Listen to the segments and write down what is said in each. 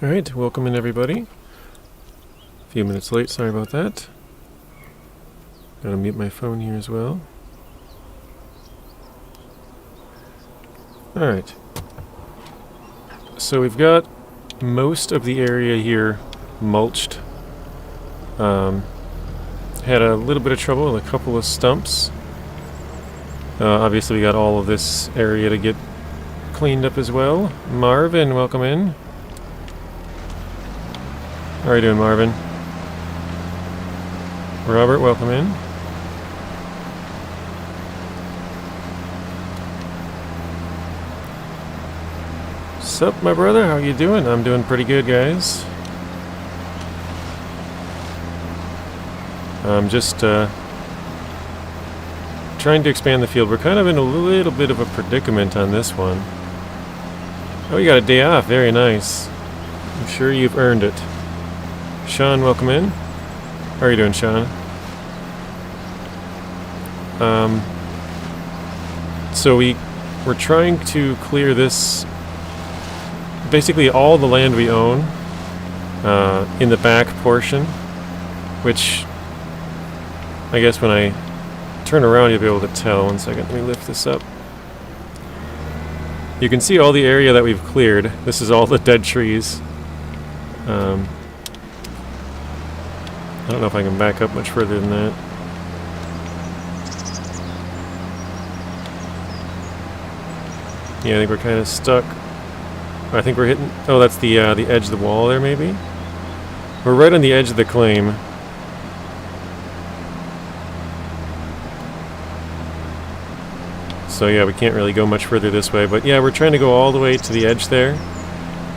Alright, welcome in everybody. A few minutes late, sorry about that. Gotta mute my phone here as well. Alright. So we've got most of the area here mulched. Had a little bit of trouble with a couple of stumps. Obviously we got all of this area to get cleaned up as well. Marvin, welcome in. How are you doing, Marvin? Robert, welcome in. Sup, my brother? How you doing? I'm doing pretty good, guys. I'm just trying to expand the field. We're kind of in a little bit of a predicament on this one. Oh, you got a day off. Very nice. I'm sure you've earned it. Sean, welcome in. How are you doing, Sean? So we're trying to clear this, basically all the land we own in the back portion, which I guess when I turn around you'll be able to tell. One second, let me lift this up. You can see all the area that we've cleared. This is all the dead trees. I don't know if I can back up much further than that. Yeah, I think we're kind of stuck. I think we're hitting... Oh, that's the edge of the wall there, maybe? We're right on the edge of the claim. So yeah, we can't really go much further this way. But yeah, we're trying to go all the way to the edge there.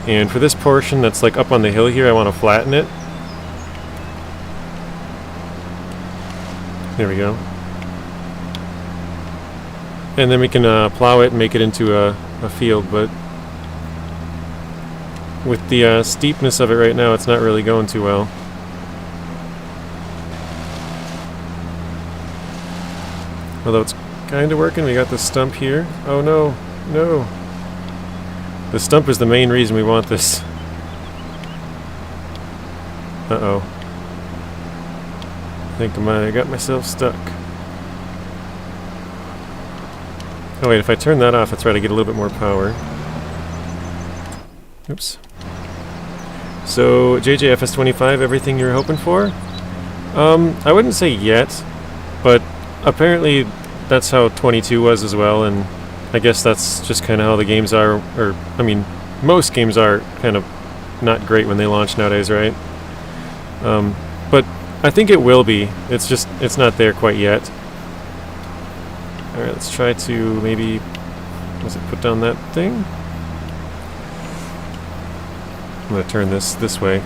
And for this portion that's like up on the hill here, I want to flatten it. There we go. And then we can plow it and make it into a field, but with the steepness of it right now, it's not really going too well. Although it's kind of working. We got the stump here. Oh no, no. The stump is the main reason we want this. Uh-oh. I think I got myself stuck. Oh wait, if I turn that off, that's right, I get a little bit more power. Oops. So, JJ FS25, everything you were hoping for? I wouldn't say yet, but apparently that's how 22 was as well, and I guess that's just kind of how the games are, or, I mean, most games are kind of not great when they launch nowadays, right? But I think it will be. It's just, it's not there quite yet. Alright, let's try to maybe, was it put down that thing? I'm going to turn this way.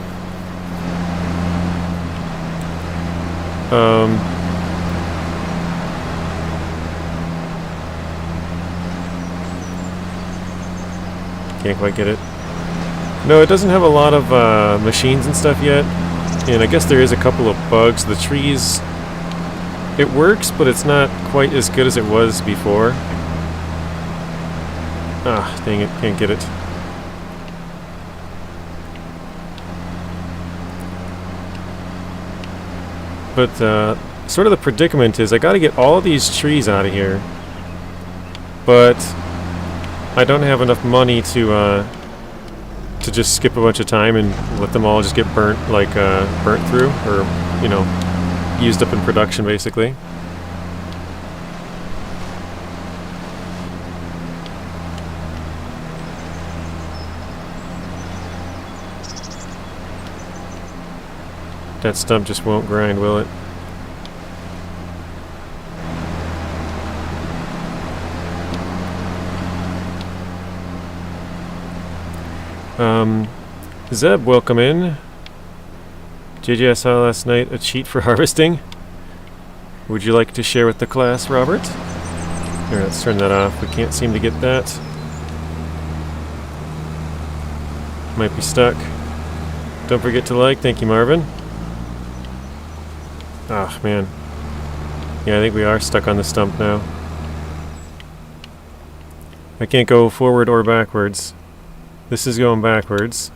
Can't quite get it. No, it doesn't have a lot of machines and stuff yet. And I guess there is a couple of bugs. The trees, it works, but it's not quite as good as it was before. Ah, dang it, can't get it. But sort of the predicament is I gotta get all these trees out of here, but I don't have enough money to just skip a bunch of time and let them all just get burnt, like burnt through, or you know, used up in production basically. That stump just won't grind, will it? Zeb, welcome in. JJ, I saw last night a cheat for harvesting. Would you like to share with the class, Robert? Here, let's turn that off. We can't seem to get that. Might be stuck. Don't forget to like. Thank you, Marvin. Ah, man. Yeah, I think we are stuck on the stump now. I can't go forward or backwards. This is going backwards.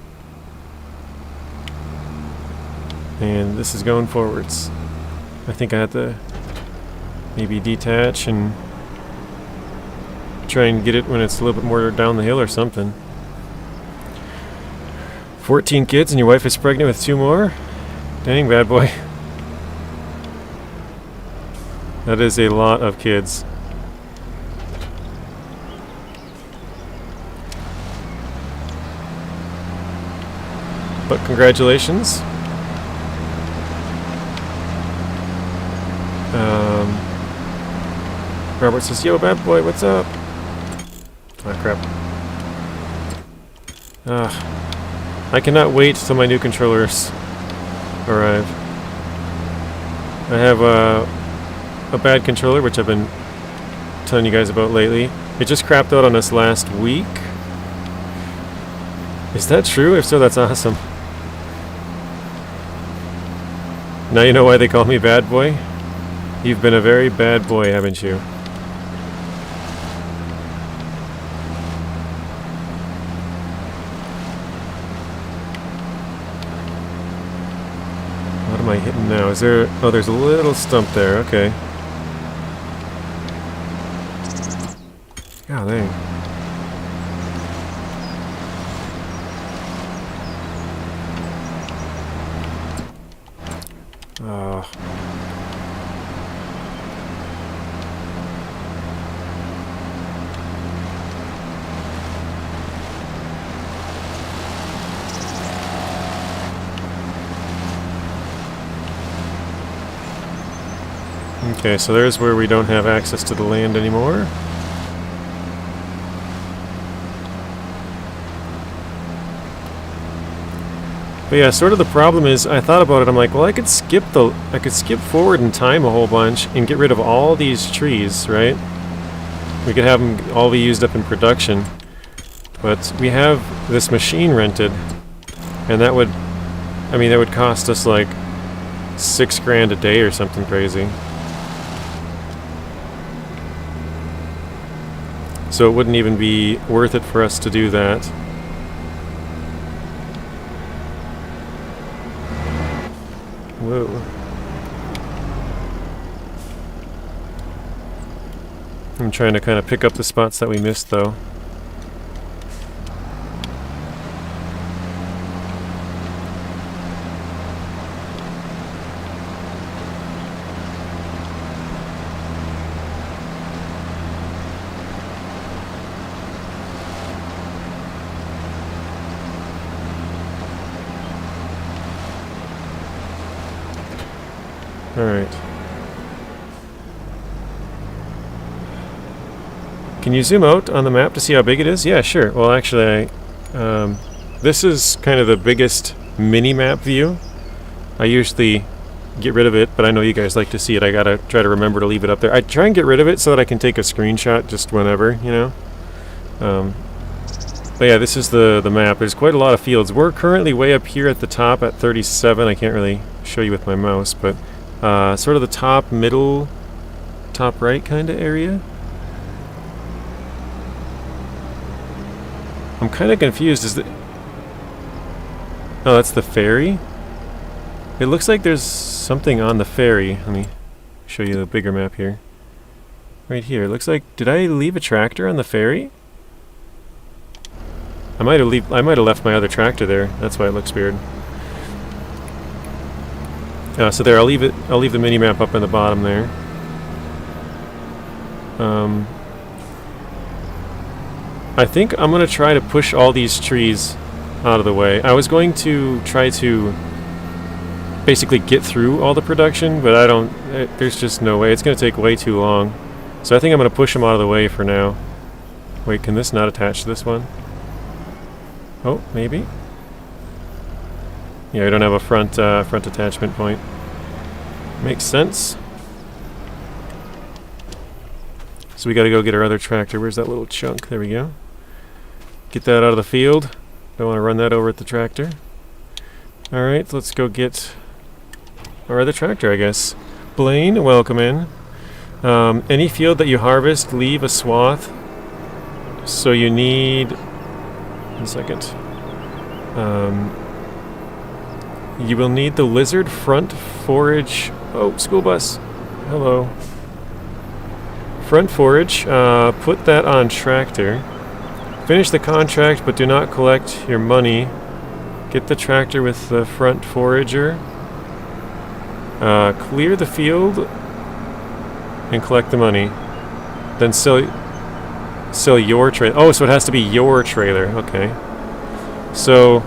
And this is going forwards. I think I have to maybe detach and try and get it when it's a little bit more down the hill or something. 14 kids and your wife is pregnant with 2 more? Dang, bad boy. That is a lot of kids. But congratulations. Robert says, yo, bad boy, what's up? Ah, crap. I cannot wait till my new controllers arrive. I have a bad controller, which I've been telling you guys about lately. It just crapped out on us last week. Is that true? If so, that's awesome. Now you know why they call me bad boy? You've been a very bad boy, haven't you? What am I hitting now? Is there... Oh, there's a little stump there. Okay. God dang. Oh. Okay, so there's where we don't have access to the land anymore. But yeah, sort of the problem is, I thought about it, I'm like, well, I could skip forward in time a whole bunch and get rid of all these trees, right? We could have them all be used up in production. But we have this machine rented, and that would, I mean, that would cost us like $6 grand a day or something crazy. So it wouldn't even be worth it for us to do that. Whoa. I'm trying to kind of pick up the spots that we missed, though. Alright. Can you zoom out on the map to see how big it is? Yeah, sure. Well, actually, this is kind of the biggest mini-map view. I usually get rid of it, but I know you guys like to see it. I gotta try to remember to leave it up there. I try and get rid of it so that I can take a screenshot just whenever, you know? But yeah, this is the map. There's quite a lot of fields. We're currently way up here at the top at 37. I can't really show you with my mouse, but sort of the top, middle, top right kind of area. I'm kind of confused. Is the... Oh, that's the ferry? It looks like there's something on the ferry. Let me show you the bigger map here. Right here. It looks like... Did I leave a tractor on the ferry? I might have left my other tractor there. That's why it looks weird. So there, I'll leave the mini map up in the bottom there. I think I'm gonna try to push all these trees out of the way. I was going to try to basically get through all the production, but I don't. There's just no way. It's gonna take way too long. So I think I'm gonna push them out of the way for now. Wait, can this not attach to this one? Oh, maybe. Yeah, I don't have a front attachment point. Makes sense. So we got to go get our other tractor. Where's that little chunk? There we go. Get that out of the field. Don't want to run that over at the tractor. All right, let's go get our other tractor, I guess. Blaine, welcome in. Any field that you harvest, leave a swath. So you need... One second. You will need the lizard front forage. Oh, school bus. Hello. Front forage. Put that on tractor. Finish the contract, but do not collect your money. Get the tractor with the front forager. Clear the field and collect the money. Then sell your trailer. Oh, so it has to be your trailer. Okay. So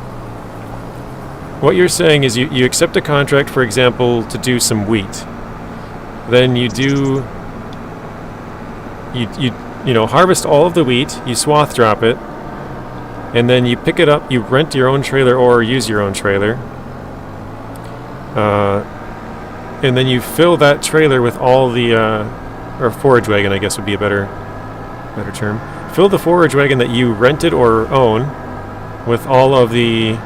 what you're saying is you accept a contract, for example, to do some wheat. Then you do you know, harvest all of the wheat, you swath drop it, and then you pick it up, you rent your own trailer or use your own trailer. And then you fill that trailer with all the or forage wagon, I guess would be a better term. Fill the forage wagon that you rented or own with all the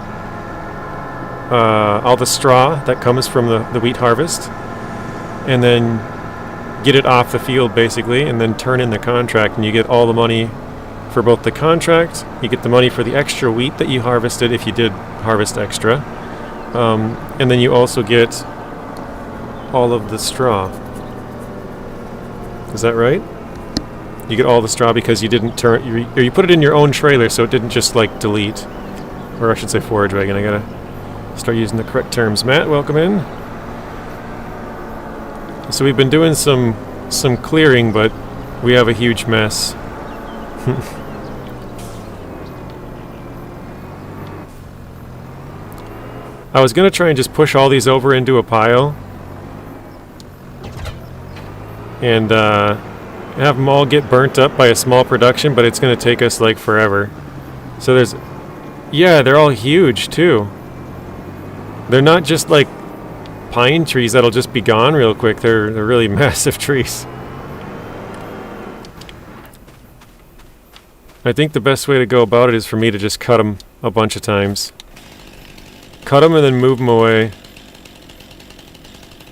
straw that comes from the wheat harvest, and then get it off the field basically, and then turn in the contract, and you get all the money for both the contract. You get the money for the extra wheat that you harvested if you did harvest extra, and then you also get all of the straw. Is that right? You get all the straw because you didn't turn, you put it in your own trailer, so it didn't just like delete, or I should say forage wagon. I gotta start using the correct terms. Matt, welcome in. So we've been doing some clearing, but we have a huge mess. I was gonna try and just push all these over into a pile and have them all get burnt up by a small production, but it's gonna take us like forever. So they're all huge too. They're not just like pine trees that'll just be gone real quick. They're really massive trees. I think the best way to go about it is for me to just cut them a bunch of times. Cut them and then move them away.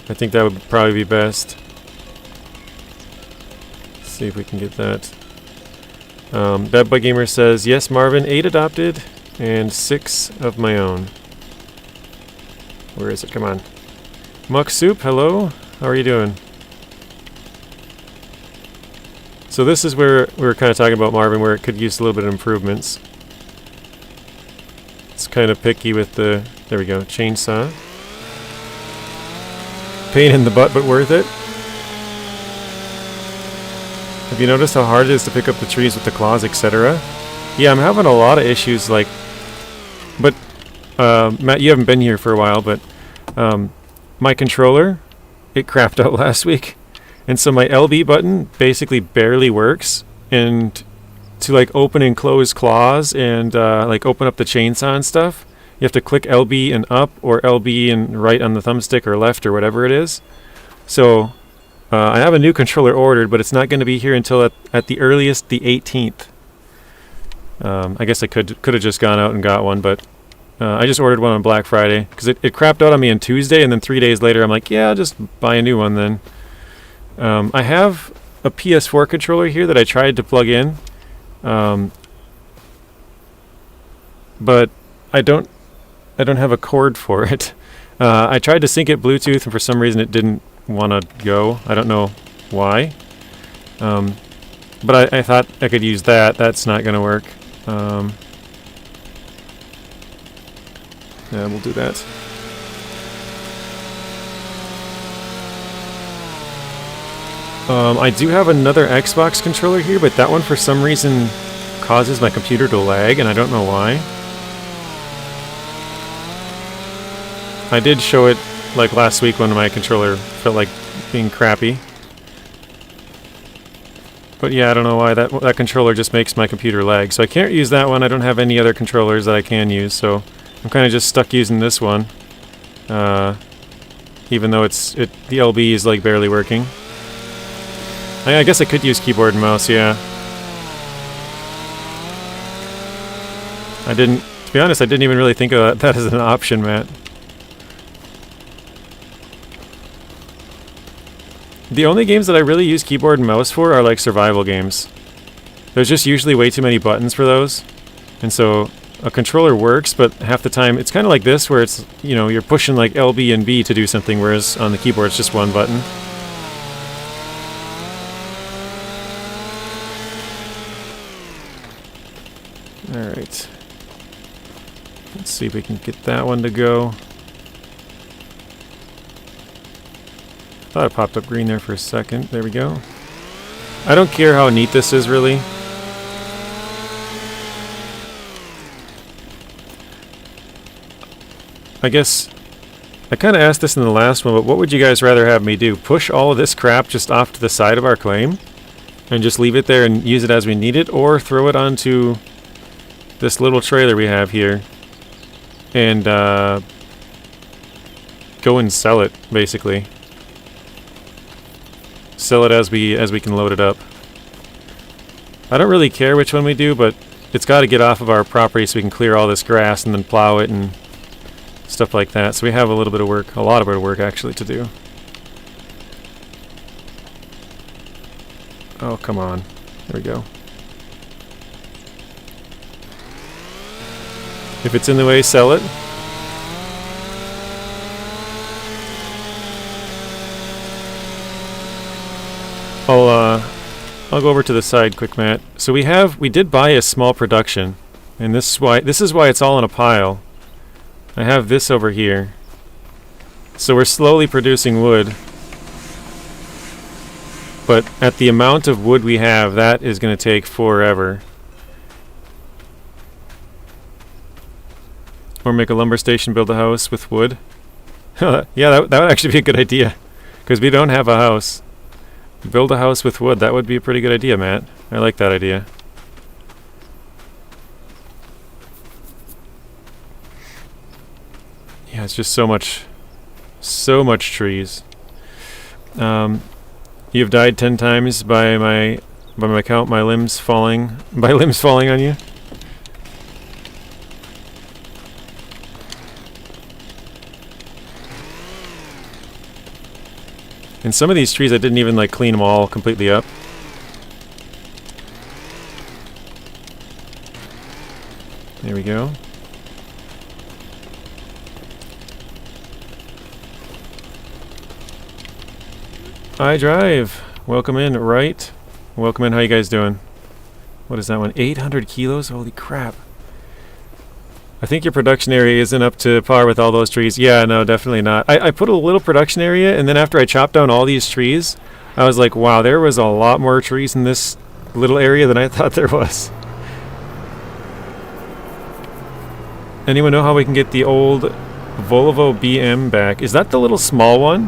I think that would probably be best. Let's see if we can get that. Bad Bug Gamer says, yes, Marvin, 8 adopted and 6 of my own. Where is it? Come on. Muck Soup, hello. How are you doing? So this is where we were kind of talking about, Marvin, where it could use a little bit of improvements. It's kind of picky with the, there we go, chainsaw. Pain in the butt, but worth it. Have you noticed how hard it is to pick up the trees with the claws, etc.? Yeah, I'm having a lot of issues, like, but, Matt, you haven't been here for a while, but, my controller, it crapped out last week, and so my LB button basically barely works, and to like open and close claws and like open up the chainsaw and stuff, you have to click LB and up or LB and right on the thumbstick or left or whatever it is. So I have a new controller ordered, but it's not going to be here until at the earliest the 18th. I guess I could have just gone out and got one, but I just ordered one on Black Friday because it crapped out on me on Tuesday, and then 3 days later I'm like, yeah, I'll just buy a new one then. I have a PS4 controller here that I tried to plug in, but I don't have a cord for it. I tried to sync it Bluetooth, and for some reason it didn't want to go. I don't know why. But I thought I could use that. That's not going to work. Yeah, we'll do that. I do have another Xbox controller here, but that one for some reason causes my computer to lag, and I don't know why. I did show it like last week when my controller felt like being crappy. But yeah, I don't know why that controller just makes my computer lag. So I can't use that one. I don't have any other controllers that I can use, so I'm kind of just stuck using this one. Even though the LB is like barely working. I guess I could use keyboard and mouse, yeah. To be honest, I didn't even really think of that as an option, Matt. The only games that I really use keyboard and mouse for are like survival games. There's just usually way too many buttons for those. And so a controller works, but half the time it's kind of like this, where it's, you know, you're pushing like L, B, and B to do something, whereas on the keyboard it's just one button. Alright. Let's see if we can get that one to go. Thought it popped up green there for a second. There we go. I don't care how neat this is, really. I guess I kind of asked this in the last one, but what would you guys rather have me do? Push all of this crap just off to the side of our claim and just leave it there and use it as we need it, or throw it onto this little trailer we have here and go and sell it, basically. Sell it as we can load it up. I don't really care which one we do, but it's got to get off of our property so we can clear all this grass and then plow it and stuff like that. So we have a little bit of work, a lot of work actually to do. Oh, come on. There we go. If it's in the way, sell it. I'll go over to the side quick, Matt. So we did buy a small production, and this is why it's all in a pile. I have this over here. So we're slowly producing wood. But at the amount of wood we have, that is going to take forever. Or make a lumber station, build a house with wood. Yeah, that would actually be a good idea. Because we don't have a house. Build a house with wood. That would be a pretty good idea, Matt. I like that idea. Yeah, it's just so much trees. You've died 10 times by my count. My limbs falling on you. And some of these trees I didn't even like clean them all completely up. There we go. I drive. Welcome in, right? Welcome in. How you guys doing? What is that one? 800 kilos? Holy crap. I think your production area isn't up to par with all those trees. Yeah, no, definitely not. I put a little production area, and then after I chopped down all these trees, I was like, wow, there was a lot more trees in this little area than I thought there was. Anyone know how we can get the old Volvo BM back? Is that the little small one?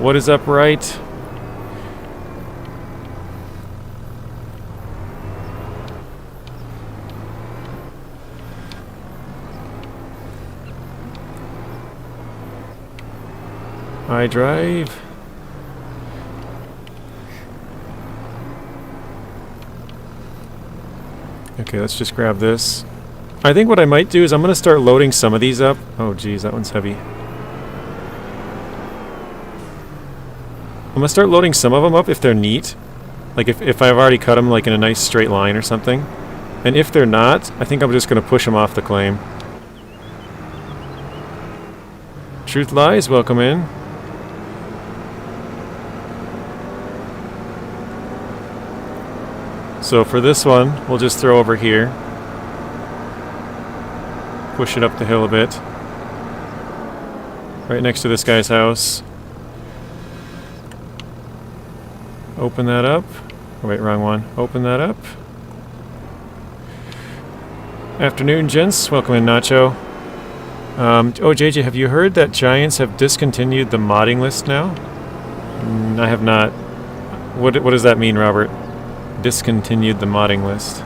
What is up, right? I drive. Okay, let's just grab this. I think what I might do is I'm going to start loading some of these up. Oh geez, that one's heavy. I'm going to start loading some of them up if they're neat. Like if I've already cut them like in a nice straight line or something. And if they're not, I think I'm just going to push them off the claim. Truth Lies, welcome in. So for this one, we'll just throw over here. Push it up the hill a bit. Right next to this guy's house. Open that up. Oh, wait, wrong one. Open that up. Afternoon, gents. Welcome in, Nacho. Oh, JJ, have you heard that Giants have discontinued the modding list now? I have not. What does that mean, Robert? Discontinued the modding list.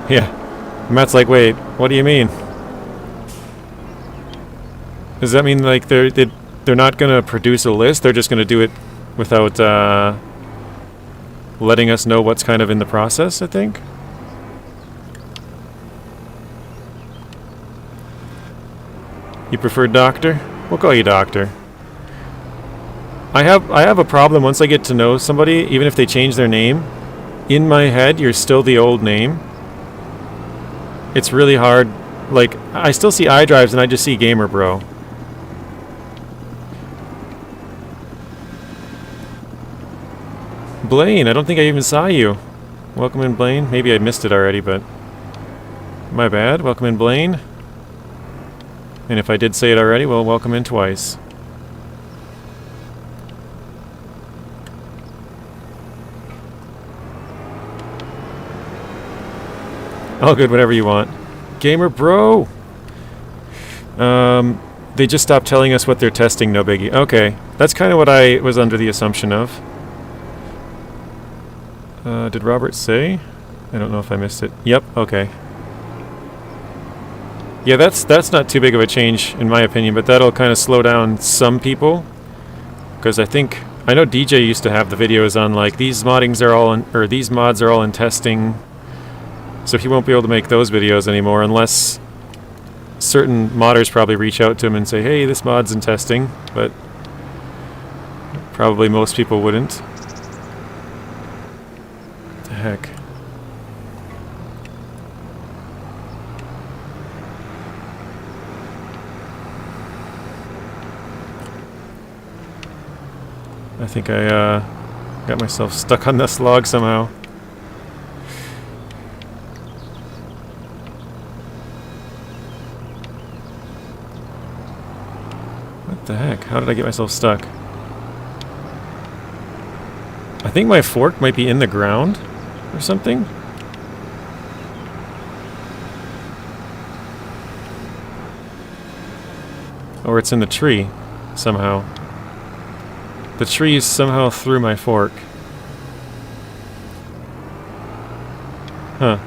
Yeah. Matt's like, wait, what do you mean? Does that mean like they're not going to produce a list? They're just going to do it without letting us know what's kind of in the process, I think? You prefer Doctor? We'll call you Doctor. I have a problem once I get to know somebody, even if they change their name. in my head, you're still the old name. It's really hard. Like, I still see iDrives and I just see Gamer Bro. Blaine, I don't think I even saw you. Welcome in, Blaine. Maybe I missed it already, but my bad. Welcome in, Blaine. And if I did say it already, well, welcome in twice. All good, whatever you want. Gamer Bro! They just stopped telling us what they're testing, no biggie. Okay, that's kind of what I was under the assumption of. Did Robert say? I don't know if I missed it. Yep, okay. Yeah, that's not too big of a change in my opinion, but that'll kind of slow down some people. Because I know DJ used to have the videos on like these moddings are all in, or these mods are all in testing. So he won't be able to make those videos anymore unless certain modders probably reach out to him and say, hey, this mod's in testing, but probably most people wouldn't. What the heck? I think I got myself stuck on this log somehow. What the heck? How did I get myself stuck? I think my fork might be in the ground or something. Or it's in the tree somehow. The tree somehow threw my fork. Huh.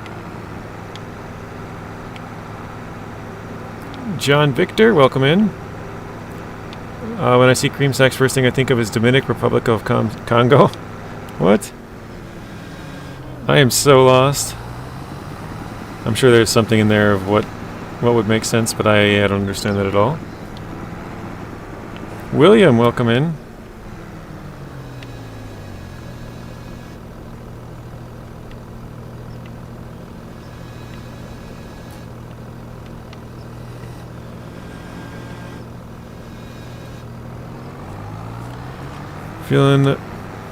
John Victor, welcome in. When I see cream sacks, first thing I think of is Dominican Republic of Congo. What? I am so lost. I'm sure there's something in there of what would make sense, but I don't understand that at all. William, welcome in.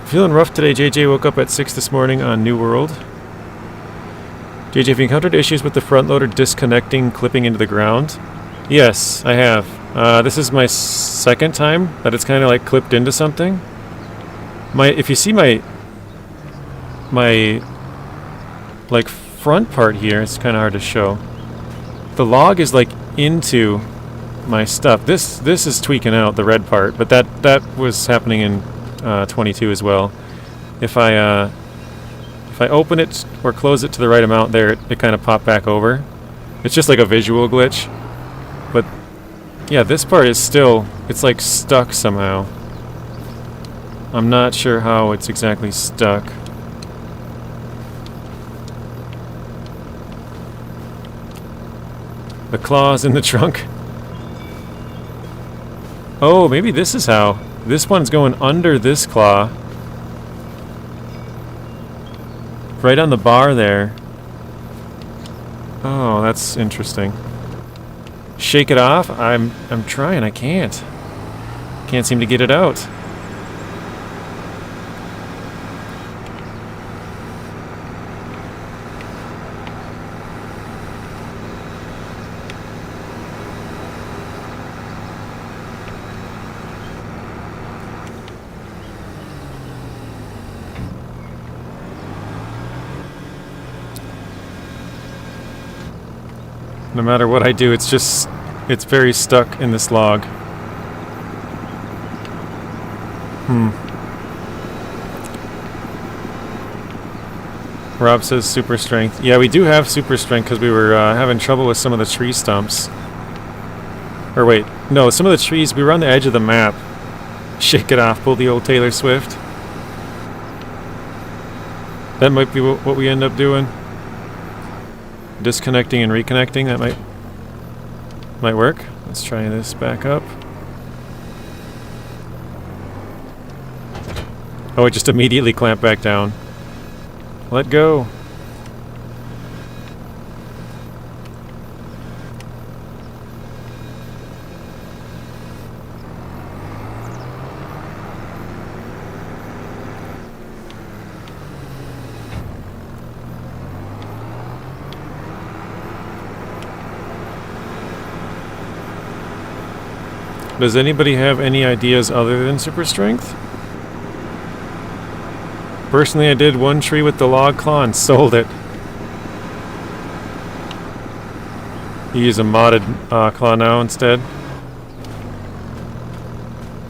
Feeling rough today. JJ woke up at 6 this morning on New World. JJ, have you encountered issues with the front loader disconnecting, clipping into the ground? Yes, I have. This is my second time that it's kind of like clipped into something. If you see my like front part here, it's kind of hard to show. The log is like into my stuff. This is tweaking out the red part, but that was happening in 22 as well. If I open it or close it to the right amount there, it kind of popped back over. It's just like a visual glitch. But yeah, this part is still, it's like stuck somehow. I'm not sure how it's exactly stuck. The claw's in the trunk. Oh, maybe this is how. This one's going under this claw. Right on the bar there. Oh, that's interesting. Shake it off? I'm trying, I can't. Can't seem to get it out. No matter what I do, it's very stuck in this log. Rob says super strength. Yeah, we do have super strength because we were having trouble with some of the tree stumps. Or wait, no, some of the trees, we were on the edge of the map. Shake it off, pull the old Taylor Swift. That might be what we end up doing. Disconnecting and reconnecting, that might work. Let's try this back up. Oh, it just immediately clamped back down. Let go. Does anybody have any ideas other than super strength? Personally, I did one tree with the log claw and sold it. You use a modded claw now instead.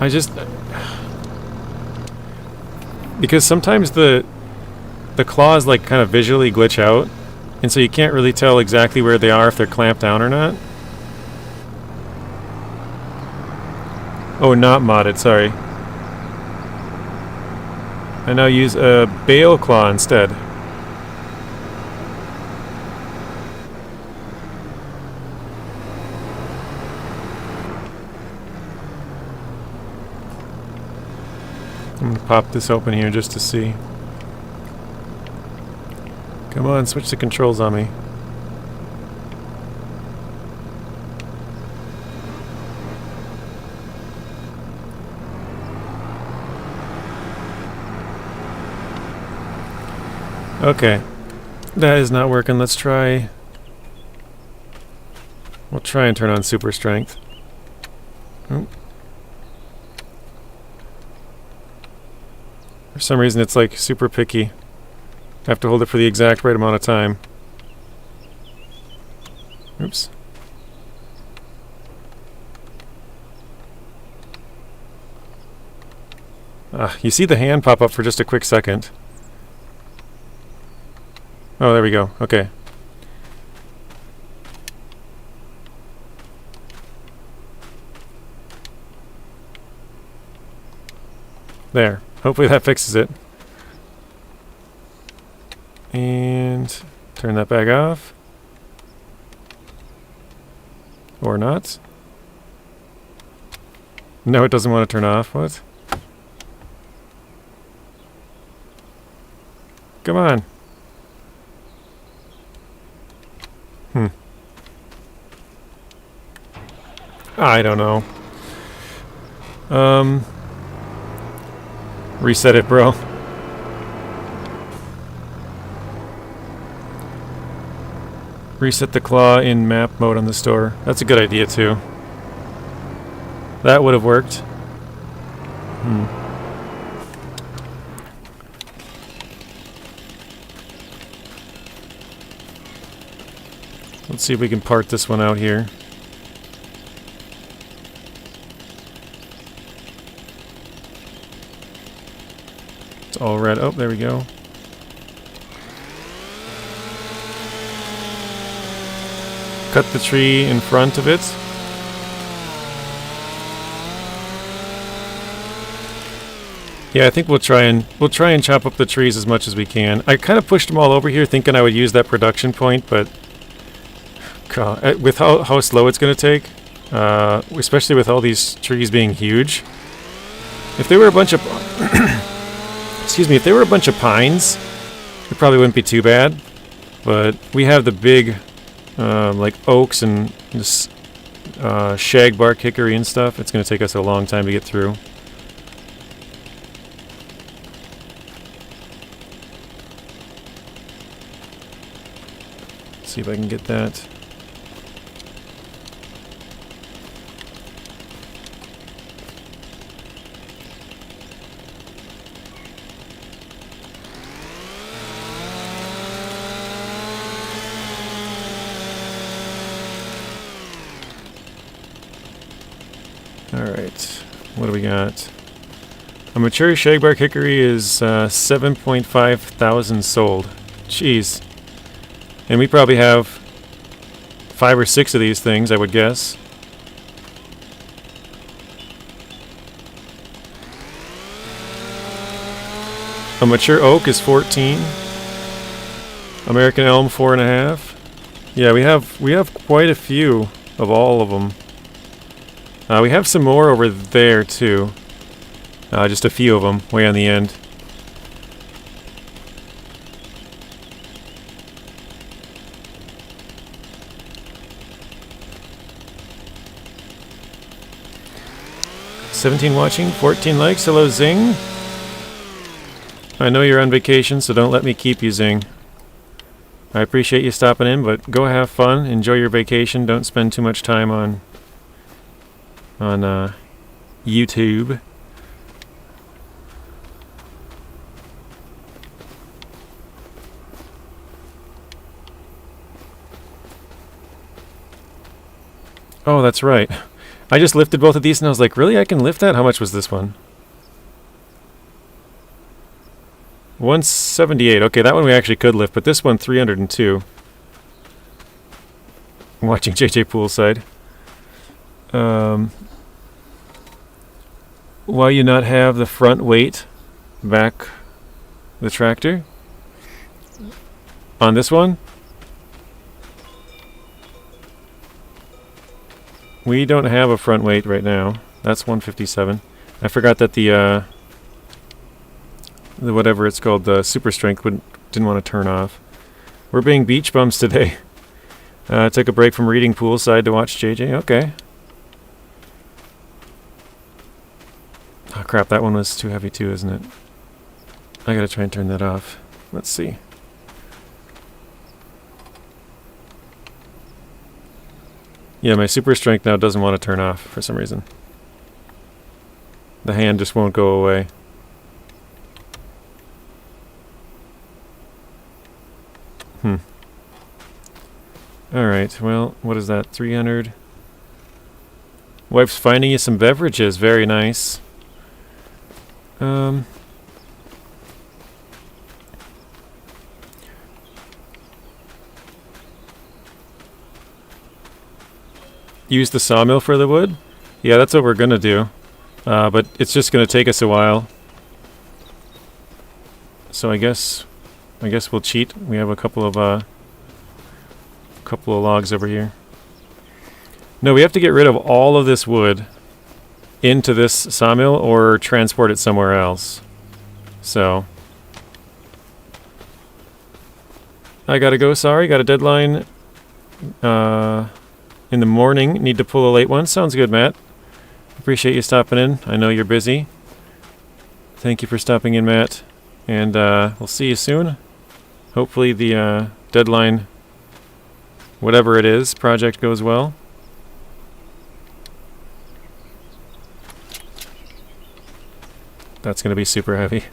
I just... Because sometimes the claws like kind of visually glitch out, and so you can't really tell exactly where they are if they're clamped down or not. Oh, not modded, sorry. I now use a bale claw instead. I'm gonna pop this open here just to see. Come on, switch the controls on me. Okay, that is not working. Let's try... We'll try and turn on super strength. Oh. For some reason it's like super picky. I have to hold it for the exact right amount of time. Oops. You see the hand pop up for just a quick second. Oh, there we go. Okay. There. Hopefully that fixes it. And turn that back off. Or not. No, it doesn't want to turn off. What? Come on. I don't know. Reset it, bro. Reset the claw in map mode on the store. That's a good idea, too. That would have worked. Let's see if we can part this one out here. It's all red. Oh, there we go. Cut the tree in front of it. Yeah, I think we'll try and chop up the trees as much as we can. I kind of pushed them all over here thinking I would use that production point, but God, with how slow it's going to take, especially with all these trees being huge. If they were a bunch of excuse me, if they were a bunch of pines, it probably wouldn't be too bad. But we have the big like oaks and this shagbark hickory and stuff. It's going to take us a long time to get through. Let's see if I can get that. Alright, what do we got? A mature shagbark hickory is 7.5 thousand sold. Jeez. And we probably have 5 or 6 of these things, I would guess. A mature oak is 14. American elm 4.5. Yeah, we have quite a few of all of them. We have some more over there, too. Just a few of them, way on the end. 17 watching, 14 likes. Hello, Zing. I know you're on vacation, so don't let me keep you, Zing. I appreciate you stopping in, but go have fun. Enjoy your vacation. Don't spend too much time on YouTube. Oh, that's right. I just lifted both of these and I was like, really? I can lift that? How much was this one? 178. Okay, that one we actually could lift, but this one 302. I'm watching JJ Poolside. Why you not have the front weight back the tractor? On this one? We don't have a front weight right now. That's 157. I forgot that the whatever it's called, the super strength didn't want to turn off. We're being beach bums today. Took a break from reading poolside to watch JJ. Okay. Oh crap, that one was too heavy too, isn't it? I gotta try and turn that off. Let's see. Yeah, my super strength now doesn't want to turn off for some reason. The hand just won't go away. Alright, well, what is that? 300. Wife's finding you some beverages. Very nice. Use the sawmill for the wood? Yeah, that's what we're gonna do. But it's just gonna take us a while. So I guess we'll cheat. We have a couple of logs over here. No, we have to get rid of all of this wood into this sawmill or transport it somewhere else. So I gotta go, sorry, got a deadline in the morning. Need to pull a late one. Sounds good, Matt. Appreciate you stopping in. I know you're busy. Thank you for stopping in, Matt. And we'll see you soon. Hopefully the deadline, whatever it is, project goes well. That's going to be super heavy.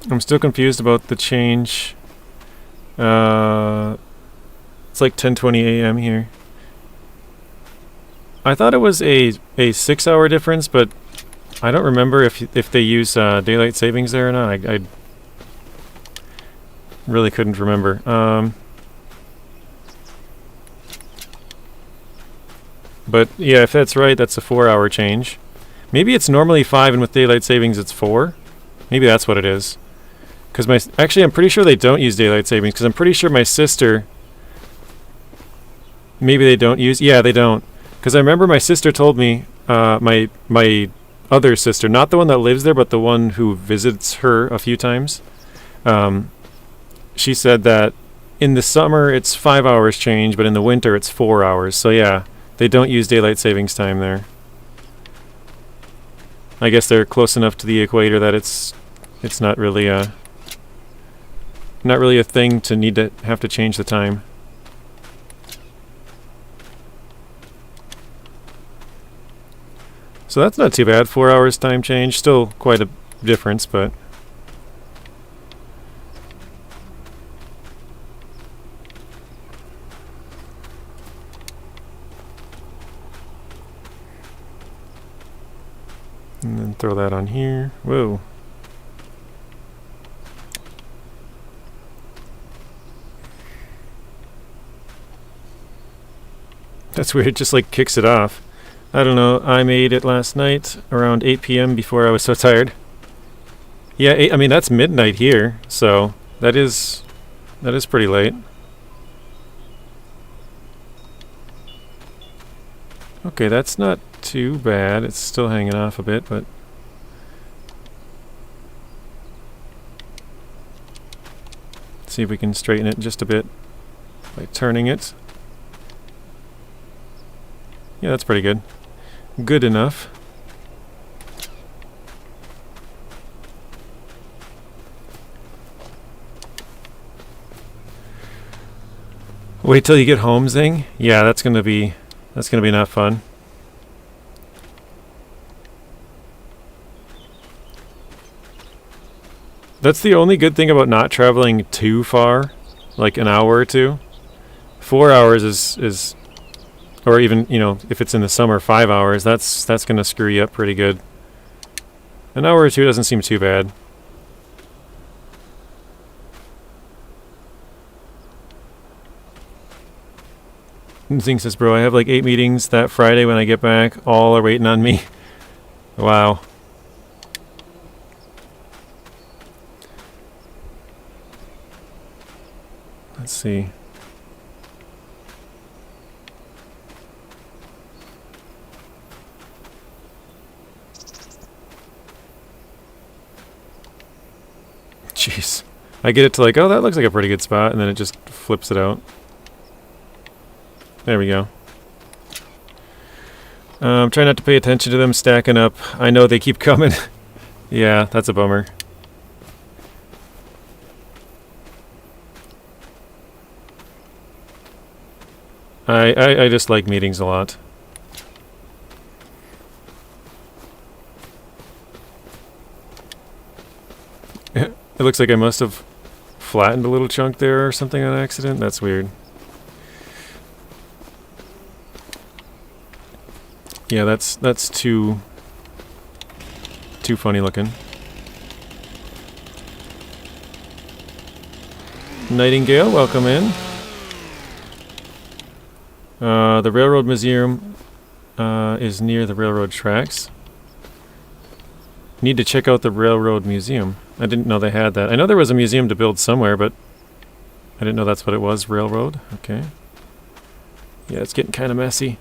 I'm still confused about the change. It's like 10:20 a.m. here. I thought it was a 6-hour difference, but I don't remember if they use daylight savings there or not. I really couldn't remember. But yeah, if that's right, that's a 4-hour change. Maybe it's normally 5, and with daylight savings it's 4. Maybe that's what it is. Because actually, I'm pretty sure they don't use daylight savings. Because I'm pretty sure my sister. Maybe they don't use. Yeah, they don't. Because I remember my sister told me, my other sister, not the one that lives there, but the one who visits her a few times. She said that in the summer it's 5 hours change, but in the winter it's 4 hours. So yeah, they don't use daylight savings time there. I guess they're close enough to the equator that it's not really a thing to need to have to change the time. So that's not too bad. 4 hours time change. Still quite a difference, but... And then throw that on here. Whoa. That's weird. It just like kicks it off. I don't know. I made it last night around 8 p.m. before I was so tired. Yeah, I mean that's midnight here, so that is pretty late. Okay, that's not too bad. It's still hanging off a bit, but let's see if we can straighten it just a bit by turning it. Yeah, that's pretty good. Good enough. Wait till you get home, Zing. Yeah, that's gonna be enough fun. That's the only good thing about not traveling too far, like an hour or two. 4 hours is or even, you know, if it's in the summer, 5 hours, that's gonna screw you up pretty good. An hour or two doesn't seem too bad. Zing says, bro, I have like 8 meetings that Friday when I get back. All are waiting on me. Wow. Let's see. Jeez. I get it to like, oh, that looks like a pretty good spot, and then it just flips it out. There we go. Try not to pay attention to them stacking up. I know they keep coming. Yeah, that's a bummer. I just like meetings a lot. It looks like I must have flattened a little chunk there or something on accident. That's weird. Yeah, that's too funny looking. Nightingale, welcome in. The Railroad Museum is near the railroad tracks. Need to check out the Railroad Museum. I didn't know they had that. I know there was a museum to build somewhere, but I didn't know that's what it was. Railroad. Okay. Yeah, it's getting kind of messy.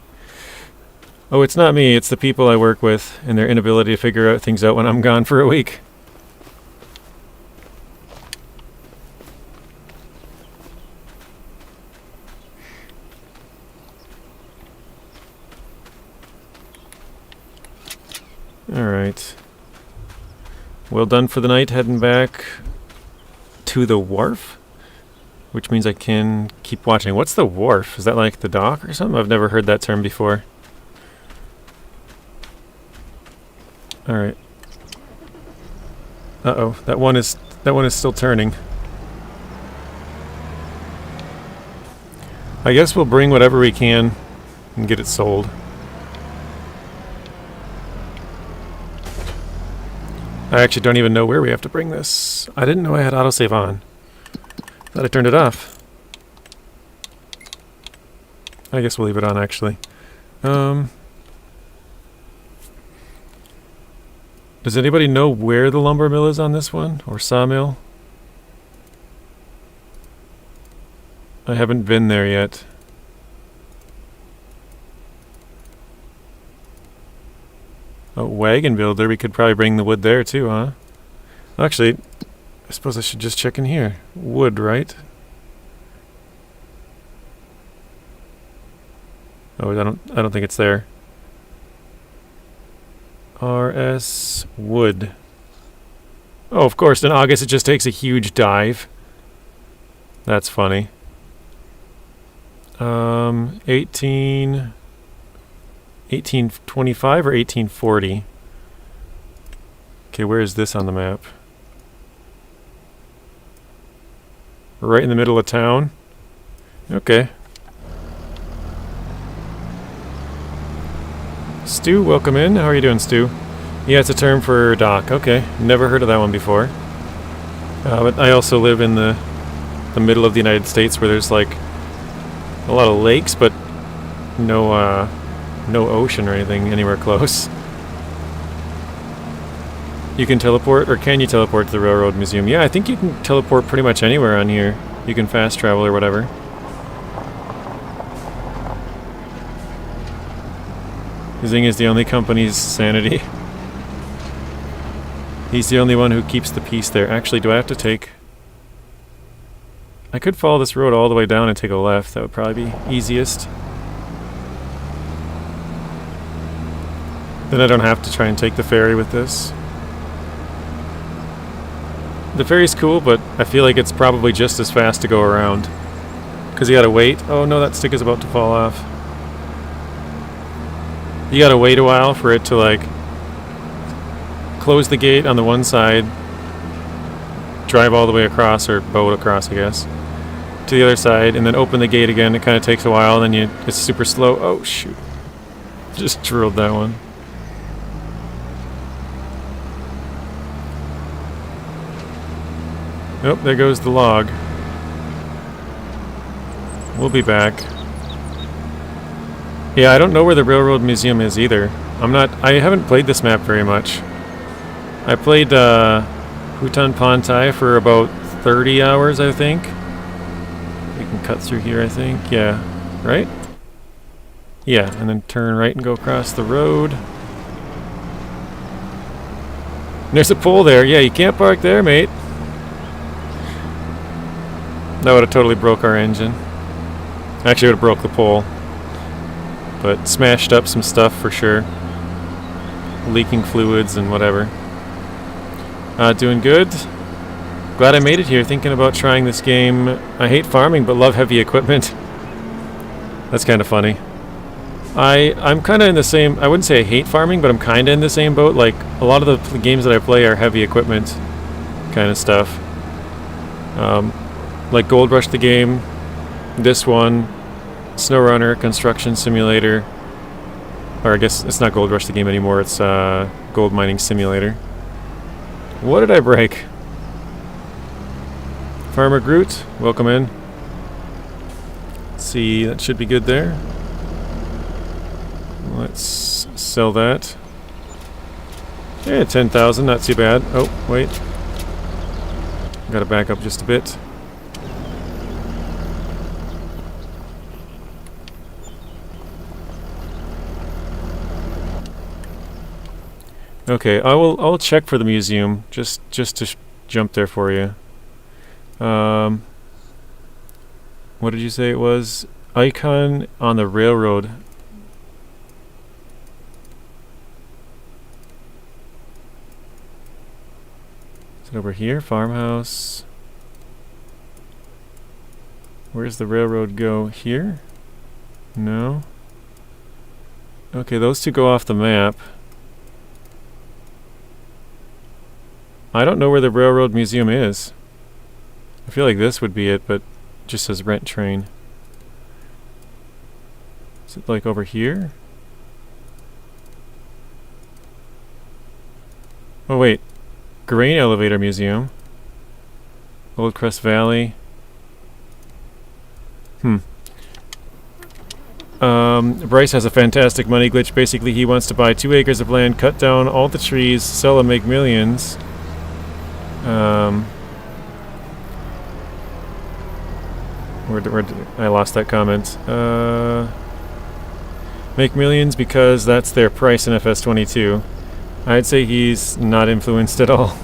Oh, it's not me. It's the people I work with and their inability to figure things out when I'm gone for a week. Alright. Well done for the night, heading back to the wharf, which means I can keep watching. What's the wharf? Is that like the dock or something? I've never heard that term before. Alright. Uh-oh, that one is still turning. I guess we'll bring whatever we can and get it sold. I actually don't even know where we have to bring this. I didn't know I had autosave on. Thought I turned it off. I guess we'll leave it on, actually. Does anybody know where the lumber mill is on this one? Or sawmill? I haven't been there yet. A wagon builder, we could probably bring the wood there too, huh? Actually, I suppose I should just check in here. Wood, right? Oh, I don't think it's there. RS Wood. Oh, of course, in August it just takes a huge dive. That's funny. 1825 or 1840? Okay, where is this on the map? Right in the middle of town? Okay. Stu, welcome in. How are you doing, Stu? Yeah, it's a term for dock. Okay, never heard of that one before. But I also live in the middle of the United States where there's like a lot of lakes, but no ocean or anything anywhere close. You can teleport, or can you teleport to the Railroad Museum? Yeah, I think you can teleport pretty much anywhere on here. You can fast travel or whatever. Zing is the only company's sanity. He's the only one who keeps the peace there. Actually, do I have to take... I could follow this road all the way down and take a left. That would probably be easiest. Then I don't have to try and take the ferry with this. The ferry's cool, but I feel like it's probably just as fast to go around. Because you gotta wait. Oh no, that stick is about to fall off. You gotta wait a while for it to like close the gate on the one side, drive all the way across, or boat across I guess, to the other side, and then open the gate again. It kind of takes a while, and then it's super slow. Oh shoot. Just drilled that one. Nope, there goes the log. We'll be back. Yeah, I don't know where the Railroad Museum is either. I haven't played this map very much. I played Hutan Pantai for about 30 hours, I think. We can cut through here, I think. Yeah, right? Yeah, and then turn right and go across the road. And there's a pole there. Yeah, you can't park there, mate. That would have totally broke our engine. Actually, it would have broke the pole. But smashed up some stuff for sure. Leaking fluids and whatever. Doing good. Glad I made it here, thinking about trying this game. I hate farming, but love heavy equipment. That's kind of funny. I'm kind of in the same... I wouldn't say I hate farming, but I'm kind of in the same boat. Like, a lot of the games that I play are heavy equipment kind of stuff. Like Gold Rush the game, this one, SnowRunner, Construction Simulator, or I guess it's not Gold Rush the game anymore, it's Gold Mining Simulator. What did I break? Farmer Groot, welcome in. Let's see, that should be good there. Let's sell that. Yeah, 10,000, not too bad. Oh, wait. Gotta back up just a bit. Okay, I'll check for the museum just to jump there for you. What did you say it was? Icon on the railroad. Is it over here? Farmhouse. Where's the railroad go? Here? No. Okay, those two go off the map. I don't know where the Railroad Museum is. I feel like this would be it, but it just says rent train. Is it like over here? Oh wait. Grain Elevator Museum. Old Crest Valley. Bryce has a fantastic money glitch. Basically, he wants to buy 2 acres of land, cut down all the trees, sell and make millions. Where did I lost that comment. Make millions because that's their price in FS22. I'd say he's not influenced at all.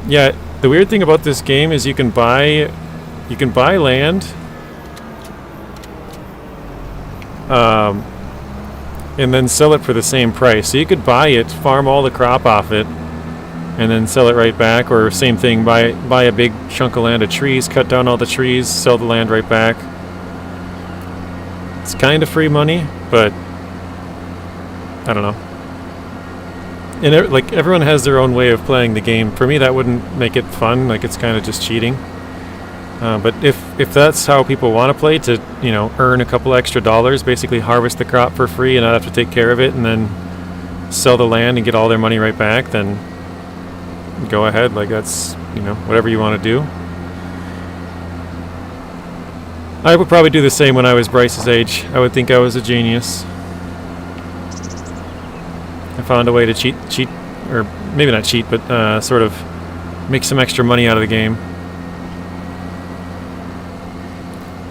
Yeah, the weird thing about this game is you can buy land, and then sell it for the same price. So you could buy it, farm all the crop off it, and then sell it right back, or same thing, buy a big chunk of land of trees, cut down all the trees, sell the land right back. It's kind of free money, but I don't know. And like everyone has their own way of playing the game. For me, that wouldn't make it fun. Like it's kind of just cheating. But if that's how people want to play, to earn a couple extra dollars, basically harvest the crop for free and not have to take care of it, and then sell the land and get all their money right back, then go ahead. Like that's whatever you want to do. I would probably do the same when I was Bryce's age. I would think I was a genius. I found a way to cheat, or maybe not cheat, but sort of make some extra money out of the game.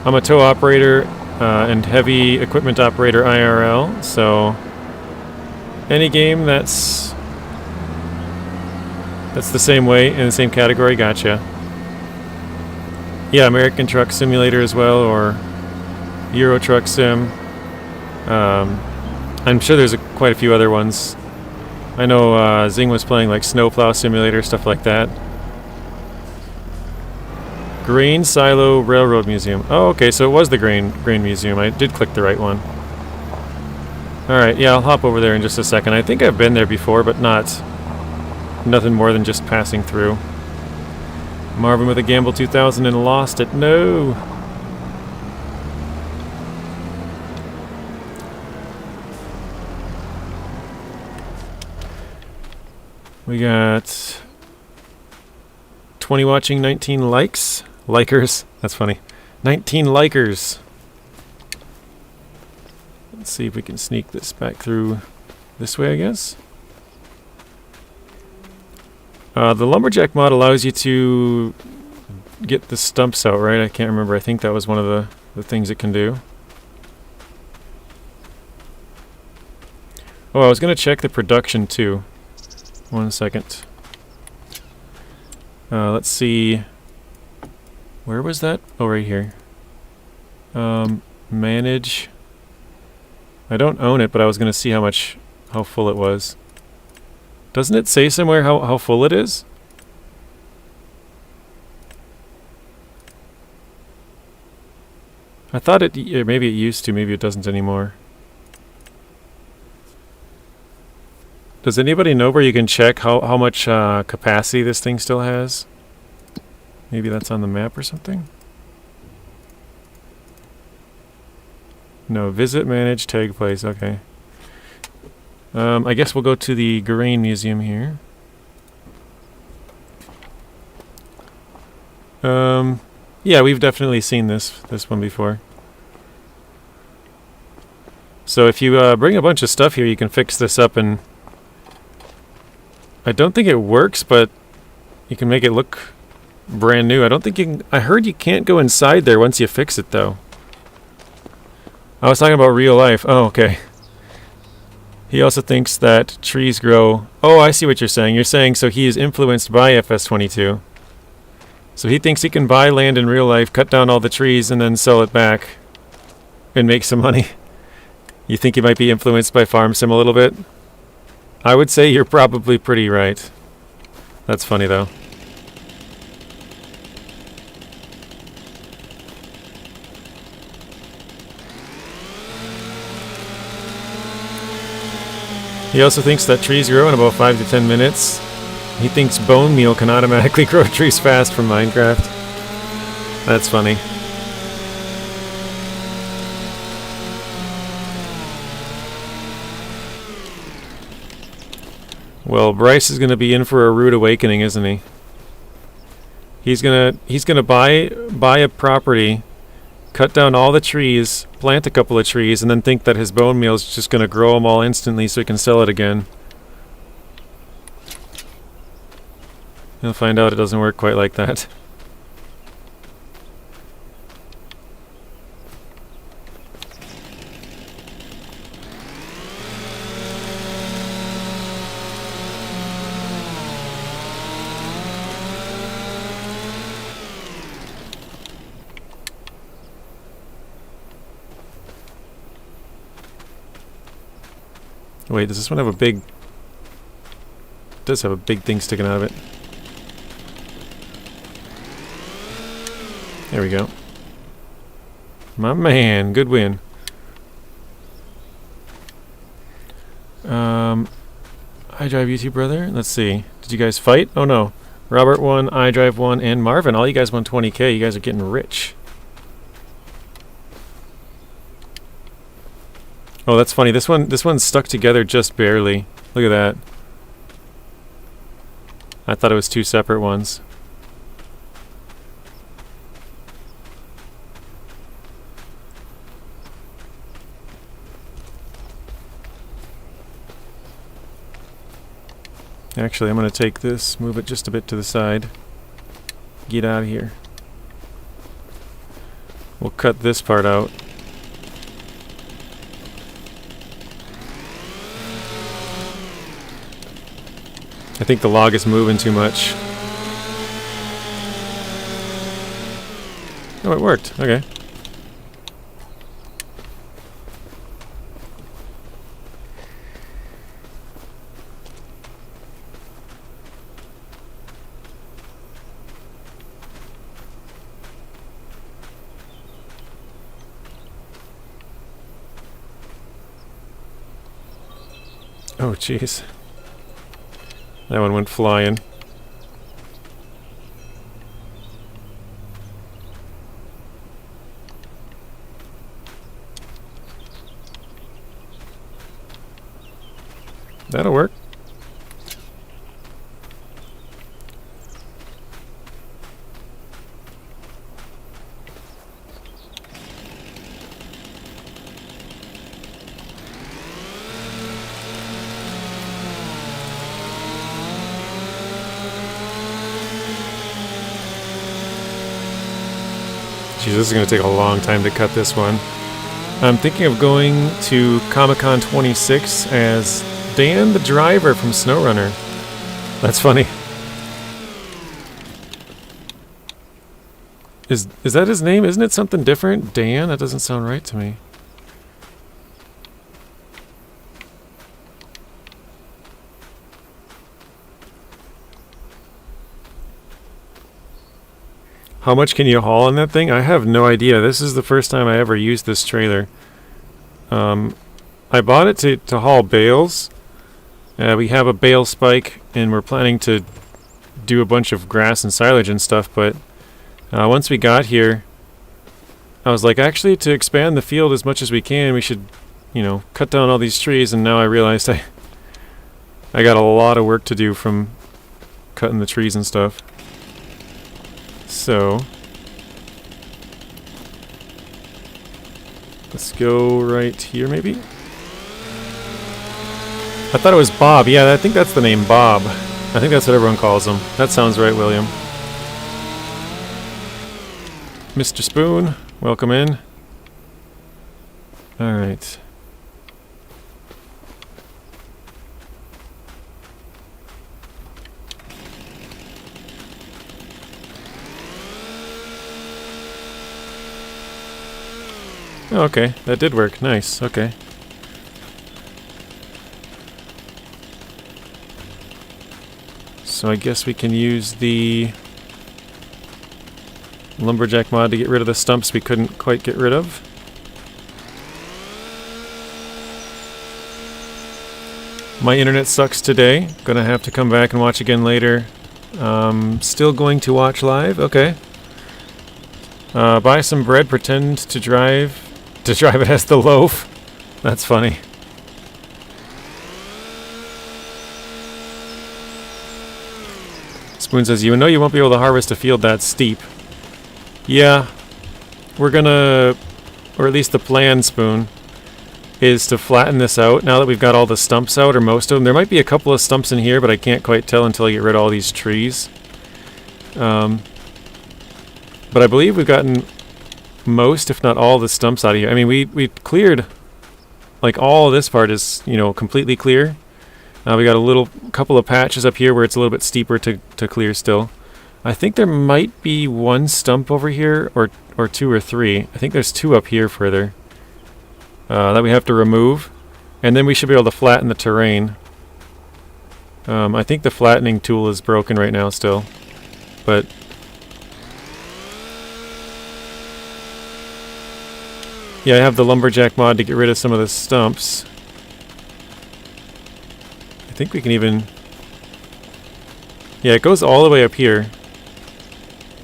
I'm a tow operator. and heavy equipment operator IRL. So any game that's the same way, in the same category. Gotcha. Yeah, American Truck Simulator as well, or Euro Truck Sim. I'm sure there's quite a few other ones. I know Zing was playing like Snowplow Simulator, stuff like that. Grain Silo Railroad Museum. Oh, okay, so it was the grain museum. I did click the right one. Alright, yeah, I'll hop over there in just a second. I think I've been there before, but nothing more than just passing through. Marvin with a Gamble 2000 and lost it. No! We got 20 watching, 19 likes. Likers. That's funny. 19 likers. Let's see if we can sneak this back through this way, I guess. The Lumberjack mod allows you to get the stumps out, right? I can't remember. I think that was one of the things it can do. Oh, I was going to check the production too. 1 second. Let's see. Where was that? Oh, right here. Manage. I don't own it, but I was going to see how full it was. Doesn't it say somewhere how full it is? I thought maybe it used to, maybe it doesn't anymore. Does anybody know where you can check how much capacity this thing still has? Maybe that's on the map or something? No, visit, manage, tag place, okay. I guess we'll go to the Grain Museum here. Yeah, we've definitely seen this one before. So if you bring a bunch of stuff here, you can fix this up, and I don't think it works, but you can make it look brand new. I don't think you can. I heard you can't go inside there once you fix it, though. I was talking about real life. Oh, okay. He also thinks that trees grow... Oh, I see what you're saying. You're saying so he is influenced by FS22. So he thinks he can buy land in real life, cut down all the trees, and then sell it back and make some money. You think he might be influenced by Farm Sim a little bit? I would say you're probably pretty right. That's funny, though. He also thinks that trees grow in about 5 to 10 minutes. He thinks bone meal can automatically grow trees fast from Minecraft. That's funny. Well, Bryce is going to be in for a rude awakening, isn't he? He's gonna buy a property, cut down all the trees, plant a couple of trees, and then think that his bone meal is just going to grow them all instantly so he can sell it again. He'll find out it doesn't work quite like that. Wait, does this one have a big... It does have a big thing sticking out of it. There we go. My man, good win. I drive you two, brother. Let's see. Did you guys fight? Oh no. Robert won, I drive won, and Marvin. All you guys won 20K. You guys are getting rich. Oh, that's funny. This one's stuck together just barely. Look at that. I thought it was two separate ones. Actually, I'm going to take this, move it just a bit to the side. Get out of here. We'll cut this part out. I think the log is moving too much. Oh, it worked. Okay. Oh, jeez. That one went flying. That'll work. Geez, this is going to take a long time to cut this one. I'm thinking of going to Comic-Con 26 as Dan the driver from SnowRunner. That's funny. Is that his name? Isn't it something different? Dan? That doesn't sound right to me. How much can you haul on that thing? I have no idea. This is the first time I ever used this trailer. I bought it to haul bales. We have a bale spike, and we're planning to do a bunch of grass and silage and stuff, but once we got here, I was like, actually, to expand the field as much as we can, we should, you know, cut down all these trees, and now I realized I got a lot of work to do from cutting the trees and stuff. So, let's go right here, maybe? I thought it was Bob. Yeah, I think that's the name, Bob. I think that's what everyone calls him. That sounds right, William. Mr. Spoon, welcome in. Alright. Oh, okay, that did work. Nice, okay. So I guess we can use the lumberjack mod to get rid of the stumps we couldn't quite get rid of. My internet sucks today. Gonna have to come back and watch again later. Still going to watch live? Okay. Buy some bread, pretend to drive it as the loaf. That's funny. Spoon says, you know you won't be able to harvest a field that steep. Yeah. We're gonna, or at least the plan, Spoon, is to flatten this out now that we've got all the stumps out, or most of them. There might be a couple of stumps in here, but I can't quite tell until I get rid of all these trees. But I believe we've gotten most, if not all, the stumps out of here. I mean, we cleared, like, all of this part is, you know, completely clear. We got a couple of patches up here where it's a little bit steeper to clear still. I think there might be one stump over here, or two or three. I think there's two up here further that we have to remove, and then we should be able to flatten the terrain. I think the flattening tool is broken right now still, but yeah, I have the lumberjack mod to get rid of some of the stumps. I think we can even... Yeah, it goes all the way up here.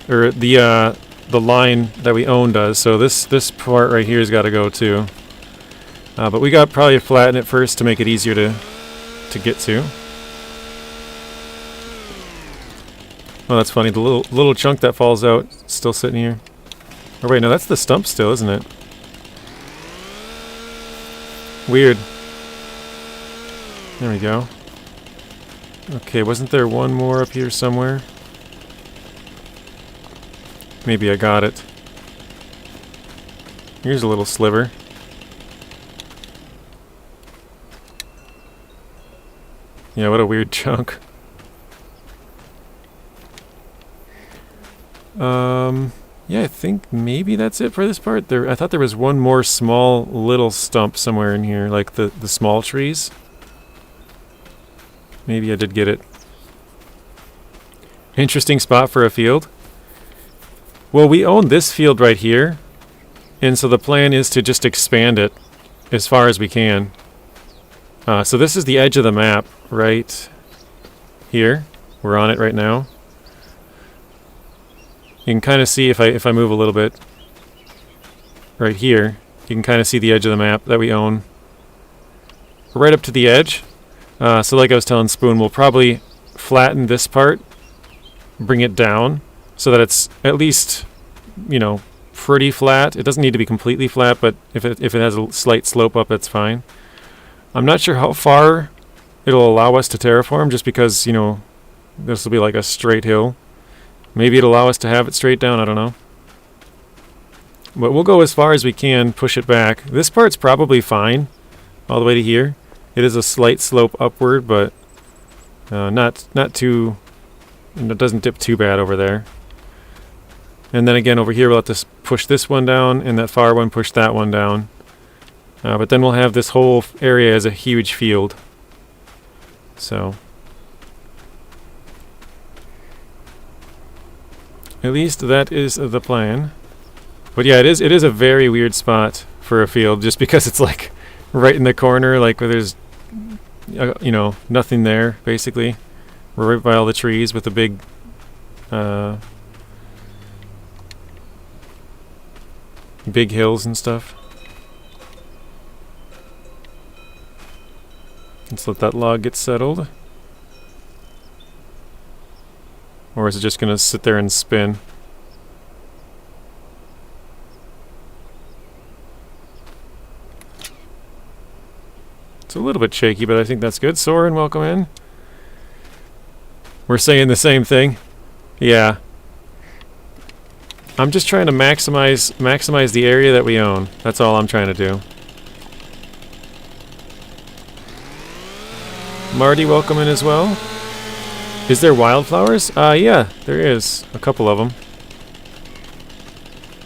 Or the line that we own does. So this part right here has got to go too. But we got probably to flatten it first to make it easier to get to. Oh, that's funny. The little chunk that falls out is still sitting here. Or wait, no, that's the stump still, isn't it? Weird. There we go. Okay, wasn't there one more up here somewhere? Maybe I got it. Here's a little sliver. Yeah, what a weird chunk. Yeah, I think maybe that's it for this part. I thought there was one more small little stump somewhere in here, like the small trees. Maybe I did get it. Interesting spot for a field. Well, we own this field right here, and so the plan is to just expand it as far as we can. So this is the edge of the map right here. We're on it right now. You can kind of see if I move a little bit right here, you can kind of see the edge of the map that we own. We're right up to the edge. So like I was telling Spoon, we'll probably flatten this part, bring it down so that it's at least, you know, pretty flat. It doesn't need to be completely flat, but if it has a slight slope up, that's fine. I'm not sure how far it'll allow us to terraform, just because, you know, this will be like a straight hill. Maybe it'll allow us to have it straight down, I don't know. But we'll go as far as we can, push it back. This part's probably fine, all the way to here. It is a slight slope upward, but not too... It doesn't dip too bad over there. And then again, over here we'll have to push this one down, and that far one push that one down. But then we'll have this whole area as a huge field. So... at least that is the plan. But yeah, it is a very weird spot for a field, just because it's like right in the corner, like where there's you know, nothing there basically. We're right by all the trees with the big big hills and stuff. Let's let that log get settled. Or is it just going to sit there and spin? It's a little bit shaky, but I think that's good. Soren, welcome in. We're saying the same thing. Yeah. I'm just trying to maximize the area that we own. That's all I'm trying to do. Marty, welcome in as well. Is there wildflowers? Yeah, there is. A couple of them.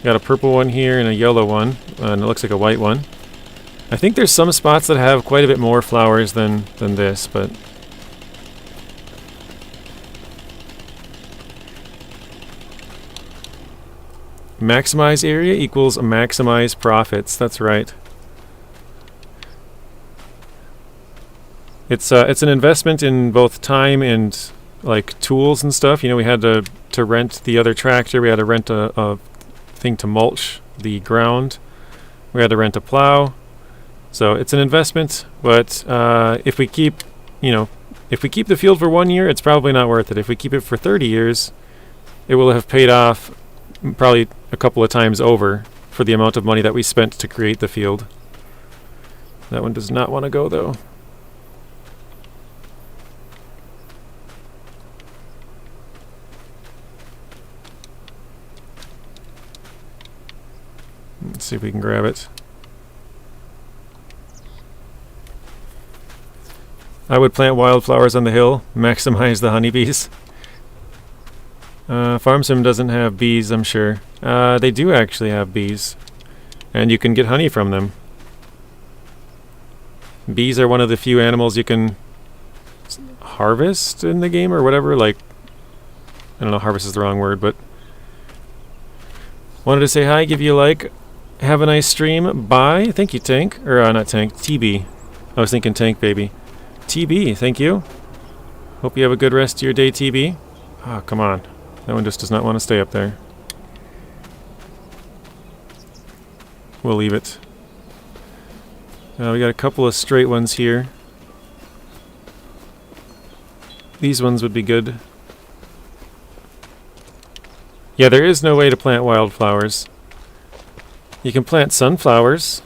Got a purple one here and a yellow one, and it looks like a white one. I think there's some spots that have quite a bit more flowers than this, but... maximize area equals maximize profits. That's right. It's an investment in both time and... like tools and stuff. You know, we had to rent the other tractor. We had to rent a thing to mulch the ground. We had to rent a plow. So it's an investment, but if we keep, you know, if we keep the field for 1 year, it's probably not worth it. If we keep it for 30 years, it will have paid off probably a couple of times over for the amount of money that we spent to create the field. That one does not want to go though. Let's see if we can grab it. I would plant wildflowers on the hill, maximize the honeybees. Farm Sim doesn't have bees, I'm sure. They do actually have bees, and you can get honey from them. Bees are one of the few animals you can harvest in the game or whatever. Like, I don't know, harvest is the wrong word, but wanted to say hi, give you a like. Have a nice stream. Bye. Thank you, Tank. Or, not Tank. TB. I was thinking Tank, baby. TB, thank you. Hope you have a good rest of your day, TB. Oh, come on. That one just does not want to stay up there. We'll leave it. We got a couple of straight ones here. These ones would be good. Yeah, there is no way to plant wildflowers. You can plant sunflowers.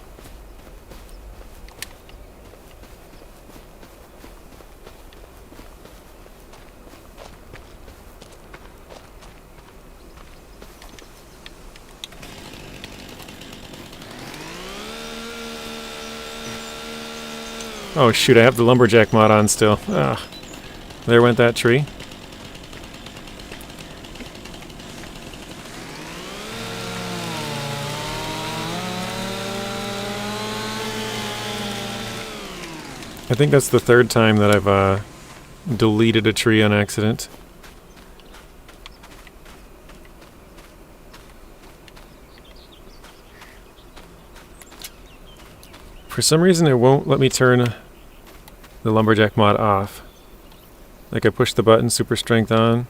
Oh shoot, I have the lumberjack mod on still. Ah, there went that tree. I think that's the third time that I've deleted a tree on accident. For some reason it won't let me turn the lumberjack mod off. Like I push the button, super strength on.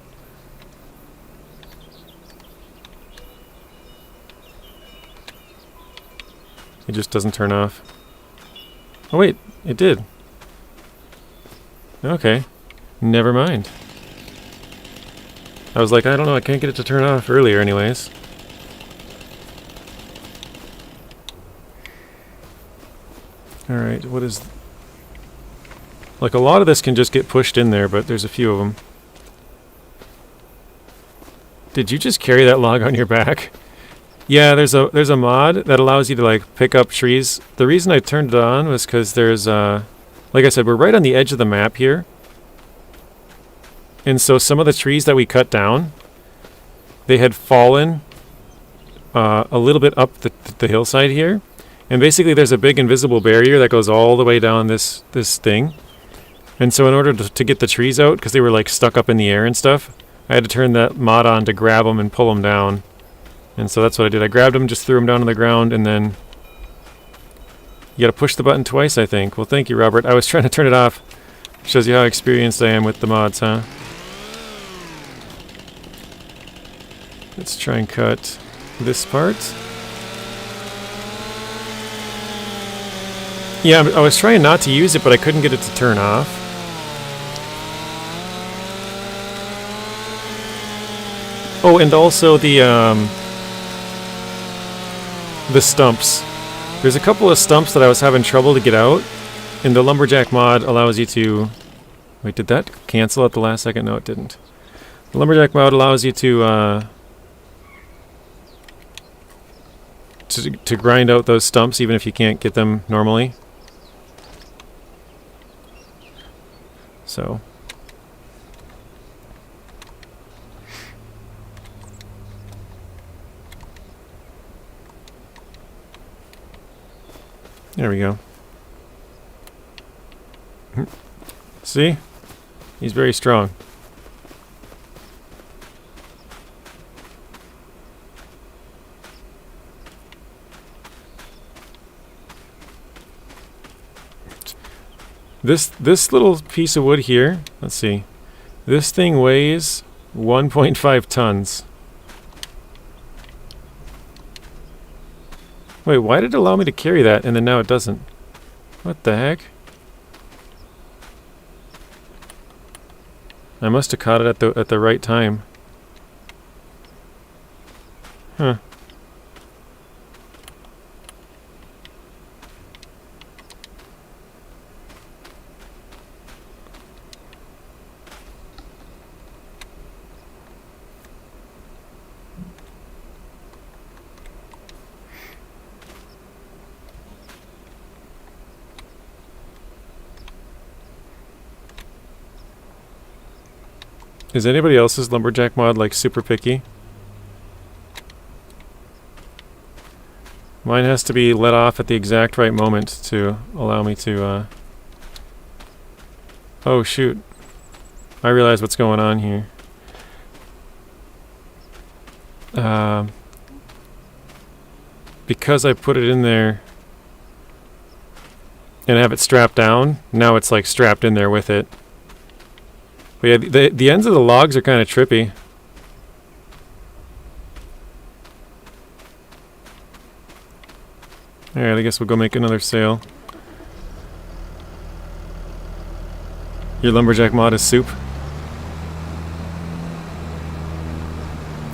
It just doesn't turn off. Oh wait, it did. Okay, never mind. I was like, I don't know, I can't get it to turn off earlier anyways. Alright, what is... Like a lot of this can just get pushed in there, but there's a few of them. Did you just carry that log on your back? Yeah, there's a mod that allows you to like pick up trees. The reason I turned it on was because there's like I said, we're right on the edge of the map here. And so some of the trees that we cut down, they had fallen a little bit up the hillside here. And basically there's a big invisible barrier that goes all the way down this thing. And so in order to get the trees out, because they were like stuck up in the air and stuff, I had to turn that mod on to grab them and pull them down. And so that's what I did. I grabbed them, just threw them down on the ground, and then you gotta push the button twice, I think. Well, thank you, Robert. I was trying to turn it off. Shows you how experienced I am with the mods, huh? Let's try and cut this part. Yeah, I was trying not to use it, but I couldn't get it to turn off. Oh, and also the stumps. There's a couple of stumps that I was having trouble to get out, and the lumberjack mod allows you to... Wait, did that cancel at the last second? No, it didn't. The lumberjack mod allows you to grind out those stumps even if you can't get them normally. So... There we go. See? He's very strong. This little piece of wood here, let's see. This thing weighs 1.5 tons. Wait, why did it allow me to carry that and then now it doesn't? What the heck? I must have caught it at the right time. Huh. Is anybody else's lumberjack mod like super picky? Mine has to be let off at the exact right moment to allow me to Oh shoot. I realize what's going on here. Because I put it in there and have it strapped down, now it's like strapped in there with it. But yeah, the ends of the logs are kind of trippy. Alright, I guess we'll go make another sail. Your lumberjack mod is soup.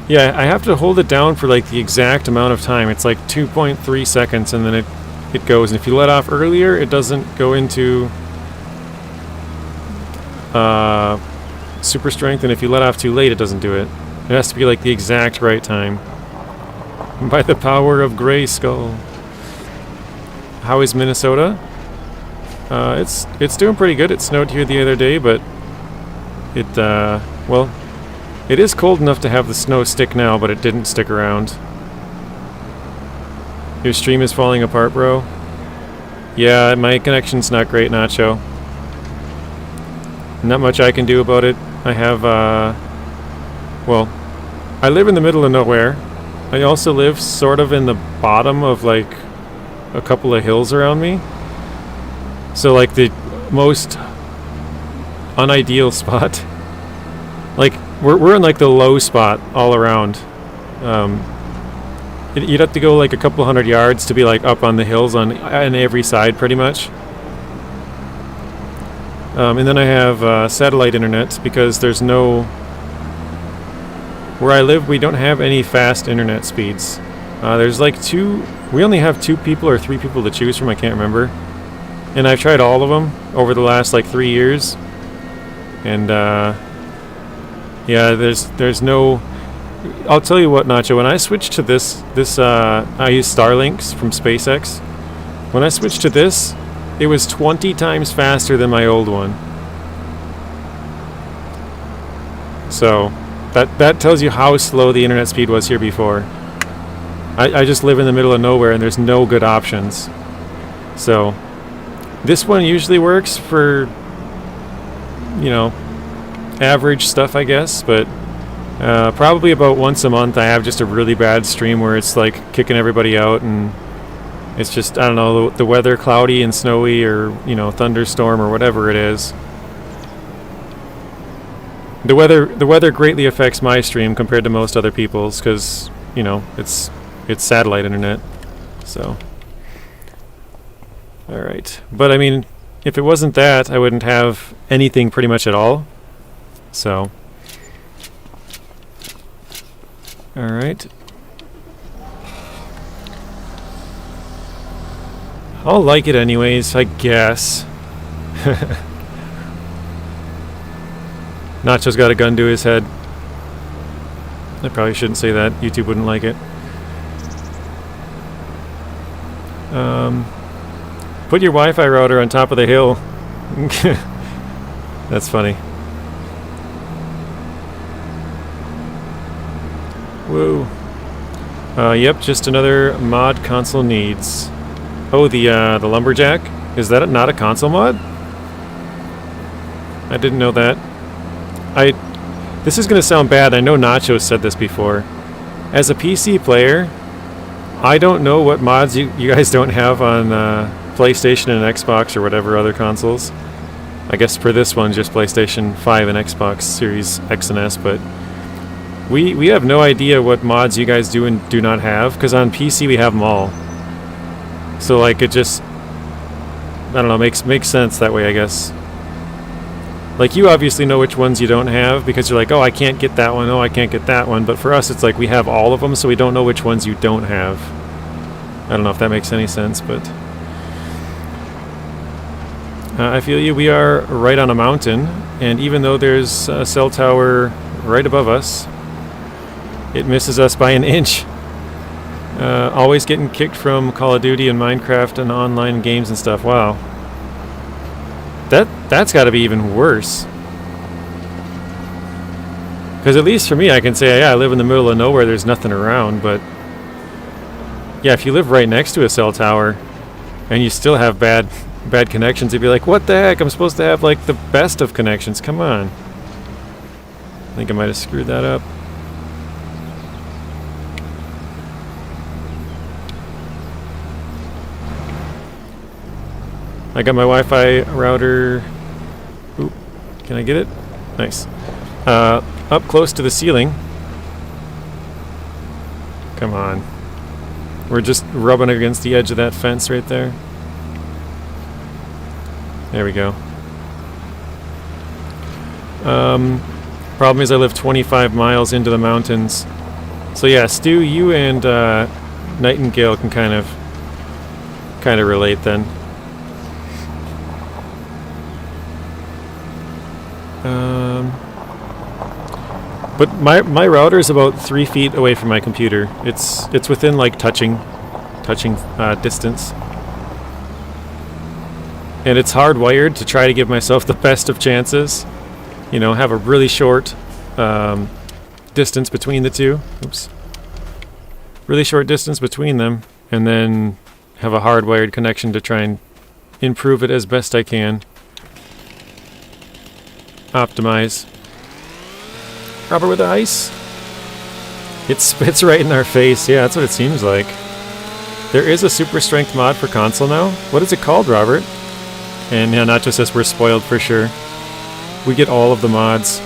Yeah, I have to hold it down for like the exact amount of time. It's like 2.3 seconds and then it goes. And if you let off earlier, it doesn't go into super strength, and if you let off too late, it doesn't do it. It has to be like the exact right time. By the power of Grayskull. How is Minnesota? It's doing pretty good. It snowed here the other day, but well, it is cold enough to have the snow stick now, but it didn't stick around. Your stream is falling apart, bro. Yeah, my connection's not great, Nacho. not much I can do about it. I have, well, I live in the middle of nowhere. I also live sort of in the bottom of like a couple of hills around me. So like the most unideal spot. Like we're in like the low spot all around. You'd have to go like a couple hundred yards to be like up on the hills on every side pretty much. And then I have satellite internet because there's no... Where I live, we don't have any fast internet speeds. There's like we only have 2 people or 3 people to choose from, I can't remember. And I've tried all of them over the last like 3 years. And yeah, there's no... I'll tell you what, Nacho, when I switched to this I use Starlinks from SpaceX. When I switched to this, it was 20 times faster than my old one. So... That tells you how slow the internet speed was here before. I just live in the middle of nowhere and there's no good options. So this one usually works for, you know, average stuff, I guess, but probably about once a month I have just a really bad stream where it's like kicking everybody out and it's just, I don't know, the weather cloudy and snowy or, you know, thunderstorm or whatever it is. The weather greatly affects my stream compared to most other people's because, you know, it's satellite internet. So, all right. But I mean, if it wasn't that, I wouldn't have anything pretty much at all. So, all right. I'll like it anyways, I guess. Nacho's got a gun to his head. I probably shouldn't say that. YouTube wouldn't like it. Put your Wi-Fi router on top of the hill. That's funny. Whoa. Yep, just another mod console needs. Oh, the lumberjack? Is that not a console mod? I didn't know that. This is going to sound bad. I know Nacho said this before. As a PC player, I don't know what mods you guys don't have on PlayStation and Xbox or whatever other consoles. I guess for this one, just PlayStation 5 and Xbox Series X and S, but we have no idea what mods you guys do and do not have, because on PC we have them all. So like it just, I don't know, makes sense that way, I guess. Like, you obviously know which ones you don't have because you're like, oh, I can't get that one, oh, I can't get that one. But for us, it's like we have all of them, so we don't know which ones you don't have. I don't know if that makes any sense, but... I feel you. We are right on a mountain, and even though there's a cell tower right above us, it misses us by an inch. Always getting kicked from Call of Duty and Minecraft and online games and stuff. Wow. That's got to be even worse. Because at least for me, I can say, yeah, I live in the middle of nowhere, there's nothing around, but... Yeah, if you live right next to a cell tower, and you still have bad connections, you'd be like, what the heck? I'm supposed to have, like, the best of connections. Come on. I think I might have screwed that up. I got my Wi-Fi router... Oop, can I get it? Nice. Up close to the ceiling. Come on. We're just rubbing against the edge of that fence right there. There we go. Problem is I live 25 miles into the mountains. So yeah, Stu, you and Nightingale can kind of relate then. But my router is about 3 feet away from my computer. It's within like touching distance, and it's hardwired to try to give myself the best of chances. You know, have a really short distance between the two. Oops. Really short distance between them, and then have a hardwired connection to try and improve it as best I can. optimize. Rubber with ice. It spits right in our face. Yeah, that's what it seems like. There is a super strength mod for console now. What is it called, Robert? And yeah, not just us, we're spoiled for sure. We get all of the mods.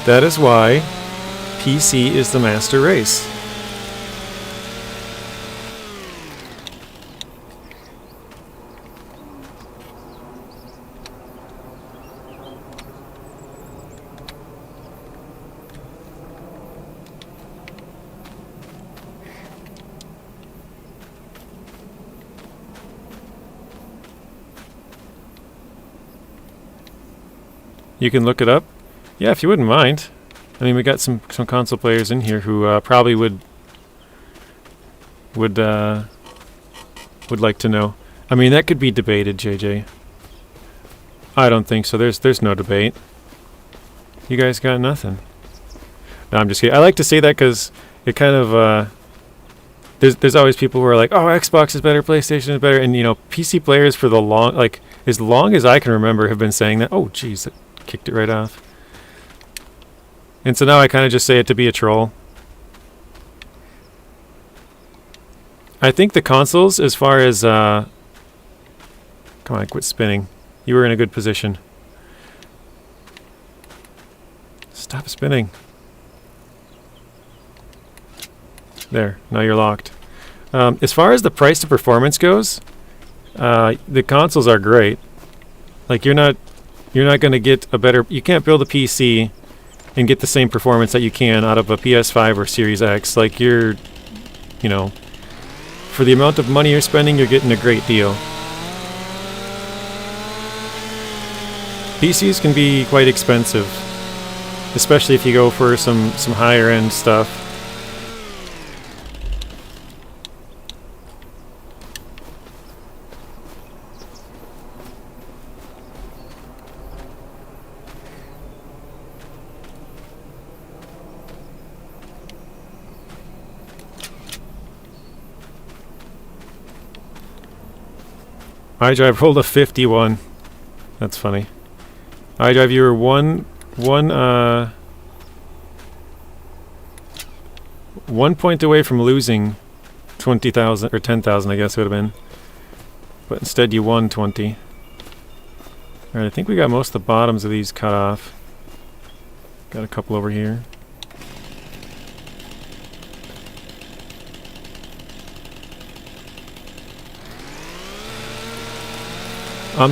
That is why PC is the master race. You can look it up. Yeah, if you wouldn't mind. I mean, we got some console players in here who probably would like to know. I mean, that could be debated, JJ. I don't think so. There's no debate. You guys got nothing. No, I'm just kidding. I like to say that because it kind of there's always people who are like, oh, Xbox is better, PlayStation is better, and you know, PC players for the as long as I can remember have been saying that. Oh, jeez, it kicked it right off. And so now I kind of just say it to be a troll. I think the consoles, as far as come on, quit spinning. You were in a good position. Stop spinning. There, now you're locked. As far as the price to performance goes, the consoles are great. Like you're not going to get a better. You can't build a PC and get the same performance that you can out of a PS5 or Series X. Like you know, for the amount of money you're spending, you're getting a great deal. PCs can be quite expensive, especially if you go for some higher end stuff. iDrive rolled a 51. That's funny. iDrive, you were one point away from losing 20,000 or 10,000, I guess it would have been. But instead you won 20. Alright, I think we got most of the bottoms of these cut off. Got a couple over here.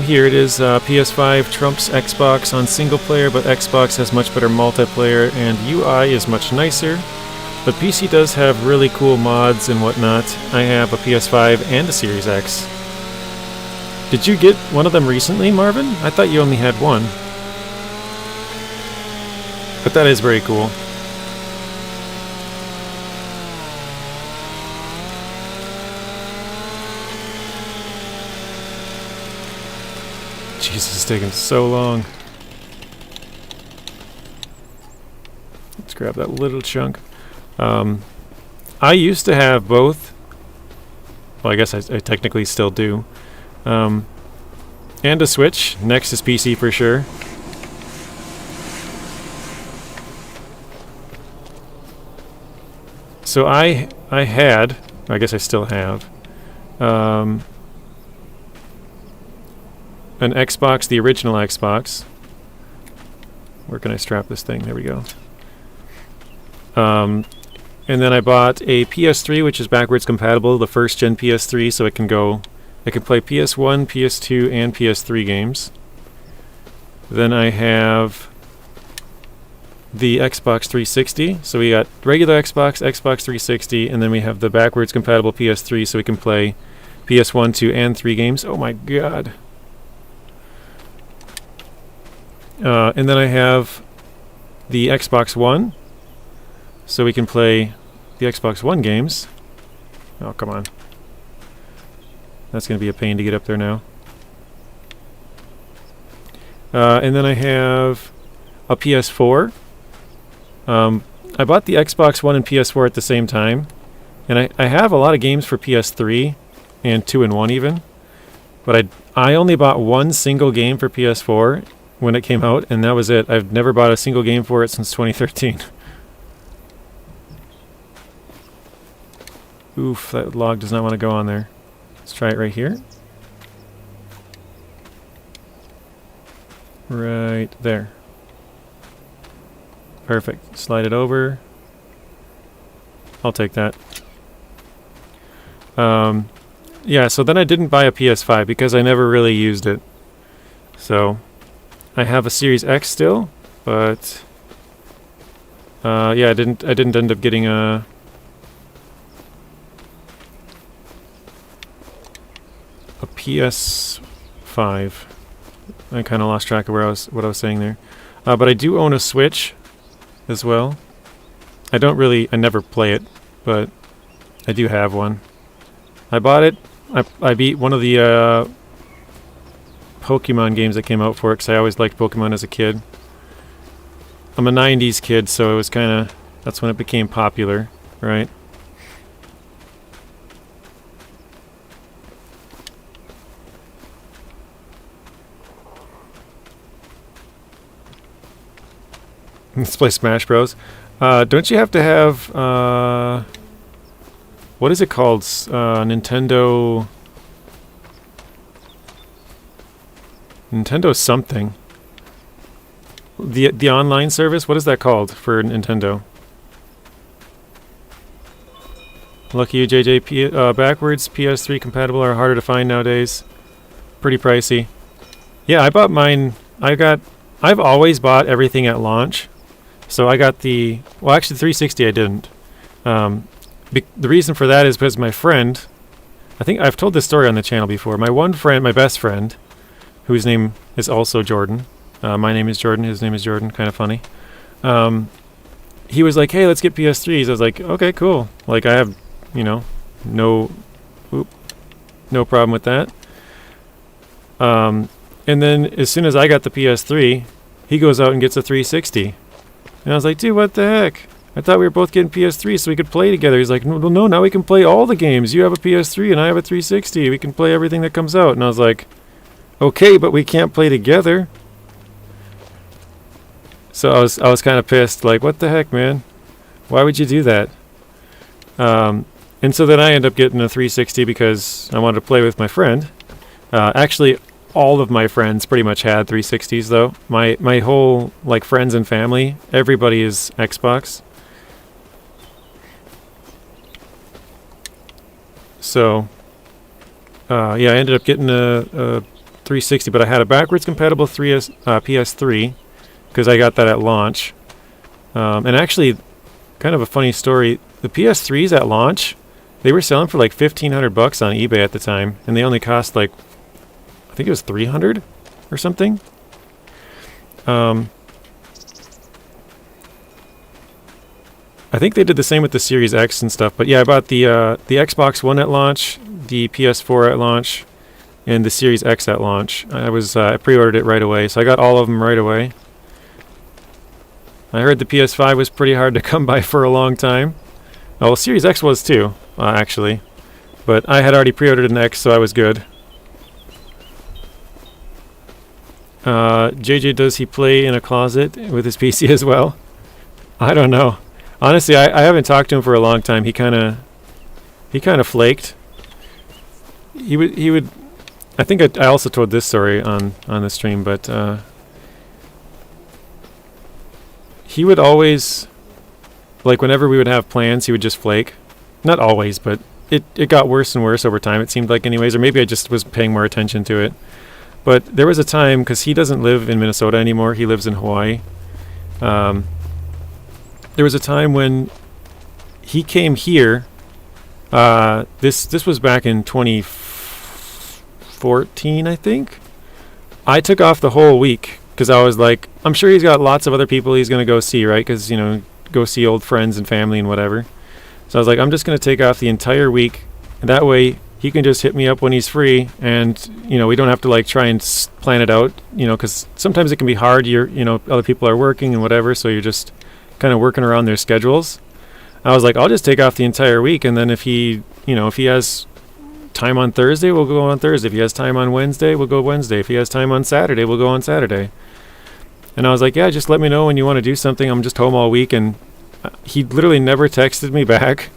Here it is. PS5 trumps Xbox on single player, but Xbox has much better multiplayer and UI is much nicer. But PC does have really cool mods and whatnot. I have a PS5 and a Series X. Did you get one of them recently, Marvin? I thought you only had one. But that is very cool. Jesus, it's taking so long. Let's grab that little chunk. I used to have both. Well, I guess I technically still do. And a Switch. Next is PC for sure. So I had, I guess I still have, an Xbox, the original Xbox. Where can I strap this thing? There we go. And then I bought a PS3, which is backwards compatible, the first gen PS3, so it can play PS1, PS2, and PS3 games. Then I have the Xbox 360, so we got regular Xbox, Xbox 360, and then we have the backwards compatible PS3, so we can play PS1, 2, and 3 games. Oh my god. And then I have the Xbox One, so we can play the Xbox One games. Oh, come on. That's going to be a pain to get up there now. And then I have a PS4. I bought the Xbox One and PS4 at the same time. And I have a lot of games for PS3. and 2-in-1 even. But I only bought one single game for PS4 when it came out, and that was it. I've never bought a single game for it since 2013. Oof, that log does not want to go on there. Let's try it right here. Right there. Perfect. Slide it over. I'll take that. Yeah, so then I didn't buy a PS5 because I never really used it. So I have a Series X still, but yeah, I didn't end up getting a PS5. I kind of lost track of what I was saying there. But I do own a Switch as well. I never play it, but I do have one. I bought it. I beat one of the Pokemon games that came out for it because I always liked Pokemon as a kid. I'm a 90s kid, so it was that's when it became popular, right? Let's play Smash Bros. Don't you have to have what is it called? Nintendo something. The online service. What is that called for Nintendo? Lucky you, JJ. Backwards PS3 compatible are harder to find nowadays. Pretty pricey. Yeah, I bought mine. I've always bought everything at launch. So I got well, actually 360 I didn't. The reason for that is because my friend, I think I've told this story on the channel before. My best friend, whose name is also Jordan. My name is Jordan. His name is Jordan. Kind of funny. He was like, "Hey, let's get PS3s." I was like, "Okay, cool." Like I have, no problem with that. And then as soon as I got the PS3, he goes out and gets a 360. And I was like, dude, what the heck? I thought we were both getting PS3 so we could play together. He's like, no, now we can play all the games. You have a PS3 and I have a 360. We can play everything that comes out. And I was like, okay, but we can't play together. So I was kind of pissed. Like, what the heck, man? Why would you do that? And so then I ended up getting a 360 because I wanted to play with my friend. Actually, all of my friends pretty much had 360s though. My whole friends and family, everybody is Xbox. So yeah, I ended up getting a 360, but I had a backwards compatible PS3 because I got that at launch. And actually, kind of a funny story, the PS3s at launch, they were selling for like $1,500 on eBay at the time, and they only cost I think it was 300 or something. I think they did the same with the Series X and stuff. But yeah, I bought the Xbox One at launch, the PS4 at launch, and the Series X at launch. I pre-ordered it right away, so I got all of them right away. I heard the PS5 was pretty hard to come by for a long time. Oh, well, Series X was too, actually. But I had already pre-ordered an X, so I was good. JJ, does he play in a closet with his PC as well? I don't know. Honestly, I haven't talked to him for a long time. He kind of flaked. He would. I think I also told this story on the stream, but he would always, whenever we would have plans, he would just flake. Not always, but it got worse and worse over time. It seemed like, anyways, or maybe I just was paying more attention to it. But there was a time, because he doesn't live in Minnesota anymore, he lives in Hawaii. There was a time when he came here. This was back in 2014, I think. I took off the whole week, because I was like, I'm sure he's got lots of other people he's going to go see, right? Because, go see old friends and family and whatever. So I was like, I'm just going to take off the entire week, and that way he can just hit me up when he's free, and we don't have to try and plan it out, because sometimes it can be hard. Other people are working and whatever, so you're just kind of working around their schedules. I was like, I'll just take off the entire week, and then if he has time on Thursday, we'll go on Thursday. If he has time on Wednesday, we'll go Wednesday. If he has time on Saturday, we'll go on Saturday. And I was like, yeah, just let me know when you want to do something. I'm just home all week. And he literally never texted me back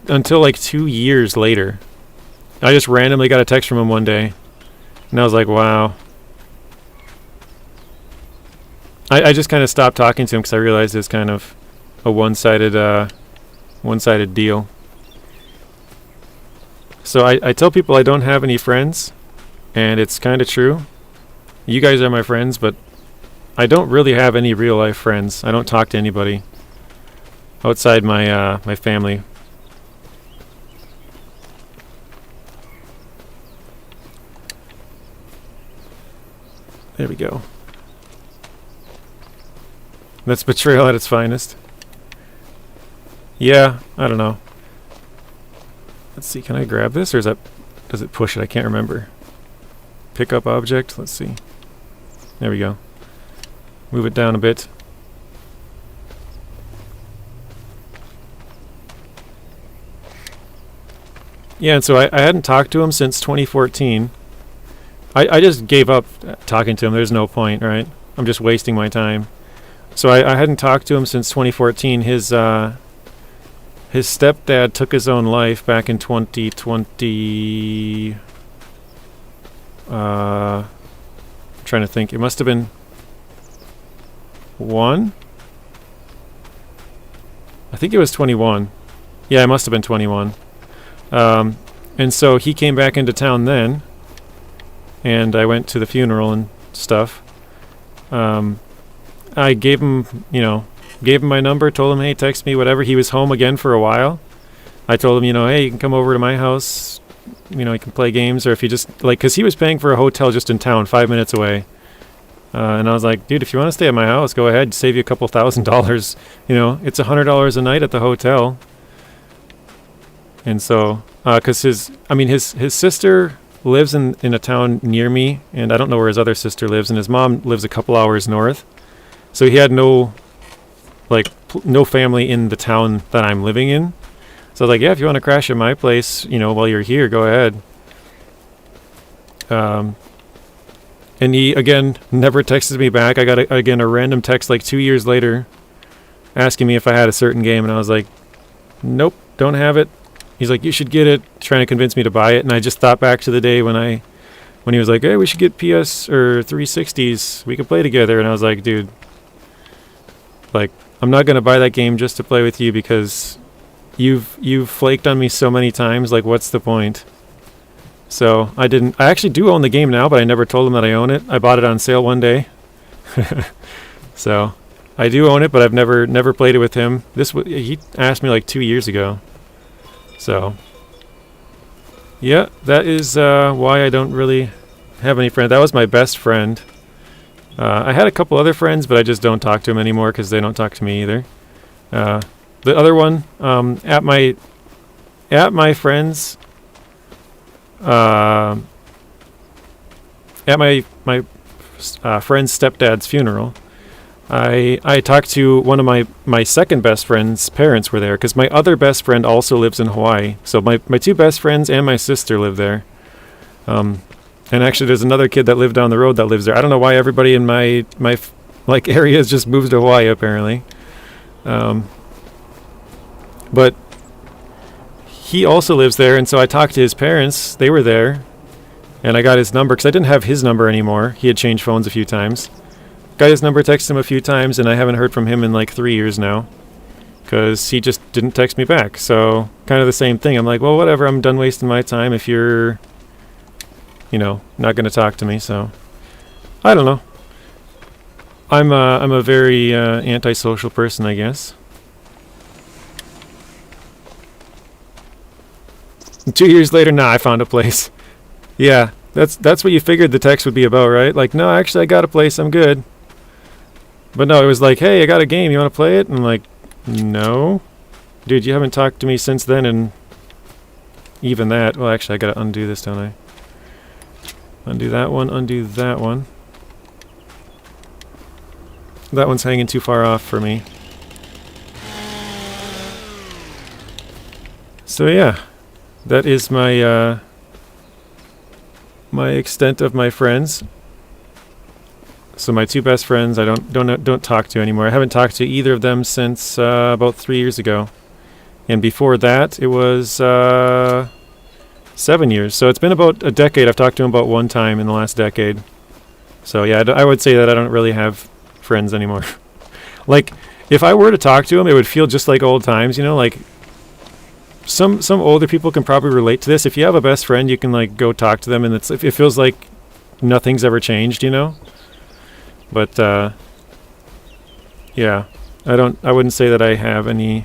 until like 2 years later. I just randomly got a text from him one day. And I was like, wow. I just kind of stopped talking to him because I realized it's kind of a one-sided deal. So I tell people I don't have any friends, and it's kind of true. You guys are my friends, but I don't really have any real-life friends. I don't talk to anybody outside my my family. There we go. That's betrayal at its finest. Yeah, I don't know. Let's see, can I grab this, or is that, does it push it? I can't remember. Pick up object, let's see. There we go. Move it down a bit. Yeah, and so I hadn't talked to him since 2014. I just gave up talking to him. There's no point, right? I'm just wasting my time. So I hadn't talked to him since 2014. His stepdad took his own life back in 2020. I'm trying to think. It must have been 1. I think it was 21. Yeah, it must have been 21. And so he came back into town then, and I went to the funeral and stuff. I gave him my number, told him, hey, text me, whatever. He was home again for a while. I told him, hey, you can come over to my house, you can play games, or if you just, because he was paying for a hotel just in town, 5 minutes away. And I was like, dude, if you want to stay at my house, go ahead, save you a couple $1,000s. It's $100 a night at the hotel. And so, because his sister lives in a town near me, and I don't know where his other sister lives, and his mom lives a couple hours north. So he had no family in the town that I'm living in. So I was like, yeah, if you want to crash at my place, while you're here, go ahead. And he, again, never texted me back. I got, a random text 2 years later asking me if I had a certain game, and I was like, nope, don't have it. He's like, you should get it, trying to convince me to buy it. And I just thought back to the day when he was like, hey, we should get PS or 360s. We could play together. And I was like, dude, I'm not going to buy that game just to play with you because you've flaked on me so many times. What's the point? So I actually do own the game now, but I never told him that I own it. I bought it on sale one day. So I do own it, but I've never played it with him. He asked me 2 years ago. So, yeah, that is why I don't really have any friends. That was my best friend. I had a couple other friends, but I just don't talk to them anymore because they don't talk to me either. The other one, at my friend's, at my friend's stepdad's funeral, I talked to one of my second best friend's parents were there because my other best friend also lives in Hawaii. So my two best friends and my sister live there. And actually there's another kid that lived down the road that lives there. I don't know why everybody in my areas just moves to Hawaii apparently. But he also lives there, and so I talked to his parents. They were there, and I got his number because I didn't have his number anymore. He had changed phones a few times. Got his number, texted him a few times, and I haven't heard from him in 3 years now because he just didn't text me back. So kind of the same thing. I'm like, well, whatever. I'm done wasting my time if you're, not going to talk to me. So I don't know. I'm a very antisocial person, I guess. 2 years later, I found a place. Yeah, that's what you figured the text would be about, right? No, actually, I got a place. I'm good. But no, it was hey, I got a game. You want to play it? And I'm like, no. Dude, you haven't talked to me since then, and even that. Well, actually, I got to undo this, don't I? Undo that one, undo that one. That one's hanging too far off for me. So yeah, that is my my extent of my friends. So my two best friends I don't talk to anymore. I haven't talked to either of them since about 3 years ago. And before that, it was 7 years. So it's been about a decade. I've talked to them about one time in the last decade. So yeah, I would say that I don't really have friends anymore. Like, if I were to talk to them, it would feel just like old times, you know, like some older people can probably relate to this. If you have a best friend, you can like go talk to them and it feels like nothing's ever changed, you know? But yeah, I wouldn't say that I have any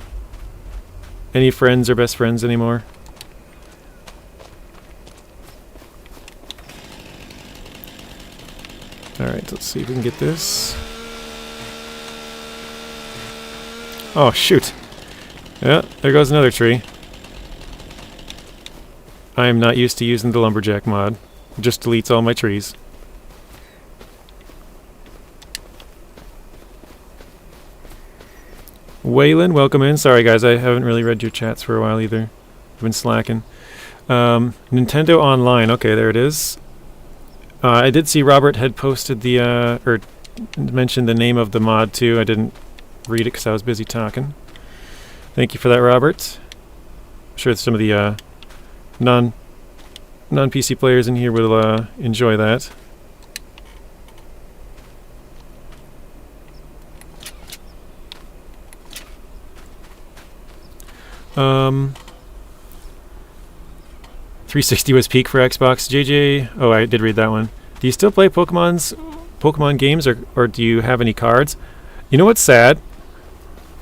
friends or best friends anymore. Alright, let's see if we can get this. Oh, shoot. Yeah, there goes another tree. I am not used to using the lumberjack mod. It just deletes all my trees. Waylon, welcome in. Sorry guys, I haven't really read your chats for a while either. I've been slacking. Nintendo Online. Okay, there it is. I did see Robert had posted the, or mentioned the name of the mod too. I didn't read it because I was busy talking. Thank you for that, Robert. I'm sure some of the non-PC players in here will enjoy that. Um, 360 was peak for Xbox. JJ, oh, I did read that one. Do you still play Pokemon games, or do you have any cards? You know what's sad?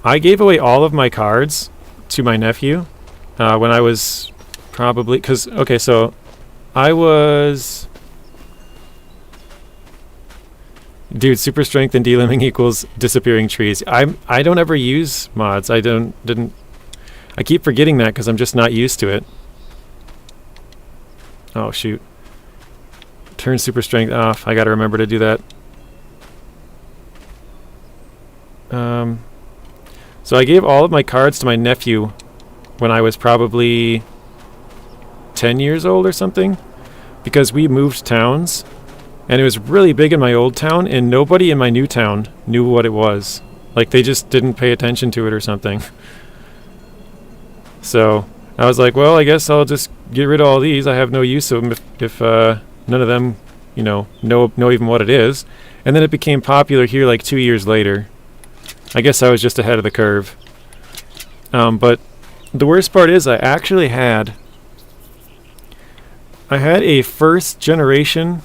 I gave away all of my cards to my nephew when I was probably... Because, okay, so I was... Dude, super strength and delimbing equals disappearing trees. I don't ever use mods. I keep forgetting that because I'm just not used to it. Oh, shoot. Turn super strength off. I gotta remember to do that. So I gave all of my cards to my nephew when I was probably 10 years old or something, because we moved towns and it was really big in my old town and nobody in my new town knew what it was. Like, they just didn't pay attention to it or something. So I was like, well, I guess I'll just get rid of all these. I have no use of them if none of them, you know even what it is. And then it became popular here like 2 years later. I guess I was just ahead of the curve. But the worst part is I actually had a first generation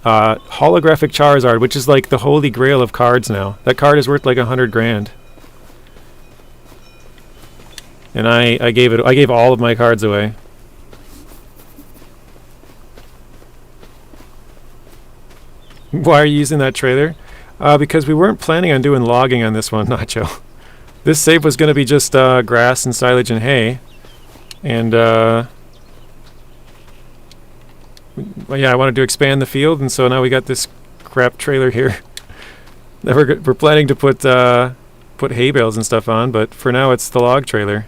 holographic Charizard, which is like the holy grail of cards now. That card is worth like 100 grand. And I gave all of my cards away. Why are you using that trailer? Because we weren't planning on doing logging on this one, Nacho. This save was going to be just grass and silage and hay. And well, yeah, I wanted to expand the field, and so now we got this crap trailer here. We're planning to put hay bales and stuff on, but for now it's the log trailer.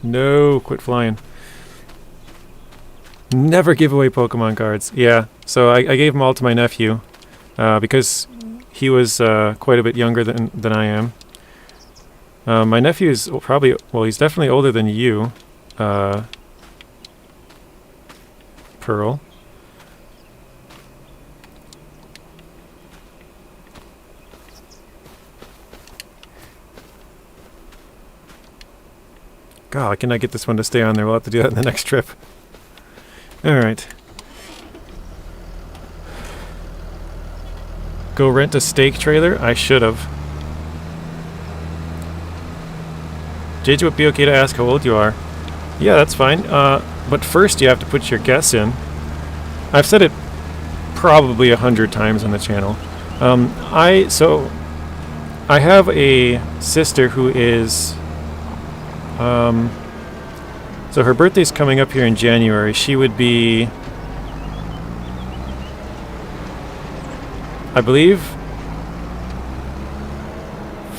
No, quit flying. Never give away Pokemon cards. Yeah, so I gave them all to my nephew because he was quite a bit younger than I am. My nephew is probably, well, he's definitely older than you, Pearl. God, I cannot get this one to stay on there. We'll have to do that in the next trip. Alright. Go rent a steak trailer? I should have. JJ, would be okay to ask how old you are? Yeah, that's fine. But first you have to put your guess in. I've said it probably 100 times on the channel. I have a sister who is So her birthday's coming up here in January. She would be, I believe,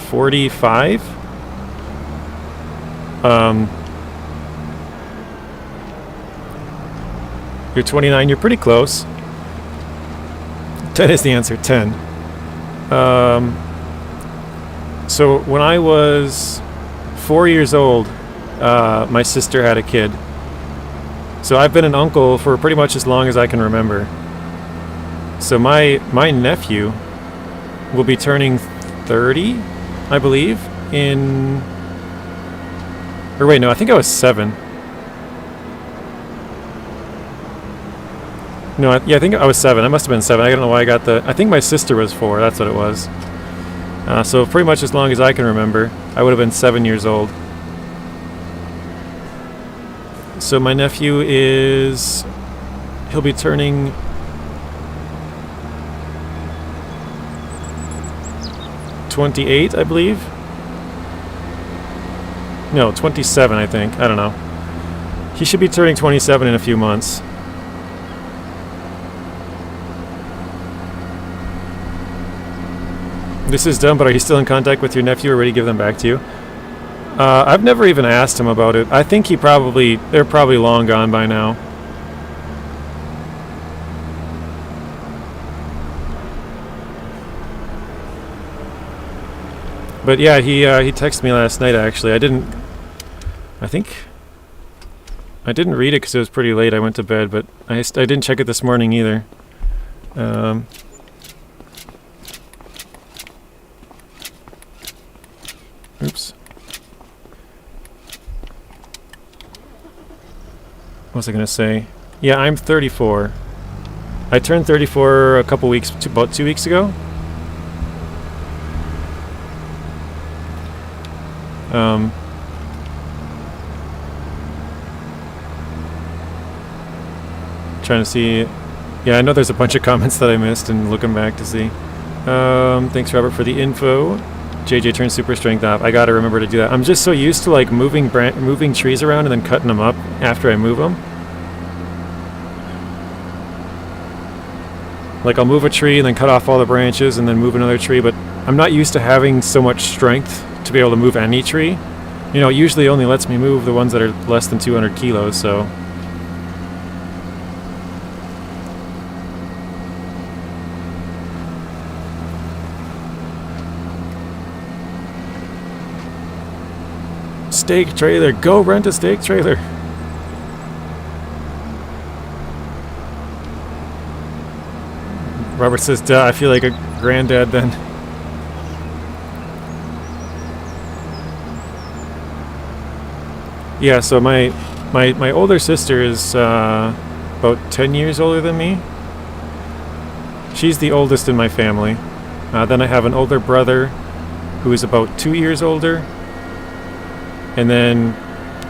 45. You're 29. You're pretty close. 10 is the answer. 10. So when I was 4 years old, my sister had a kid. So I've been an uncle for pretty much as long as I can remember. So my nephew will be turning 30, I believe, in... Or wait, no, I think I was 7. No, I think I was 7. I must have been 7. I don't know why I got the... I think my sister was 4. That's what it was. So pretty much as long as I can remember, I would have been 7 years old. So my nephew is... He'll be turning... 28, I believe. No, 27, I think. I don't know. He should be turning 27 in a few months. This is dumb, but are you still in contact with your nephew or ready to give them back to you? I've never even asked him about it. I think they're probably long gone by now. But yeah, he texted me last night actually. I didn't read it because it was pretty late. I went to bed, but I didn't check it this morning either. Oops. What was I going to say? Yeah, I'm 34. I turned 34 about 2 weeks ago. Trying to see. Yeah, I know there's a bunch of comments that I missed and looking back to see. Thanks, Robert, for the info. JJ turned super strength off. I gotta remember to do that. I'm just so used to like moving trees around and then cutting them up after I move them. Like I'll move a tree and then cut off all the branches and then move another tree, but I'm not used to having so much strength to be able to move any tree. You know, it usually only lets me move the ones that are less than 200 kilos, so... Stake trailer. Go rent a stake trailer. Robert says, duh, I feel like a granddad then. Yeah, so my older sister is about 10 years older than me. She's the oldest in my family. Then I have an older brother who is about 2 years older. And then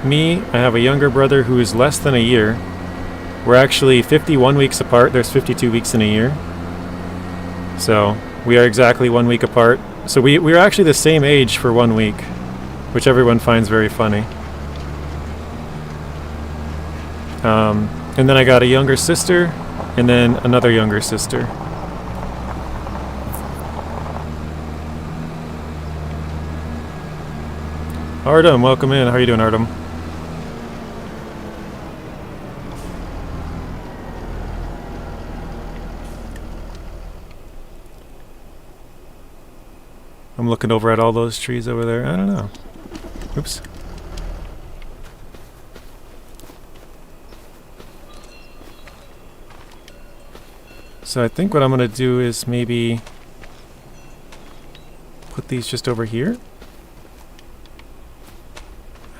me, I have a younger brother who is less than a year. We're actually 51 weeks apart. There's 52 weeks in a year. So we are exactly 1 week apart. So we're actually the same age for 1 week, which everyone finds very funny. And then I got a younger sister, and then another younger sister. Artem, welcome in. How are you doing, Artem? I'm looking over at all those trees over there. I don't know. Oops. So I think what I'm going to do is maybe put these just over here.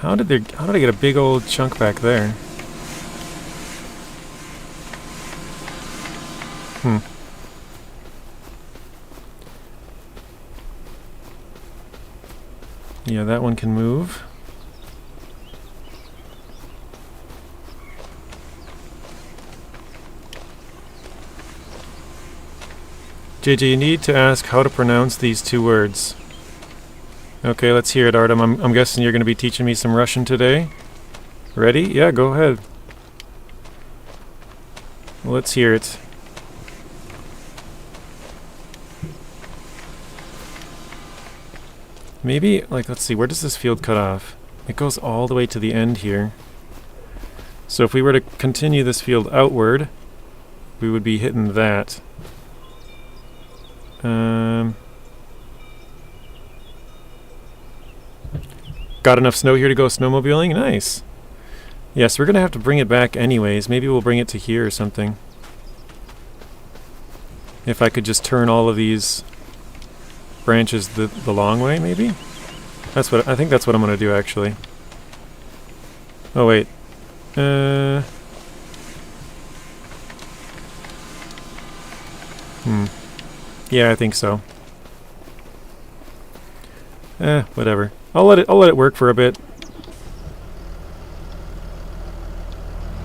How did I get a big old chunk back there? Yeah, that one can move. JJ, you need to ask how to pronounce these two words. Okay, let's hear it, Artem. I'm guessing you're going to be teaching me some Russian today. Ready? Yeah, go ahead. Let's hear it. Maybe, like, let's see, where does this field cut off? It goes all the way to the end here. So if we were to continue this field outward, we would be hitting that. Got enough snow here to go snowmobiling? Nice. Yes, we're going to have to bring it back anyways. Maybe we'll bring it to here or something. If I could just turn all of these branches the long way, maybe? I think that's what I'm going to do, actually. Oh, wait. Yeah, I think so. Whatever. I'll let it work for a bit.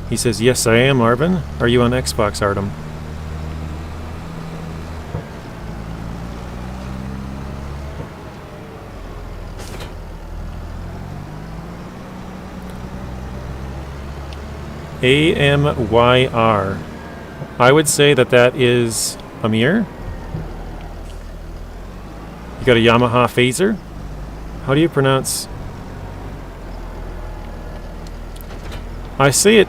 He says, "Yes, I am, Arvin. Are you on Xbox, Artem?" AMYR. I would say that is Amir. You got a Yamaha phaser? How do you pronounce? I say it.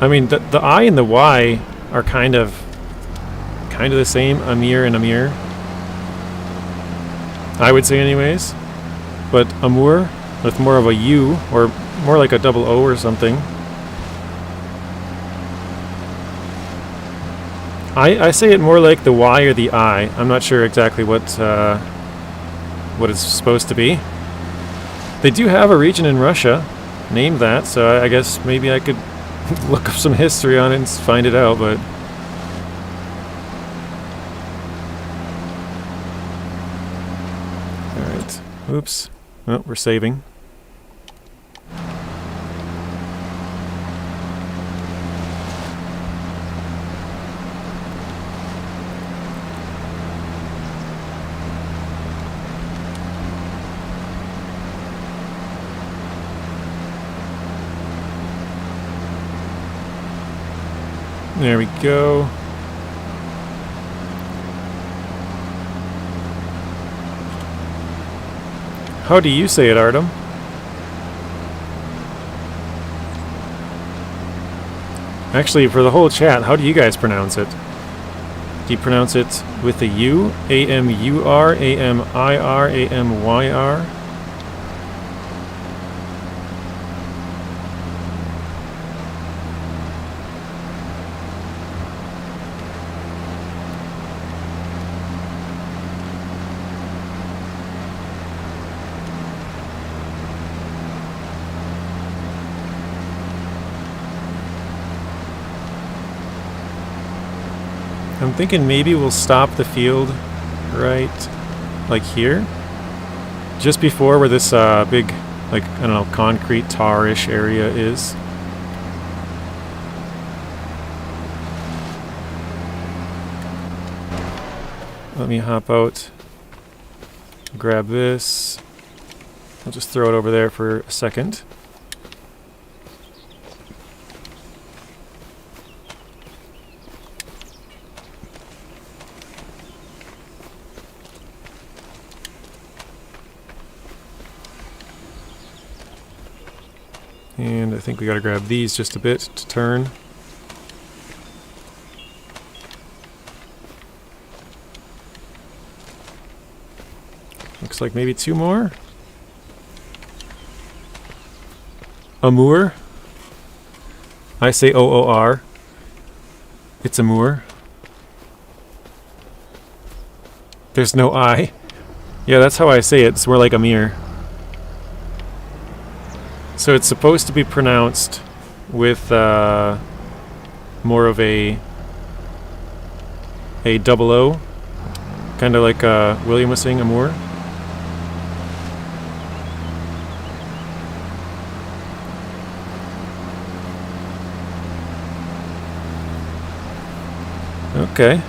I mean, the I and the Y are kind of the same. Amir and Amir. I would say, anyways. But Amur with more of a U, or more like a double O or something. I say it more like the Y or the I. I'm not sure exactly what it's supposed to be. They do have a region in Russia named that, so I guess maybe I could look up some history on it and find it out, but... Alright. Oops. Oh, we're saving. There we go. How do you say it, Artem? Actually, for the whole chat, how do you guys pronounce it? Do you pronounce it with a U? A-M-U-R, A-M-I-R, A-M-Y-R? I'm thinking maybe we'll stop the field right, like here, just before where this big, like, I don't know, concrete tar-ish area is. Let me hop out, grab this. I'll just throw it over there for a second. And I think we gotta grab these just a bit to turn. Looks like maybe two more. Amur. I say O-O-R. It's Amur. There's no I. Yeah, that's how I say it. It's more like Amir. So it's supposed to be pronounced with more of a double O, kind of like William was saying, Amour. Okay.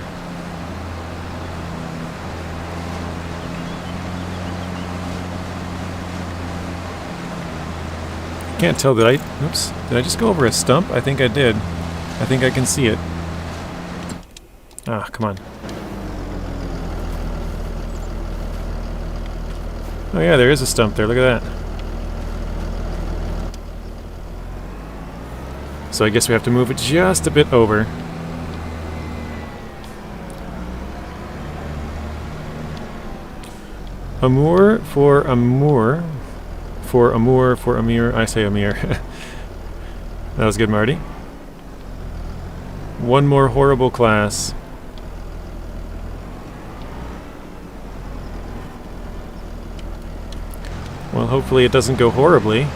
Can't tell, did I... Oops. Did I just go over a stump? I think I did. I think I can see it. Ah, come on. Oh yeah, there is a stump there. Look at that. So I guess we have to move it just a bit over. Amour for Amour. For Amour for Amir. I say Amir. That was good, Marty. One more horrible class. Well, hopefully it doesn't go horribly.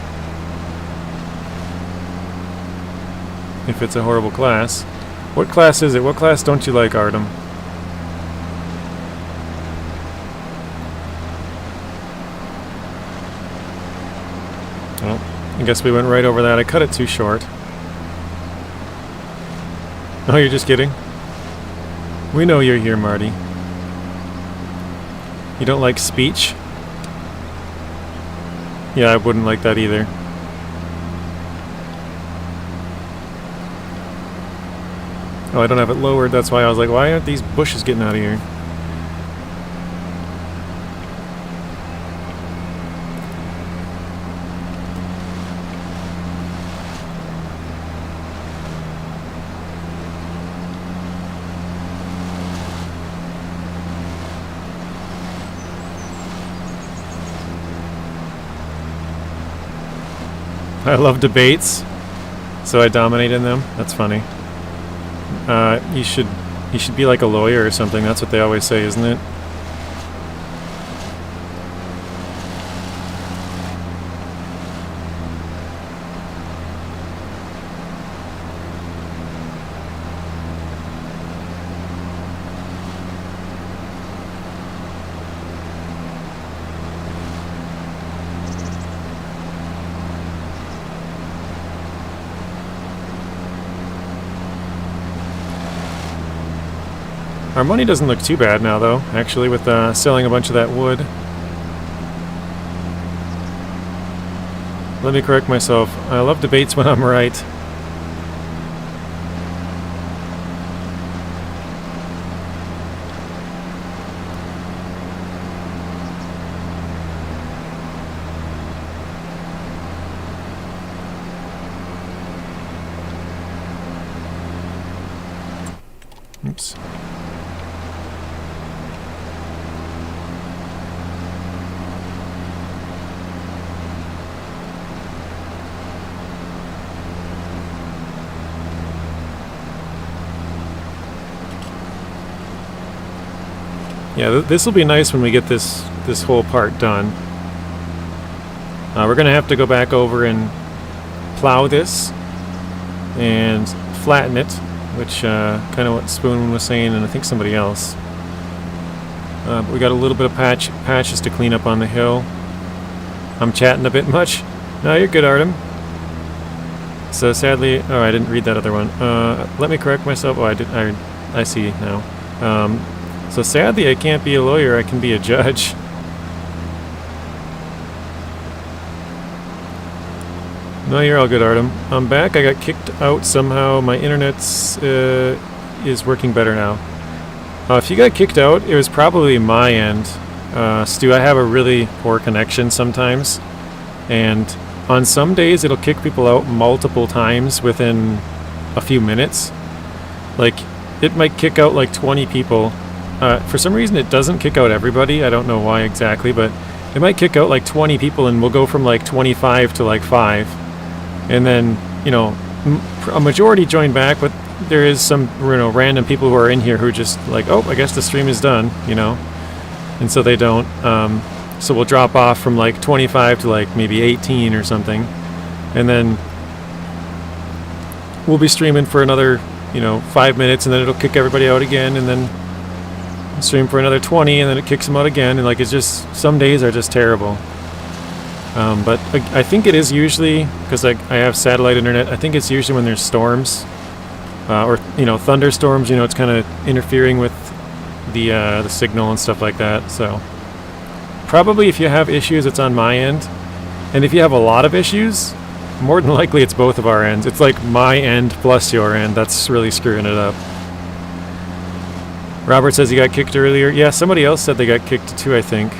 If it's a horrible class. What class is it? What class don't you like, Artem? Oh, I guess we went right over that. I cut it too short. Oh, you're just kidding? We know you're here, Marty. You don't like speech? Yeah, I wouldn't like that either. Oh, I don't have it lowered. That's why I was like, why aren't these bushes getting out of here? I love debates, so I dominate in them. That's funny. You should be like a lawyer or something. That's what they always say, isn't it? Our money doesn't look too bad now, though, actually, with selling a bunch of that wood. Let me correct myself. I love debates when I'm right. Oops. Yeah, this will be nice when we get this whole part done. We're going to have to go back over and plow this and flatten it, which kind of what Spoon was saying, and I think somebody else. But we got a little bit of patches to clean up on the hill. I'm chatting a bit much. No, you're good, Artem. So sadly, oh, I didn't read that other one. Let me correct myself. Oh, I did. I see now. So sadly, I can't be a lawyer. I can be a judge. No, you're all good, Artem. I'm back. I got kicked out somehow. My internet is working better now. If you got kicked out, it was probably my end. Stu, I have a really poor connection sometimes. And on some days, it'll kick people out multiple times within a few minutes. Like, it might kick out like 20 people. For some reason, it doesn't kick out everybody. I don't know why exactly, but it might kick out like 20 people, and we'll go from like 25 to like 5. And then, you know, a majority join back, but there is some, you know, random people who are in here who are just like, oh, I guess the stream is done, you know, and so they don't. So we'll drop off from like 25 to like maybe 18 or something, and then we'll be streaming for another, you know, 5 minutes, and then it'll kick everybody out again, and then stream for another 20, and then it kicks them out again, and like it's just, some days are just terrible. But I think it is usually, because I have satellite internet, I think it's usually when there's storms, or, you know, thunderstorms, you know, it's kind of interfering with the signal and stuff like that. So probably if you have issues, it's on my end. And if you have a lot of issues, More than likely it's both of our ends. It's like my end plus your end. That's really screwing it up. Robert says he got kicked earlier. Yeah, somebody else said they got kicked too, I think.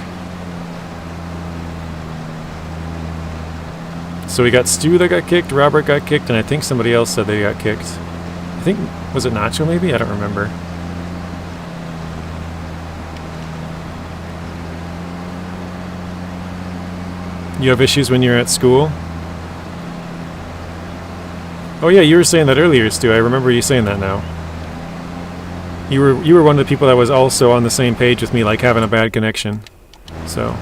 So we got Stu that got kicked, Robert got kicked, and I think somebody else said they got kicked. I think, was it Nacho maybe? I don't remember. You have issues when you're at school? Oh yeah, you were saying that earlier, Stu. I remember you saying that now. You were one of the people that was also on the same page with me, like having a bad connection. So.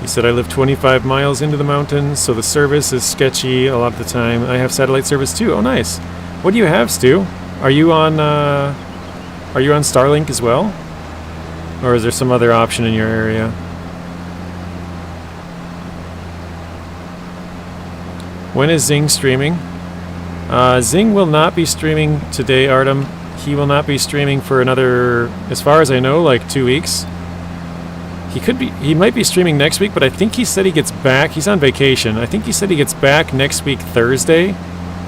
He said, I live 25 miles into the mountains, so the service is sketchy a lot of the time. I have satellite service too. Oh, nice. What do you have, Stu? Are you on Starlink as well? Or is there some other option in your area? When is Zing streaming? Zing will not be streaming today, Artem. He will not be streaming for another, as far as I know, like 2 weeks. He might be streaming next week, but I think he said he gets back. He's on vacation. I think he said he gets back next week Thursday,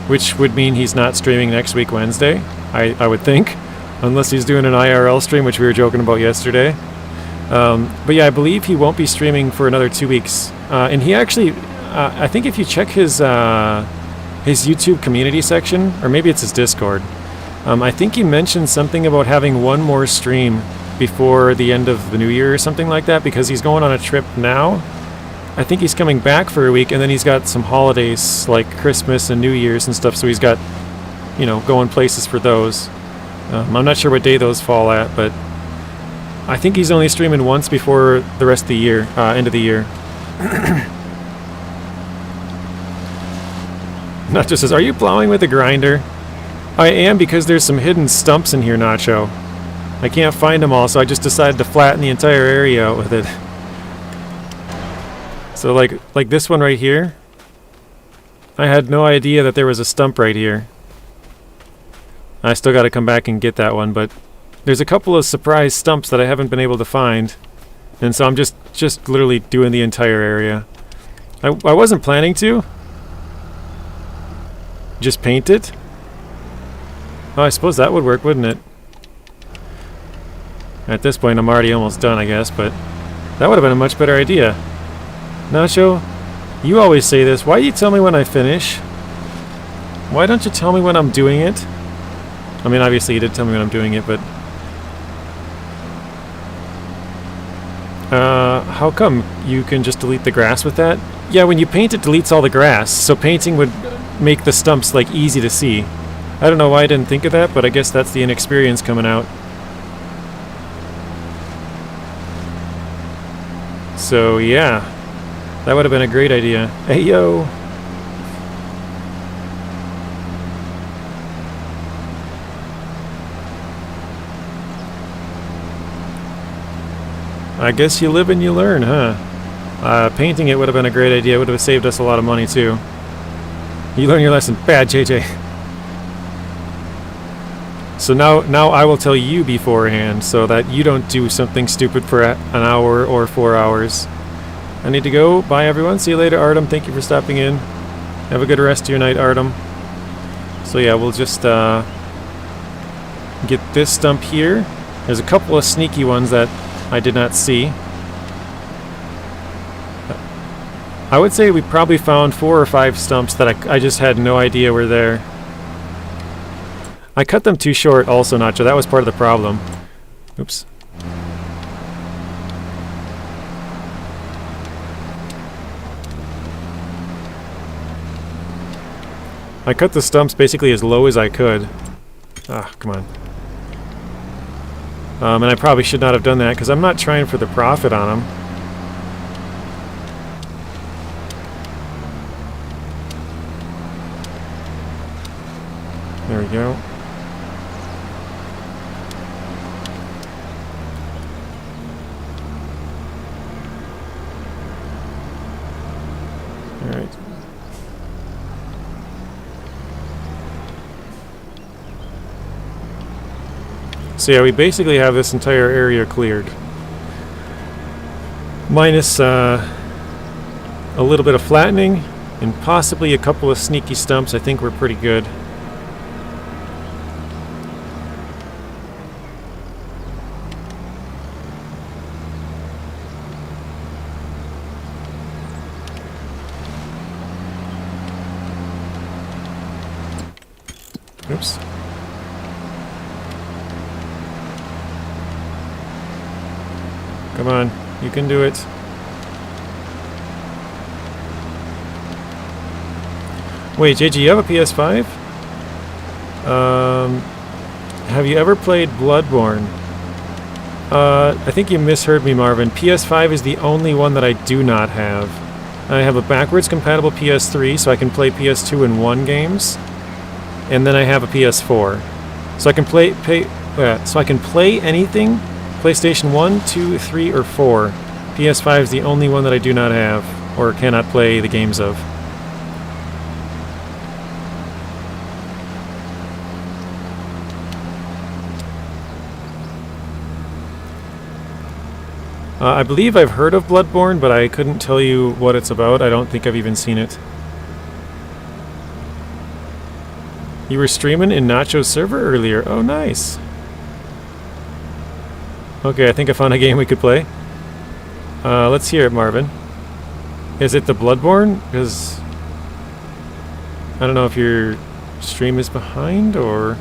which would mean he's not streaming next week Wednesday, I would think, unless he's doing an IRL stream, which we were joking about yesterday. But yeah, I believe he won't be streaming for another 2 weeks. And he actually, I think if you check his YouTube community section, or maybe it's his Discord, I think he mentioned something about having one more stream before the end of the new year or something like that, because he's going on a trip now. I think he's coming back for a week, and then he's got some holidays like Christmas and New Year's and stuff, so he's got, you know, going places for those. I'm not sure what day those fall at, but I think he's only streaming once before the rest of the year, end of the year. Nacho says, are you plowing with a grinder? I am, because there's some hidden stumps in here, Nacho. I can't find them all, so I just decided to flatten the entire area out with it. So like this one right here, I had no idea that there was a stump right here. I still got to come back and get that one, but there's a couple of surprise stumps that I haven't been able to find, and so I'm just literally doing the entire area. I wasn't planning to. Just paint it? Oh, I suppose that would work, wouldn't it? At this point, I'm already almost done, I guess, but that would have been a much better idea. Nacho, you always say this. Why do you tell me when I finish? Why don't you tell me when I'm doing it? I mean, obviously you did tell me when I'm doing it, but... how come you can just delete the grass with that? Yeah, when you paint, it deletes all the grass, so painting would make the stumps, like, easy to see. I don't know why I didn't think of that, but I guess that's the inexperience coming out. So, yeah. That would have been a great idea. Hey, yo! I guess you live and you learn, huh? Painting it would have been a great idea. It would have saved us a lot of money, too. You learn your lesson. Bad, JJ. So now I will tell you beforehand so that you don't do something stupid for an hour or 4 hours. I need to go. Bye, everyone. See you later, Artem. Thank you for stopping in. Have a good rest of your night, Artem. So yeah, we'll just get this stump here. There's a couple of sneaky ones that I did not see. I would say we probably found 4 or 5 stumps that I just had no idea were there. I cut them too short also, Nacho. That was part of the problem. Oops. I cut the stumps basically as low as I could. Ah, come on. And I probably should not have done that because I'm not trying for the profit on them. There we go. Alright. So yeah, we basically have this entire area cleared. Minus a little bit of flattening and possibly a couple of sneaky stumps. I think we're pretty good. Oops. Come on, you can do it. Wait, JG, you have a PS5? Have you ever played Bloodborne? I think you misheard me, Marvin. PS5 is the only one that I do not have. I have a backwards compatible PS3, so I can play PS2 and 1 games. And then I have a PS4. So I can play anything, PlayStation 1, 2, 3, or 4. PS5 is the only one that I do not have, or cannot play the games of. I believe I've heard of Bloodborne, but I couldn't tell you what it's about. I don't think I've even seen it. You were streaming in Nacho's server earlier. Oh, nice. Okay, I think I found a game we could play. Let's hear it, Marvin. Is it the Bloodborne? Because I don't know if your stream is behind or...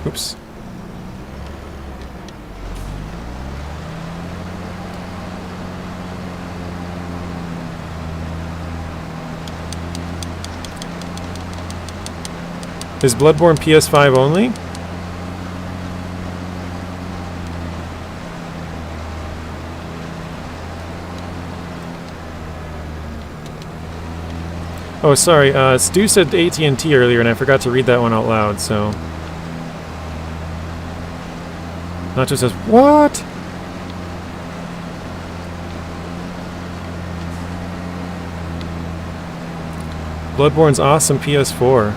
Oops. Is Bloodborne PS5 only? Oh, sorry. Stu said AT&T earlier, and I forgot to read that one out loud, so... Nacho says, what? Bloodborne's awesome PS4.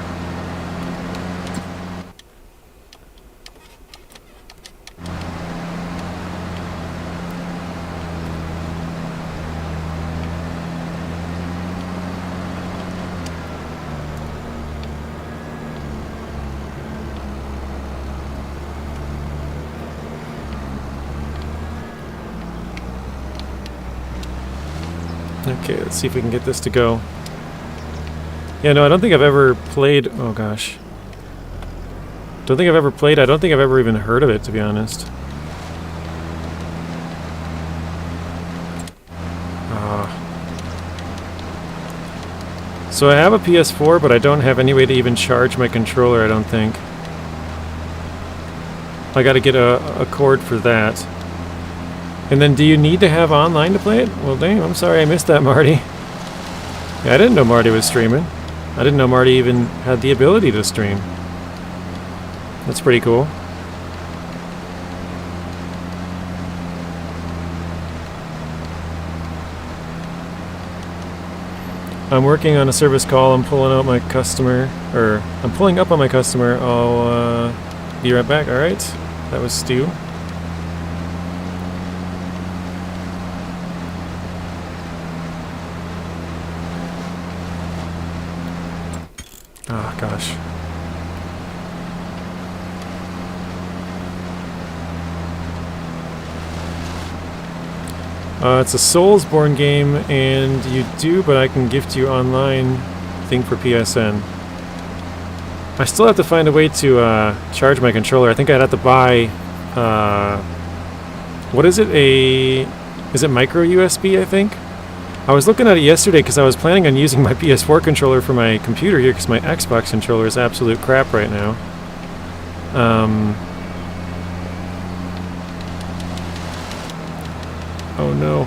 Okay, let's see if we can get this to go. Yeah, no, I don't think I've ever played... Oh, gosh. Don't think I've ever played... I don't think I've ever even heard of it, to be honest. So I have a PS4, but I don't have any way to even charge my controller, I don't think. I gotta get a cord for that. And then do you need to have online to play it? Well, dang, I'm sorry I missed that, Marty. Yeah, I didn't know Marty was streaming. I didn't know Marty even had the ability to stream. That's pretty cool. I'm working on a service call. I'm pulling out my customer, or I'm pulling up on my customer. I'll be right back. All right, that was Stu. Oh, gosh. It's a Soulsborne game, and you do, but I can gift you online thing for PSN. I still have to find a way to charge my controller. I think I'd have to buy... what is it? Is it micro USB, I think? I was looking at it yesterday because I was planning on using my PS4 controller for my computer here because my Xbox controller is absolute crap right now. Oh no.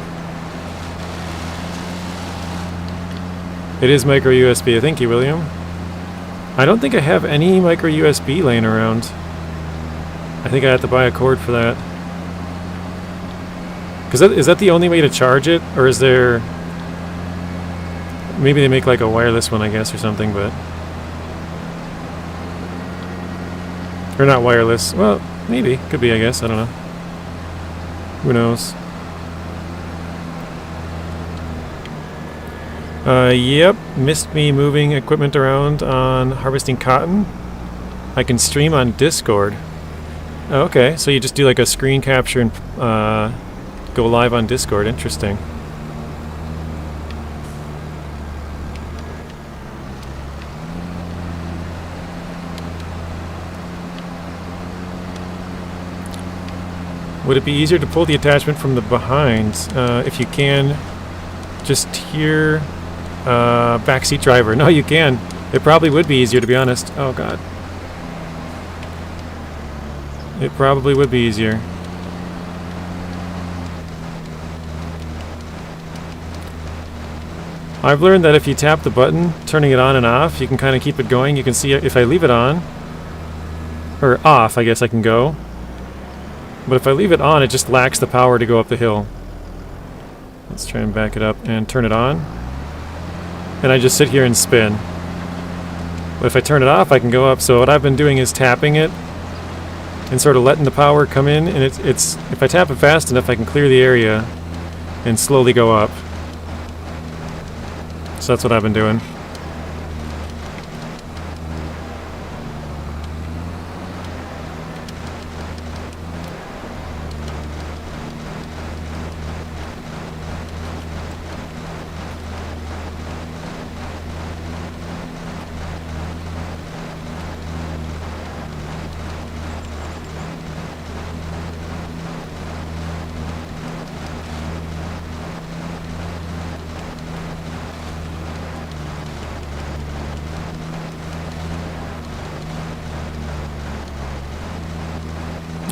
It is micro USB. Thank you, William. I don't think I have any micro USB laying around. I think I have to buy a cord for that. Is that the only way to charge it, or is there... Maybe they make like a wireless one, I guess, or something, but... Or not wireless. Well, maybe. Could be, I guess. I don't know. Who knows? Yep. Missed me moving equipment around on harvesting cotton. I can stream on Discord. Oh, okay, so you just do like a screen capture and go live on Discord. Interesting. Would it be easier to pull the attachment from the behind? If you can, just here, backseat driver. No, you can. It probably would be easier, to be honest. Oh, God. It probably would be easier. I've learned that if you tap the button, turning it on and off, you can kind of keep it going. You can see if I leave it on, or off, I guess I can go. But if I leave it on, it just lacks the power to go up the hill. Let's try and back it up and turn it on. And I just sit here and spin. But if I turn it off, I can go up. So what I've been doing is tapping it and sort of letting the power come in, and it's if I tap it fast enough, I can clear the area and slowly go up. So that's what I've been doing.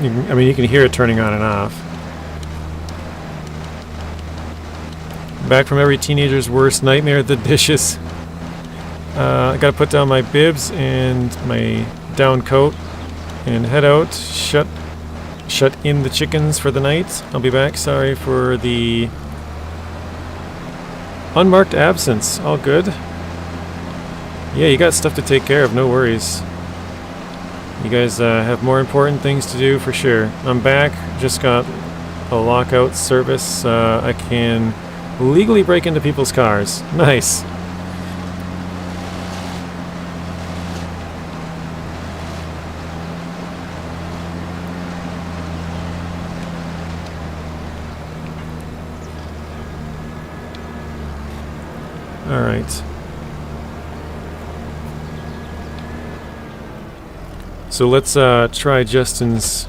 I mean, you can hear it turning on and off. Back from every teenager's worst nightmare, the dishes. I gotta put down my bibs and my down coat and head out. Shut in the chickens for the night. I'll be back. Sorry for the unmarked absence. All good. Yeah, you got stuff to take care of. No worries. You guys have more important things to do for sure. I'm back. Just got a lockout service. I can legally break into people's cars. Nice. All right. So let's try Justin's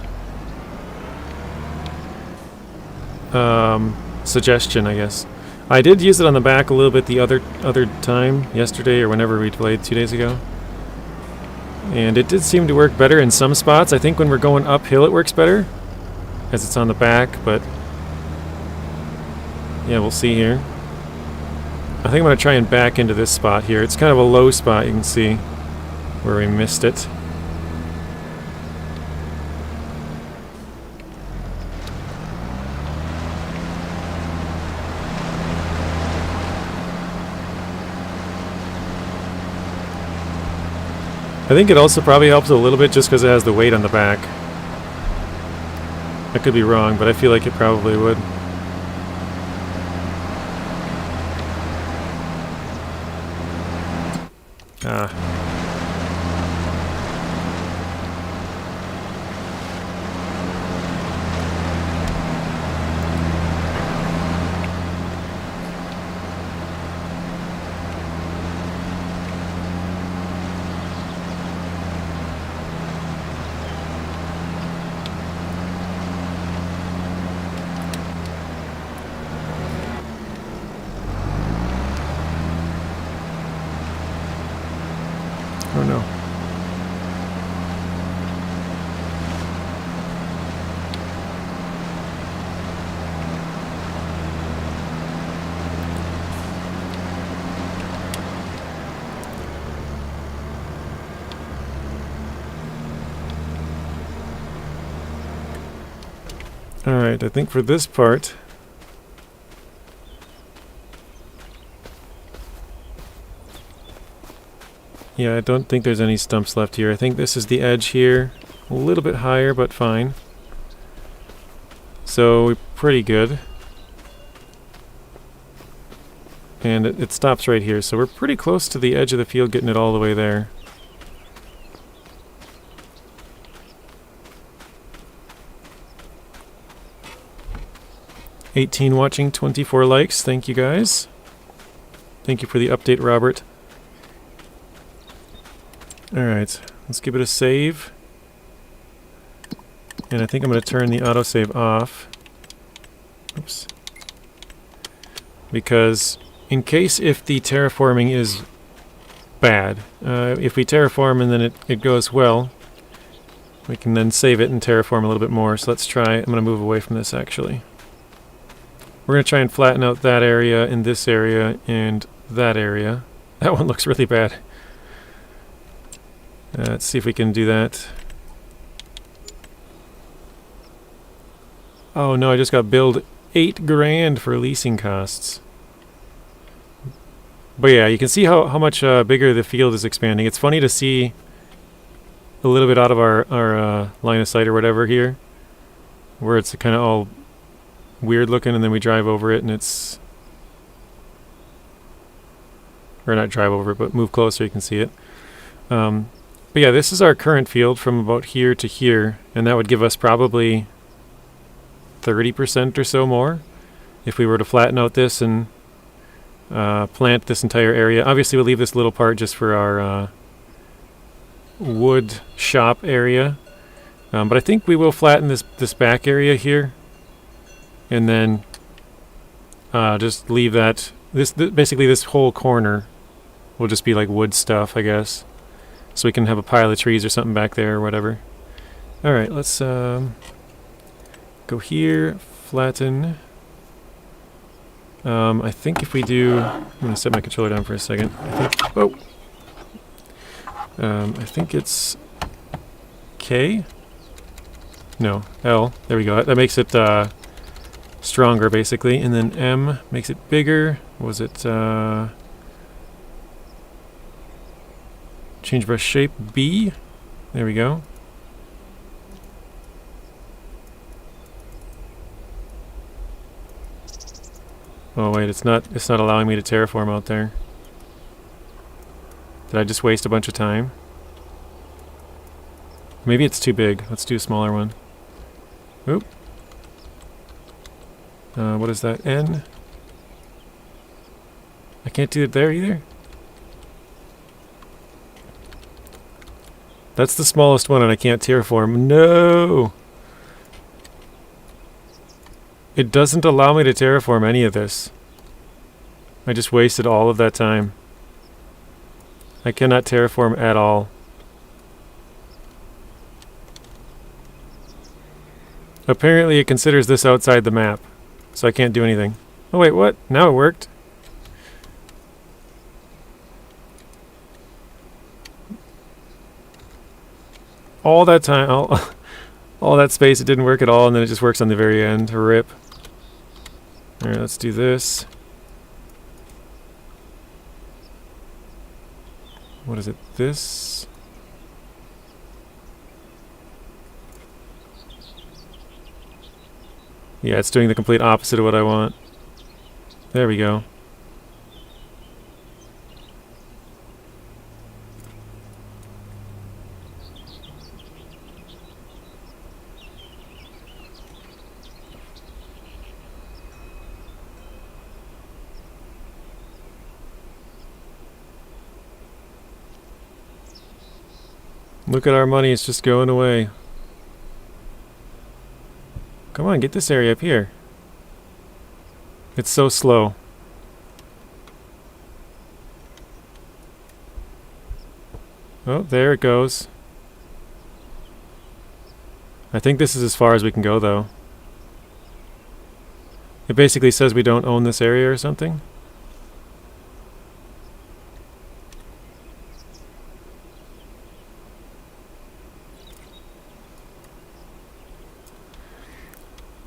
suggestion, I guess. I did use it on the back a little bit the other time, yesterday or whenever we played 2 days ago. And it did seem to work better in some spots. I think when we're going uphill it works better, as it's on the back, but yeah, we'll see here. I think I'm going to try and back into this spot here. It's kind of a low spot, you can see, where we missed it. I think it also probably helps a little bit just because it has the weight on the back. I could be wrong, but I feel like it probably would. Oh no. Alright, I think for this part Yeah, I don't think there's any stumps left here. I think this is the edge here. A little bit higher, but fine. So we're pretty good. And it stops right here, so we're pretty close to the edge of the field, getting it all the way there. "18 watching, 24 likes. Thank you guys. Thank you for the update, Robert. Alright, let's give it a save. And I think I'm going to turn the autosave off. Oops. Because in case if the terraforming is bad, if we terraform and then it goes well, we can then save it and terraform a little bit more. So let's try. I'm going to move away from this actually. We're going to try and flatten out that area and this area and that area. That one looks really bad. Let's see if we can do that. Oh no, I just got billed $8 grand for leasing costs. But yeah, you can see how much bigger the field is expanding. It's funny to see a little bit out of our line of sight or whatever here, where it's kind of all weird looking, and then we drive over it and it's... Or not drive over it, but move closer, you can see it. But yeah, this is our current field from about here to here, and that would give us probably 30% or so more if we were to flatten out this and plant this entire area. Obviously we'll leave this little part just for our wood shop area, but I think we will flatten this back area here and then just leave that basically this whole corner will just be like wood stuff, I guess, so we can have a pile of trees or something back there or whatever. Alright, let's go here, flatten. I think if we do... I'm going to set my controller down for a second. I think it's K? No, L. There we go. That makes it stronger, basically. And then M makes it bigger. Was it... change brush shape, B? There we go. Oh wait, it's not allowing me to terraform out there. Did I just waste a bunch of time? Maybe it's too big. Let's do a smaller one. Oop. What is that? N? I can't do it there either? That's the smallest one and I can't terraform. No! It doesn't allow me to terraform any of this. I just wasted all of that time. I cannot terraform at all. Apparently it considers this outside the map, so I can't do anything. Oh wait, what? Now it worked. All that time, all that space, it didn't work at all, and then it just works on the very end. RIP. Alright, let's do this. What is it? This? Yeah, it's doing the complete opposite of what I want. There we go. Look at our money, it's just going away. Come on, get this area up here. It's so slow. Oh, there it goes. I think this is as far as we can go, though. It basically says we don't own this area or something.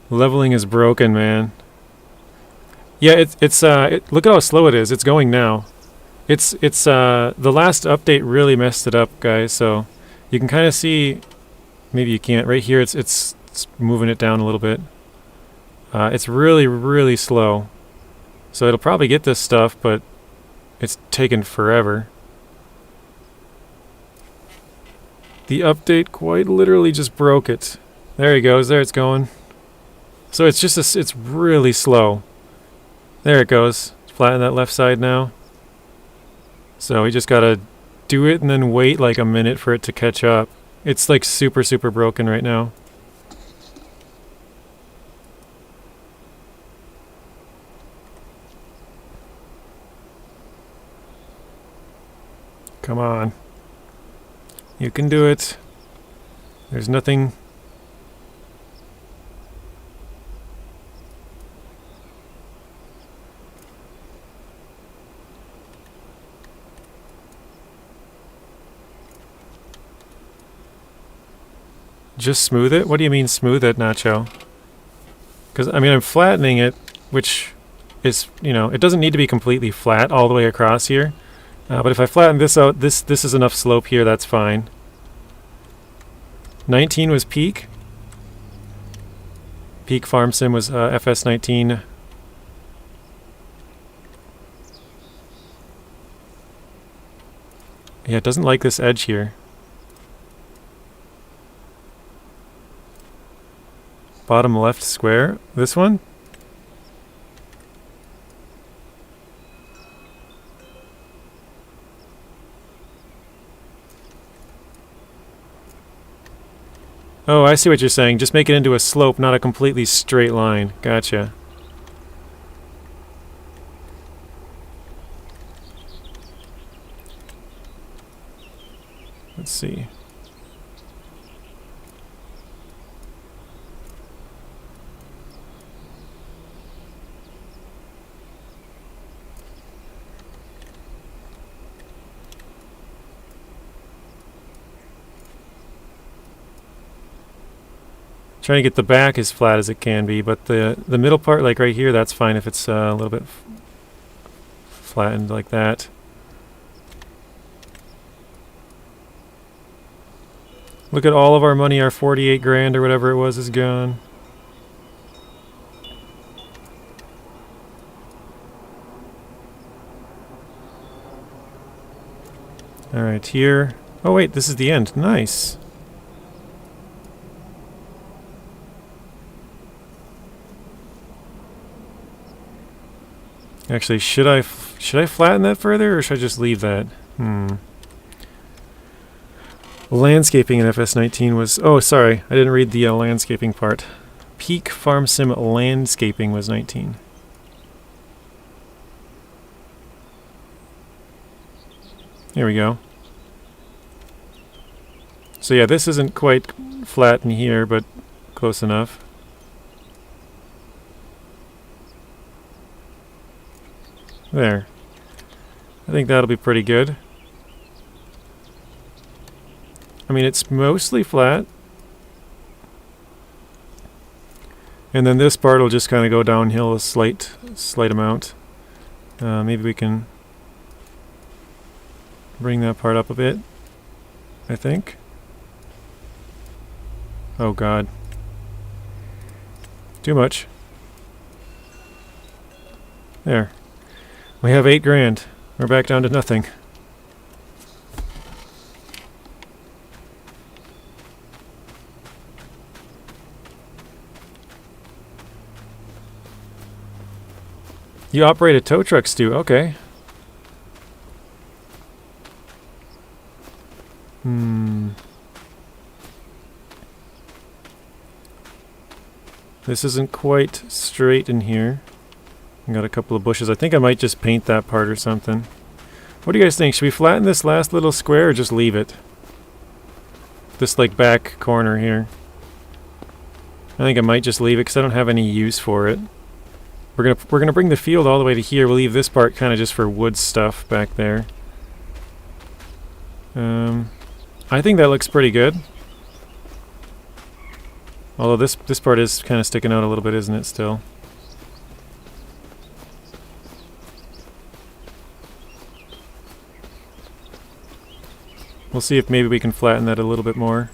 Leveling is broken, man. Yeah, look at how slow it is. It's going now. It's the last update really messed it up, guys. So you can kind of see, maybe you can't. Right here, it's moving it down a little bit. It's really, really slow. So it'll probably get this stuff, but it's taken forever. The update quite literally just broke it. There he goes. There it's going. So it's just it's really slow. There it goes. Flatten that left side now. So we just gotta do it and then wait like a minute for it to catch up. It's like super, super broken right now. Come on. You can do it. There's nothing. Just smooth it? What do you mean smooth it, Nacho? Because, I mean, I'm flattening it, which is, you know, it doesn't need to be completely flat all the way across here. But if I flatten this out, this is enough slope here, that's fine. 19 was peak. Peak farm sim was FS19. Yeah, it doesn't like this edge here. Bottom left square. This one? Oh, I see what you're saying. Just make it into a slope, not a completely straight line. Gotcha. Let's see. Trying to get the back as flat as it can be, but the middle part, like right here, that's fine if it's a little bit flattened like that. Look at all of our money, our 48 grand or whatever it was is gone. Alright, here. Oh wait, this is the end. Nice. Actually, should I flatten that further, or should I just leave that? Landscaping in FS19 was... Oh, sorry. I didn't read the landscaping part. Peak Farm Sim landscaping was 19. Here we go. So yeah, this isn't quite flat in here, but close enough. There. I think that'll be pretty good. I mean, it's mostly flat. And then this part will just kind of go downhill a slight amount. Maybe we can bring that part up a bit, I think. Oh God. Too much. There. We have 8 grand. We're back down to nothing. You operate a tow truck, Stu. Okay. This isn't quite straight in here. Got a couple of bushes. I think I might just paint that part or something. What do you guys think? Should we flatten this last little square or just leave it? This like back corner here. I think I might just leave it because I don't have any use for it. We're gonna bring the field all the way to here. We'll leave this part kind of just for wood stuff back there. I think that looks pretty good. Although this part is kind of sticking out a little bit, isn't it, still? We'll see if maybe we can flatten that a little bit more.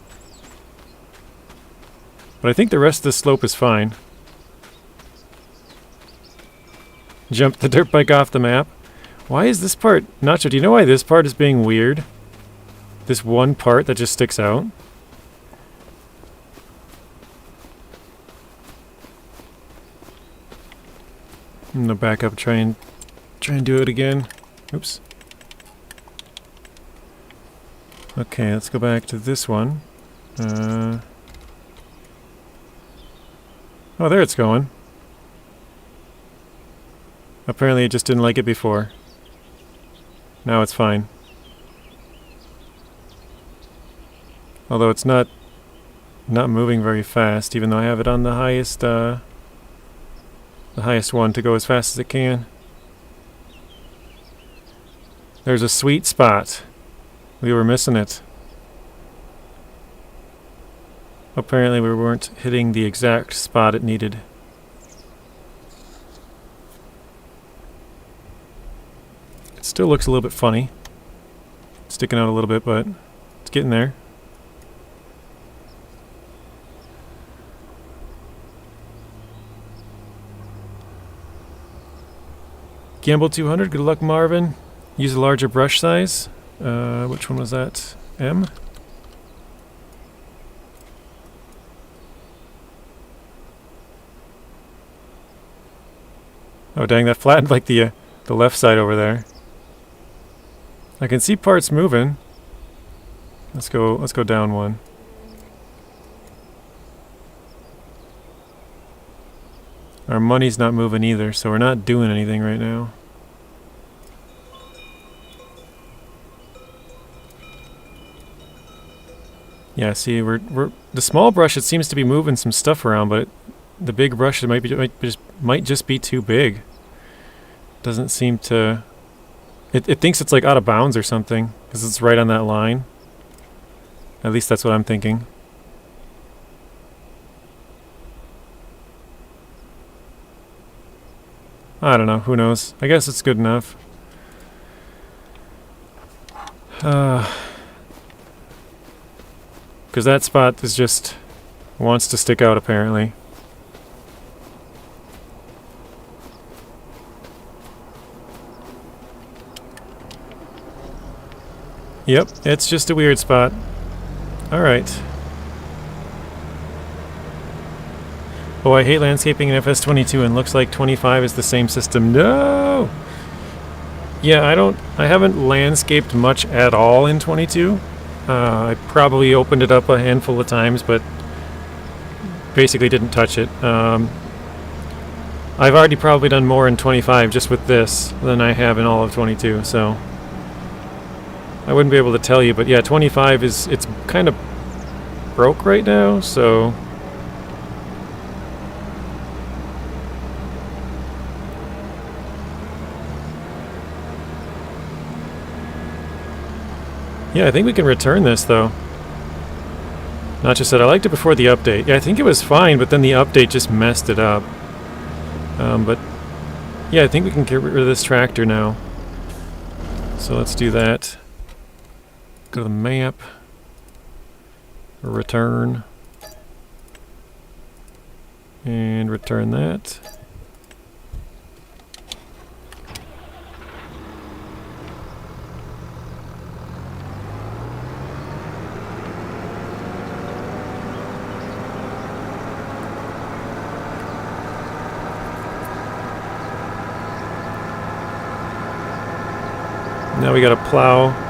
But I think the rest of the slope is fine. Jump the dirt bike off the map. Why is this part... Nacho, do you know why this part is being weird? This one part that just sticks out? I'm gonna back up, try and do it again. Oops. Okay, let's go back to this one. Oh, there it's going. Apparently it just didn't like it before. Now it's fine. Although it's not moving very fast, even though I have it on the highest one to go as fast as it can. There's a sweet spot. We were missing it. Apparently we weren't hitting the exact spot it needed. It still looks a little bit funny. Sticking out a little bit, but it's getting there. Gamble 200, good luck Marvin. Use a larger brush size. Which one was that? M? Oh dang, that flattened like the left side over there. I can see parts moving. Let's go down one. Our money's not moving either, so we're not doing anything right now. Yeah, see, we're the small brush. It seems to be moving some stuff around, but the big brush it might just be too big. Doesn't seem to. It thinks it's like out of bounds or something because it's right on that line. At least that's what I'm thinking. I don't know. Who knows? I guess it's good enough. Because that spot is just wants to stick out apparently. Yep, it's just a weird spot. Alright. Oh, I hate landscaping in FS22 and looks like 25 is the same system. No! Yeah, I haven't landscaped much at all in 22. I probably opened it up a handful of times, but basically didn't touch it. I've already probably done more in 25 just with this than I have in all of 22, so I wouldn't be able to tell you, but yeah, 25 it's kind of broke right now, so yeah, I think we can return this, though. Not just said I liked it before the update. Yeah, I think it was fine, but then the update just messed it up. But yeah, I think we can get rid of this tractor now. So let's do that. Go to the map. Return. And return that. Now we gotta plow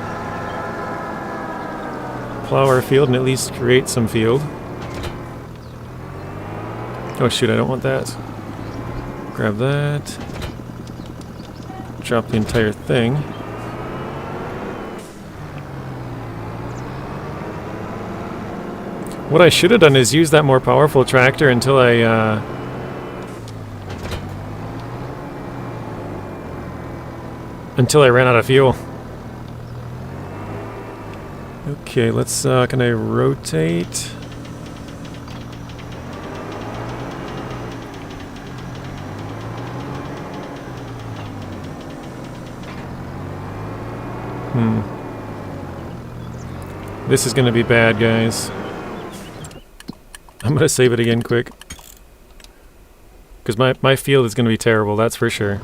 our field and at least create some field. Oh shoot, I don't want that. Grab that. Drop the entire thing. What I should have done is use that more powerful tractor until I ran out of fuel. Okay, let's, can I rotate? This is going to be bad, guys. I'm going to save it again quick. Because my field is going to be terrible, that's for sure.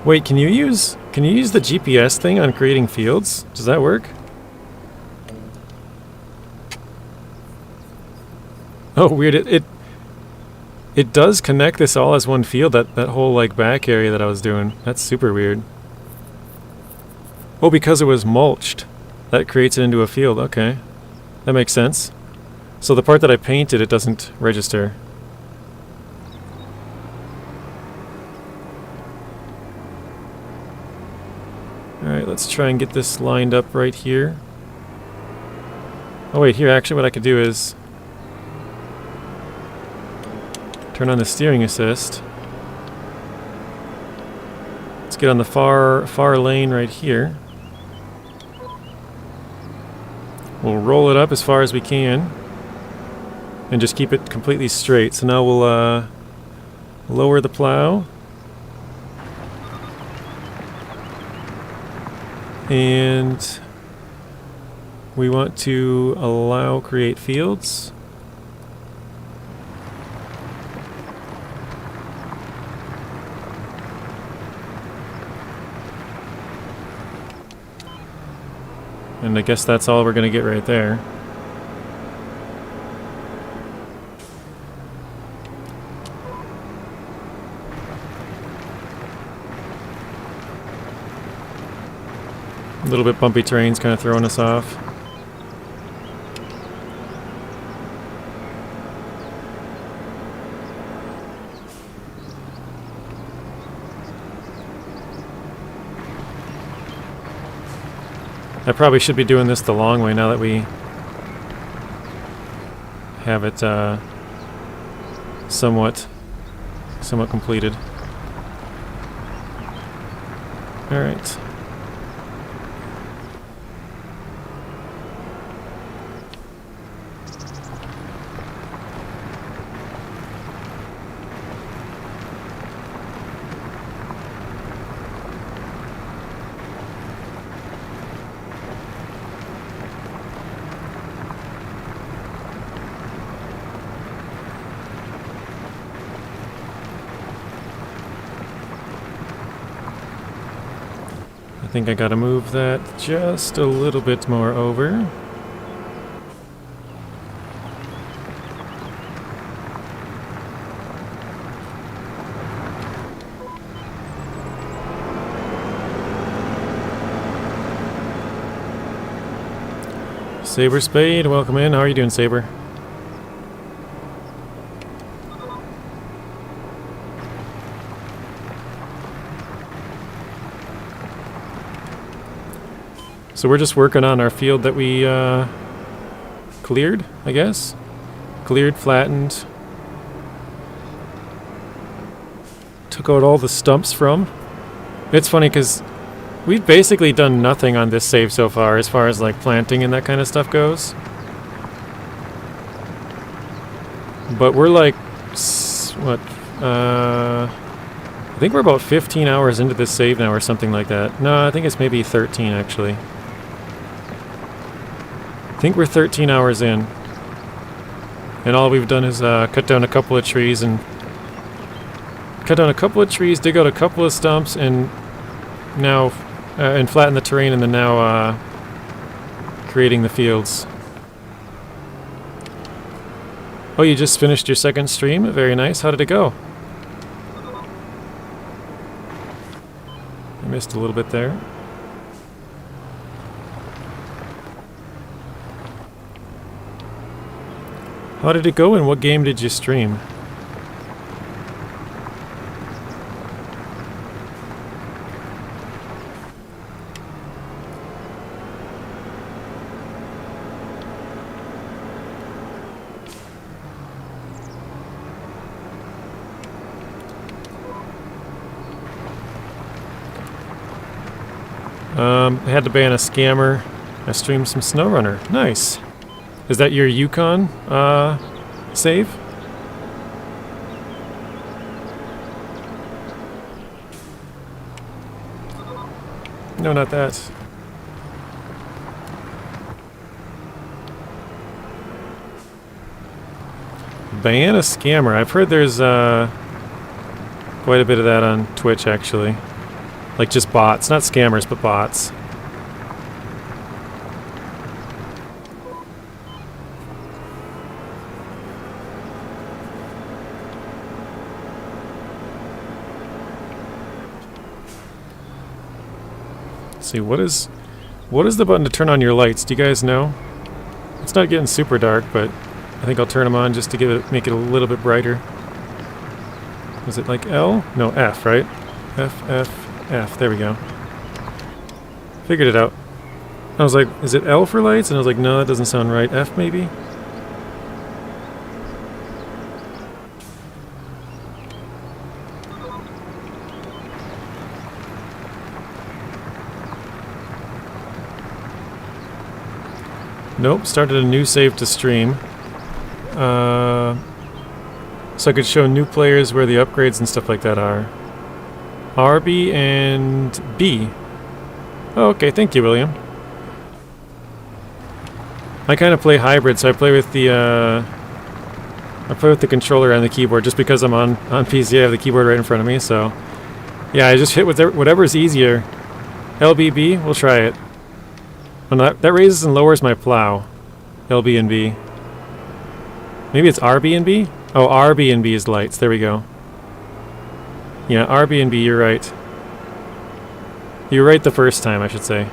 Wait, can you use the GPS thing on creating fields? Does that work? Oh, weird. It does connect this all as one field, that whole like back area that I was doing. That's super weird. Oh, because it was mulched. That creates it into a field. Okay. That makes sense. So the part that I painted, it doesn't register. Alright, let's try and get this lined up right here. Oh wait, here actually what I could do is turn on the steering assist. Let's get on the far lane right here. We'll roll it up as far as we can and just keep it completely straight. So now we'll lower the plow. And we want to allow create fields. And I guess that's all we're going to get right there. A little bit bumpy terrain's kind of throwing us off. I probably should be doing this the long way now that we have it somewhat completed. All right. I think I gotta move that just a little bit more over. Saber Spade, welcome in. How are you doing, Saber? So we're just working on our field that we cleared, I guess. Cleared, flattened. Took out all the stumps from. It's funny because we've basically done nothing on this save so far as like planting and that kind of stuff goes. But we're like, what, I think we're about 15 hours into this save now or something like that. No, I think it's maybe 13 actually. I think we're 13 hours in. And all we've done is cut down a couple of trees dig out a couple of stumps, and now and flatten the terrain, and then now creating the fields. Oh, you just finished your second stream? Very nice. How did it go? I missed a little bit there. How did it go, and what game did you stream? I had to ban a scammer. I streamed some SnowRunner. Nice. Is that your Yukon save? No, not that. Ban a scammer. I've heard there's quite a bit of that on Twitch, actually. Like just bots. Not scammers, but bots. Let's see, what is the button to turn on your lights? Do you guys know? It's not getting super dark, but I think I'll turn them on just to make it a little bit brighter. Was it like L? No, F, right? F, F, F. There we go. Figured it out. I was like, is it L for lights? And I was like, no, that doesn't sound right. F, maybe? Nope, started a new save to stream. So I could show new players where the upgrades and stuff like that are. RB and B. Oh, okay, thank you, William. I kind of play hybrid, so I play with the controller and the keyboard just because I'm on PC. I have the keyboard right in front of me, so yeah, I just hit with whatever's easier. LBB, we'll try it. Oh, no, that raises and lowers my plow. LB and B. Maybe it's RB and B? Oh, RB and B is lights. There we go. Yeah, RB and B, you're right. You were right the first time, I should say.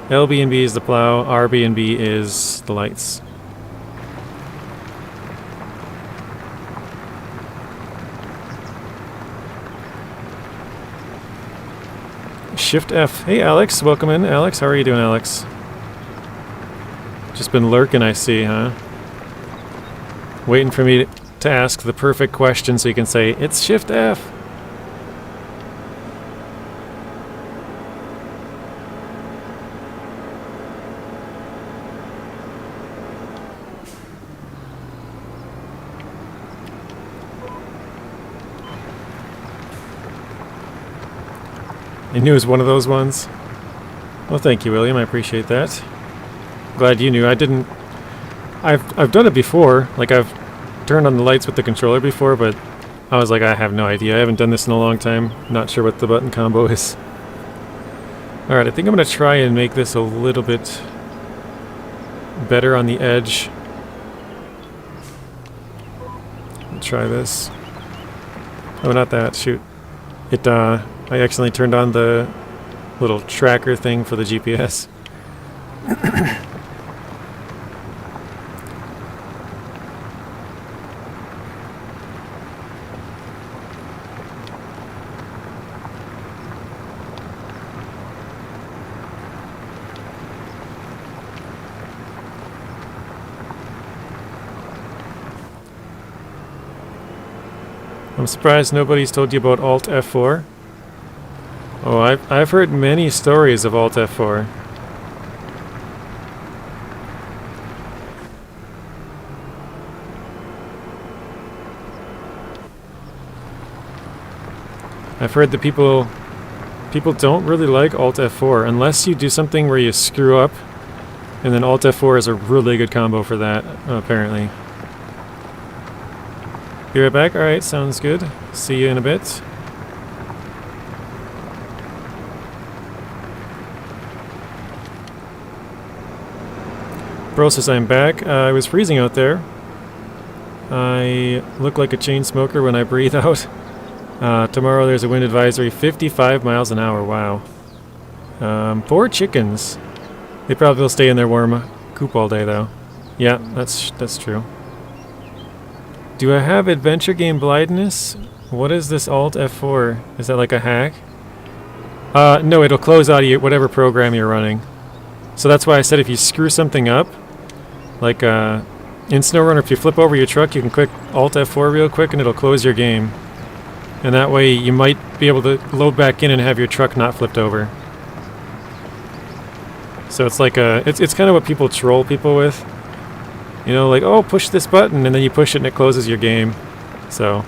LB and B is the plow, RB and B is the lights. Shift F. Hey Alex, welcome in. Alex, how are you doing, Alex? Just been lurking, I see, huh? Waiting for me to ask the perfect question so you can say, it's Shift F. I knew it was one of those ones. Well, thank you, William. I appreciate that. Glad you knew. I didn't... I've done it before. Like, I've turned on the lights with the controller before, but I was like, I have no idea. I haven't done this in a long time. Not sure what the button combo is. Alright, I think I'm going to try and make this a little bit better on the edge. I'll try this. Oh, not that. Shoot. I accidentally turned on the little tracker thing for the GPS. I'm surprised nobody's told you about Alt F4. Oh, I've heard many stories of Alt F4. I've heard that people don't really like Alt F4 unless you do something where you screw up, and then Alt F4 is a really good combo for that, apparently. Be right back. Alright, sounds good. See you in a bit. Bro says I'm back. I was freezing out there. I look like a chain smoker when I breathe out. Tomorrow there's a wind advisory, 55 miles an hour. Wow. Poor chickens. They probably will stay in their warm coop all day, though. Yeah, that's true. Do I have adventure game blindness? What is this Alt F4? Is that like a hack? No, it'll close out of whatever program you're running. So that's why I said if you screw something up, like in SnowRunner, if you flip over your truck, you can click Alt F4 real quick and it'll close your game. And that way you might be able to load back in and have your truck not flipped over. So it's like it's kind of what people troll people with. You know, like, oh, push this button, and then you push it and it closes your game. So...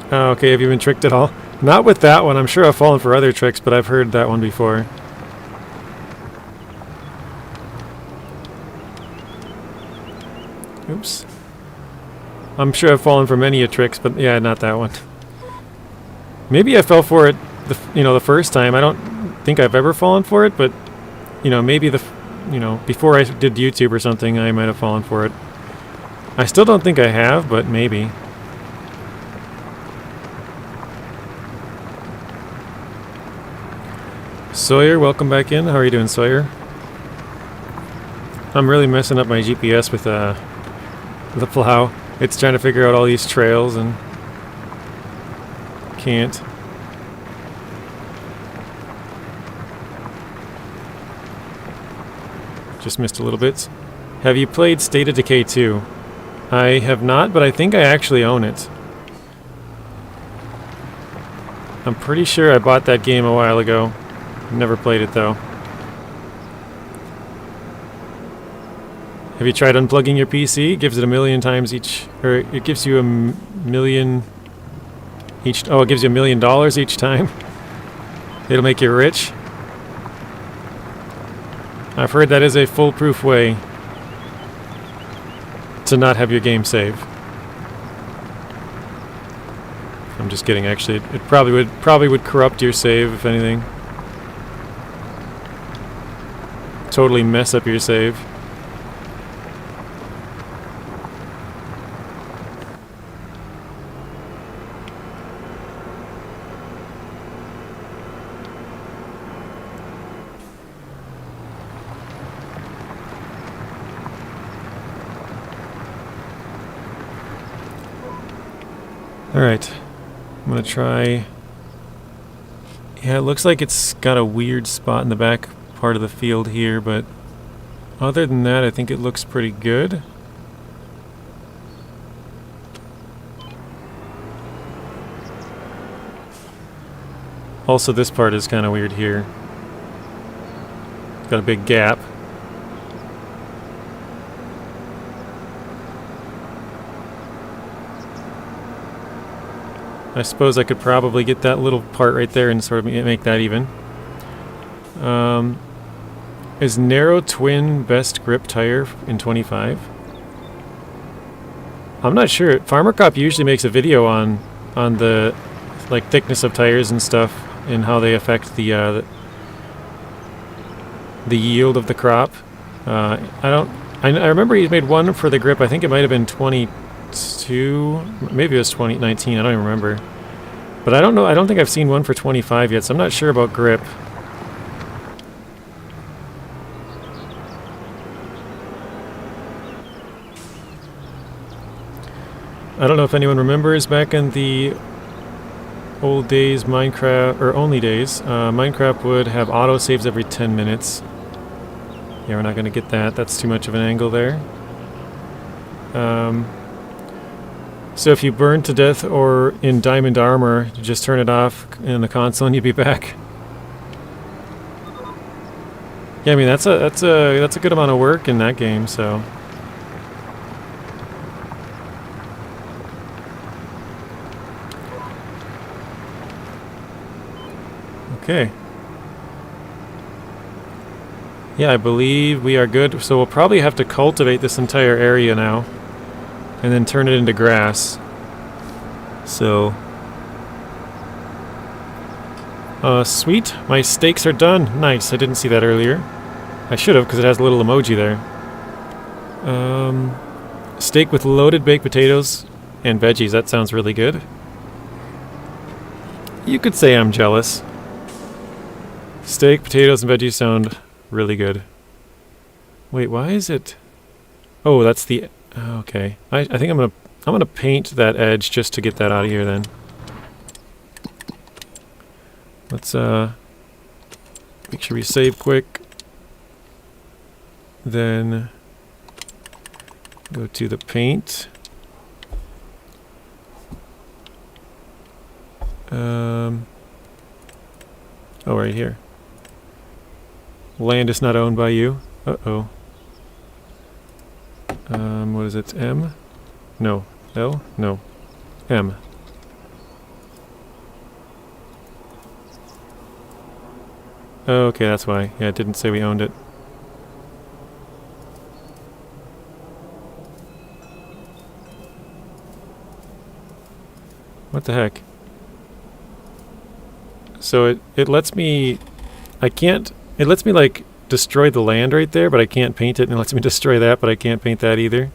Oh, okay, have you been tricked at all? Not with that one. I'm sure I've fallen for other tricks, but I've heard that one before. Oops. I'm sure I've fallen for many a tricks, but yeah, not that one. Maybe I fell for it, the first time. I don't think I've ever fallen for it, but maybe before I did YouTube or something, I might have fallen for it. I still don't think I have, but maybe. Sawyer, welcome back in. How are you doing, Sawyer? I'm really messing up my GPS with the plow. It's trying to figure out all these trails and can't. Just missed a little bit. Have you played State of Decay 2? I have not, but I think I actually own it. I'm pretty sure I bought that game a while ago. Never played it though. Have you tried unplugging your PC? It gives it 1,000,000 times each, or it gives you $1,000,000 each. Oh, it gives you $1 million each time. It'll make you rich. I've heard that is a foolproof way to not have your game save. I'm just kidding. Actually, it probably would corrupt your save if anything. Totally mess up your save. Alright, I'm gonna try. Yeah, it looks like it's got a weird spot in the back part of the field here, but other than that, I think it looks pretty good. Also, this part is kind of weird here. Got a big gap. I suppose I could probably get that little part right there and sort of make that even. Is narrow twin best grip tire in 25? I'm not sure. Farmer Cop usually makes a video on the thickness of tires and stuff and how they affect the yield of the crop. I remember he made one for the grip. I think it might have been 22, maybe it was 2019. I don't even remember. But I don't know. I don't think I've seen one for 25 yet, so I'm not sure about grip. I don't know if anyone remembers back in the old days, Minecraft, or only days, Minecraft would have auto saves every 10 minutes. Yeah, we're not going to get that. That's too much of an angle there. So if you burn to death or in diamond armor, you just turn it off in the console and you'd be back. Yeah, I mean that's a good amount of work in that game, so. Okay. Yeah, I believe we are good. So we'll probably have to cultivate this entire area now and then turn it into grass. So sweet, my steaks are done. Nice, I didn't see that earlier. I should have, because it has a little emoji there. Steak with loaded baked potatoes and veggies. That sounds really good. You could say I'm jealous. Steak, potatoes, and veggies sound really good. Wait, why is it? Oh, that's the. Okay, I think I'm gonna paint that edge just to get that out of here. Then let's make sure we save quick. Then go to the paint. Oh, right here. Land is not owned by you. Uh-oh. What is it? M? No. L? No. M. Oh, okay, that's why. Yeah, it didn't say we owned it. What the heck? So it lets me... I can't... It lets me, like, destroy the land right there, but I can't paint it, and it lets me destroy that, but I can't paint that either.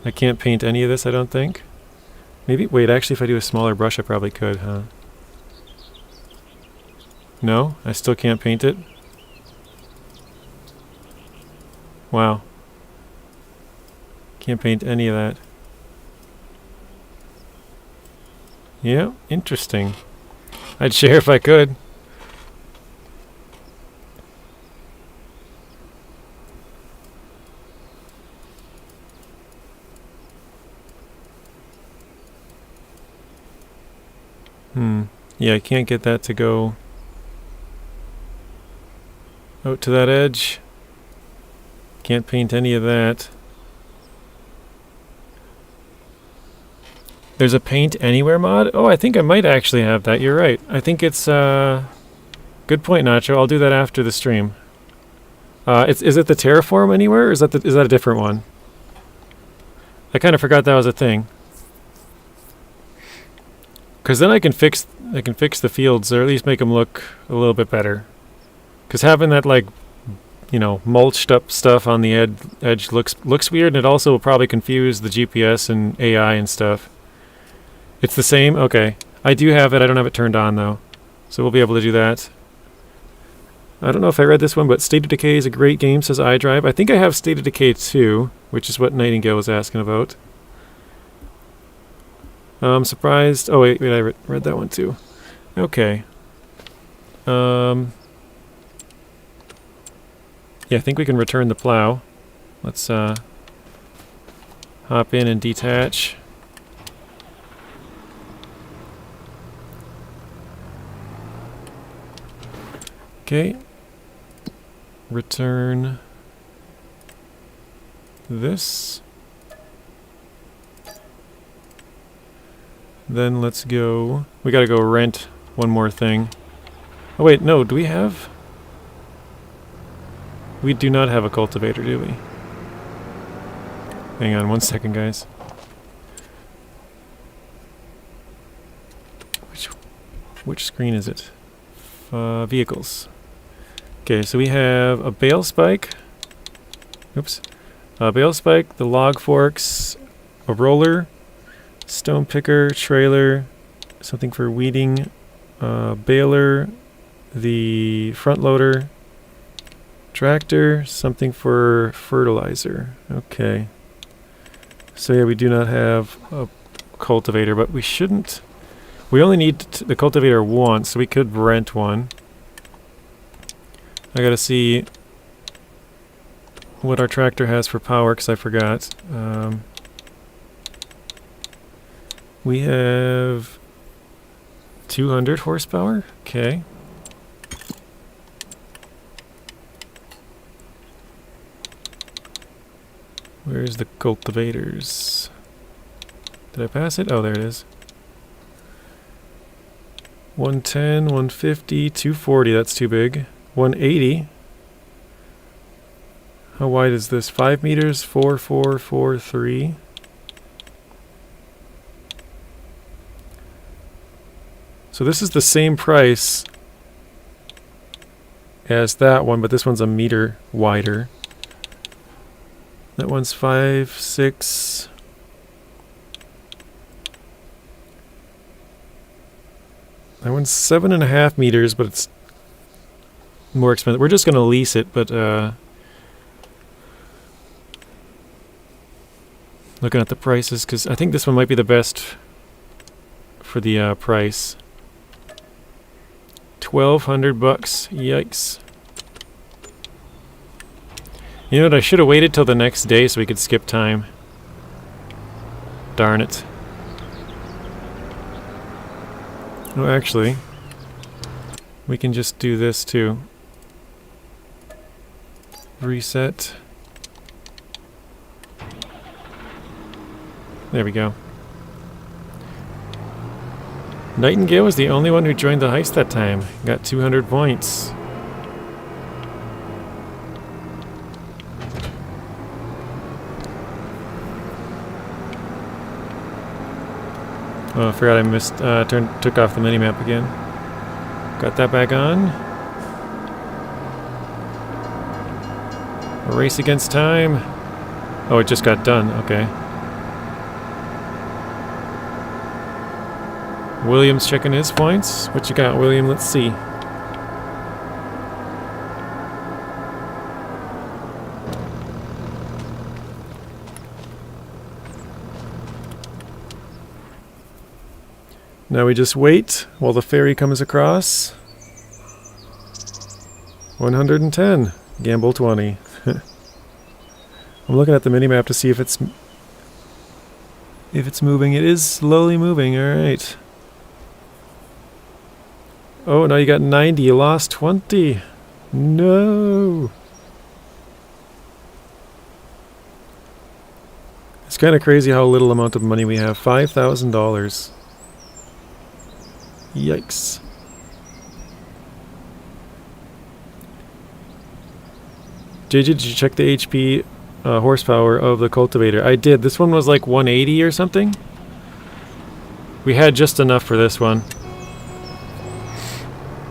I can't paint any of this, I don't think. Maybe... Wait, actually, if I do a smaller brush, I probably could, huh? No? I still can't paint it? Wow. Can't paint any of that. Yeah, interesting. I'd share if I could. Yeah, I can't get that to go out to that edge. Can't paint any of that. There's a paint anywhere mod? Oh, I think I might actually have that. You're right. I think it's good point, Nacho. I'll do that after the stream. Is it the terraform anywhere, or is that a different one? I kind of forgot that was a thing. Because then I can fix the fields, or at least make them look a little bit better. Because having that, like, you know, mulched up stuff on the edge looks weird, and it also will probably confuse the GPS and AI and stuff. It's the same? Okay. I do have it. I don't have it turned on, though. So we'll be able to do that. I don't know if I read this one, but State of Decay is a great game, says iDrive. I think I have State of Decay 2, which is what Nightingale was asking about. I'm surprised... Oh, wait, I read that one, too. Okay. Yeah, I think we can return the plow. Let's hop in and detach. Okay. Return this. Then let's go... We gotta go rent one more thing. Oh wait, no, do we have... We do not have a cultivator, do we? Hang on one second, guys. Which screen is it? Vehicles. Okay, so we have a bale spike. Oops. A bale spike, the log forks, a roller, stone picker, trailer, something for weeding, baler, the front loader, tractor, something for fertilizer. Okay. So yeah, we do not have a cultivator, but we shouldn't... We only need the cultivator once, so we could rent one. I gotta see what our tractor has for power, because I forgot. We have 200 horsepower. Okay. Where's the cultivators? Did I pass it? Oh, there it is. 110, 150, 240, that's too big. 180. How wide is this? 5 meters, 4, 4, 4, 3. So this is the same price as that one, but this one's a meter wider. That one's 5, 6. That one's 7.5 meters, but it's more expensive. We're just going to lease it, but looking at the prices, because I think this one might be the best for the price. 1,200 bucks. Yikes. You know what? I should have waited till the next day so we could skip time. Darn it. Oh, actually, we can just do this too. Reset. There we go. Nightingale was the only one who joined the heist that time. Got 200 points. Oh, I forgot I missed, took off the minimap again. Got that back on. A race against time. Oh, it just got done, okay. William's checking his points. What you got, William? Let's see. Now we just wait while the ferry comes across. 110. Gamble 20. I'm looking at the minimap to see if it's moving. It is slowly moving, alright. Oh, now you got 90. You lost 20. No. It's kind of crazy how little amount of money we have. $5,000. Yikes. JJ, did you check the HP horsepower of the cultivator? I did. This one was like 180 or something. We had just enough for this one.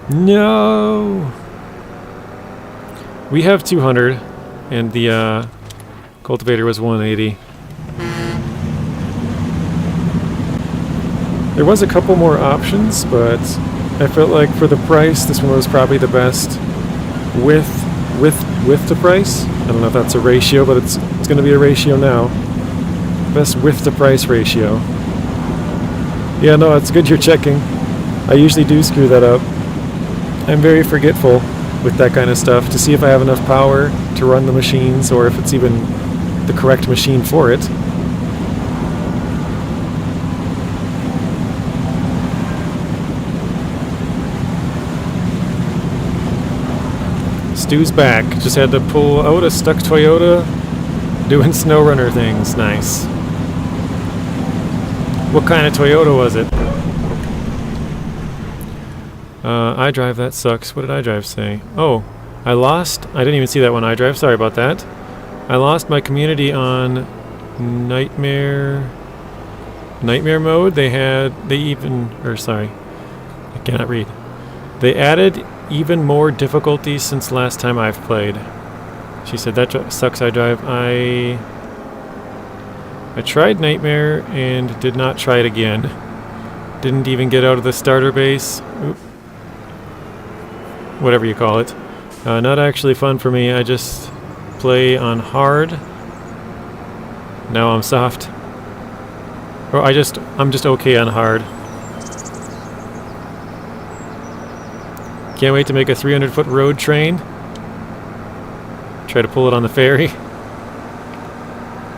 No! We have 200, and the cultivator was 180. There was a couple more options, but I felt like for the price, this one was probably the best with the price. I don't know if that's a ratio, but it's going to be a ratio now. Best with the price ratio. Yeah, no, it's good you're checking. I usually do screw that up. I'm very forgetful with that kind of stuff to see if I have enough power to run the machines or if it's even the correct machine for it. Stu's back. Just had to pull out a stuck Toyota doing SnowRunner things. Nice. What kind of Toyota was it? iDrive, that sucks. What did iDrive say? Oh, I didn't even see that one, iDrive. Sorry about that. I lost my community on Nightmare mode. They added even more difficulties since last time I've played. She said, that sucks, iDrive. I tried Nightmare and did not try it again. Didn't even get out of the starter base. Oop. Whatever you call it. Not actually fun for me. I just play on hard. Now I'm soft. Or I'm just okay on hard. Can't wait to make a 300-foot road train. Try to pull it on the ferry.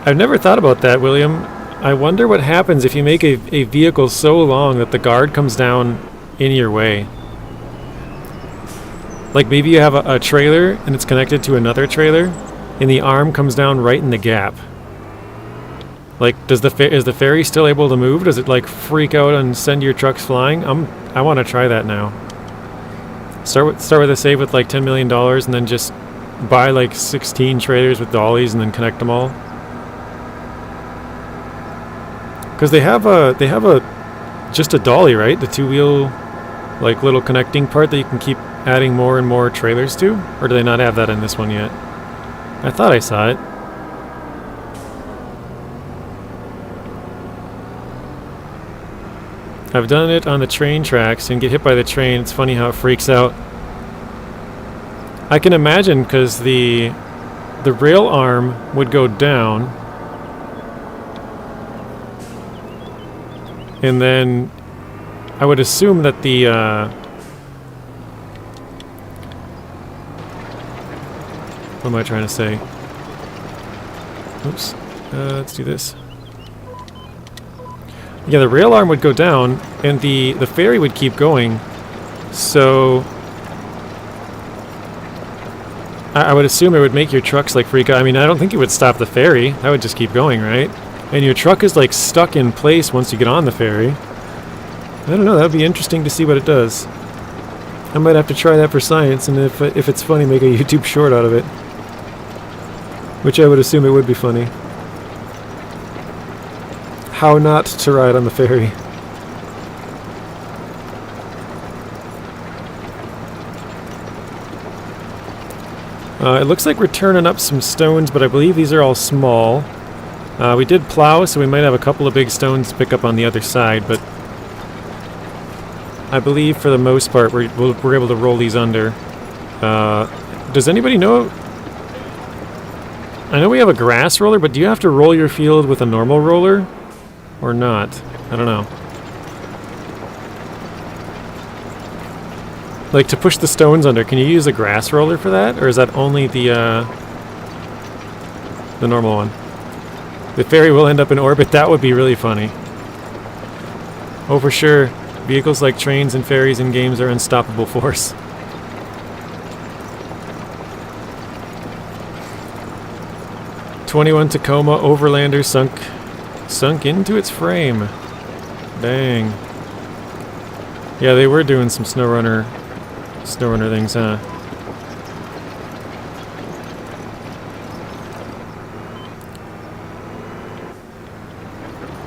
I've never thought about that, William. I wonder what happens if you make a vehicle so long that the guard comes down in your way. Like maybe you have a trailer and it's connected to another trailer and the arm comes down right in the gap. Like, is the ferry still able to move? Does it like freak out and send your trucks flying? I want to try that now. Start with a save with like $10 million and then just buy like 16 trailers with dollies and then connect them all. Because they have just a dolly, right? The two-wheel like little connecting part that you can keep adding more and more trailers to? Or do they not have that in this one yet? I thought I saw it. I've done it on the train tracks and get hit by the train. It's funny how it freaks out. I can imagine because the rail arm would go down and then I would assume that the what am I trying to say? Oops. Let's do this. Yeah, the rail arm would go down, and the ferry would keep going. So I would assume it would make your trucks like freak out. I mean, I don't think it would stop the ferry. That would just keep going, right? And your truck is like stuck in place once you get on the ferry. I don't know. That would be interesting to see what it does. I might have to try that for science, and if it's funny, make a YouTube short out of it. Which I would assume it would be funny. How not to ride on the ferry. It looks like we're turning up some stones, but I believe these are all small. We did plow, so we might have a couple of big stones to pick up on the other side, but I believe for the most part we're able to roll these under. Does anybody know? I know we have a grass roller, but do you have to roll your field with a normal roller? Or not? I don't know. Like, to push the stones under, can you use a grass roller for that? Or is that only the normal one? The ferry will end up in orbit. That would be really funny. Oh, for sure. Vehicles like trains and ferries in games are unstoppable force. '21 Tacoma Overlander sunk into its frame. Dang. Yeah, they were doing some SnowRunner things, huh?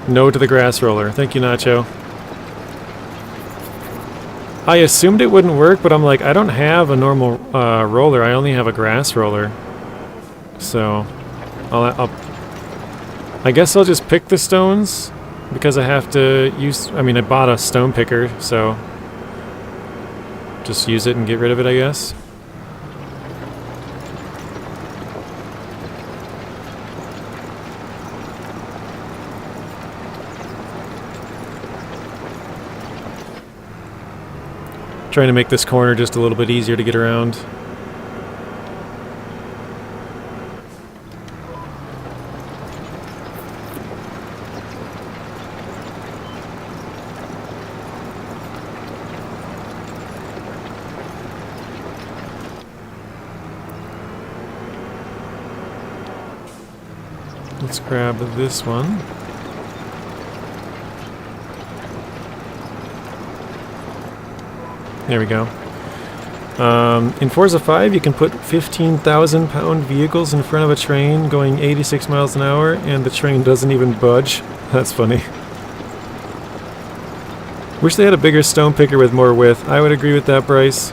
No to the grass roller. Thank you, Nacho. I assumed it wouldn't work, but I'm like, I don't have a normal roller. I only have a grass roller. So, I guess I'll just pick the stones because I have to use. I mean, I bought a stone picker, so just use it and get rid of it, I guess. Trying to make this corner just a little bit easier to get around. Let's grab this one. There we go. In Forza 5, you can put 15,000-pound vehicles in front of a train going 86 miles an hour, and the train doesn't even budge. That's funny. Wish they had a bigger stone picker with more width. I would agree with that, Bryce.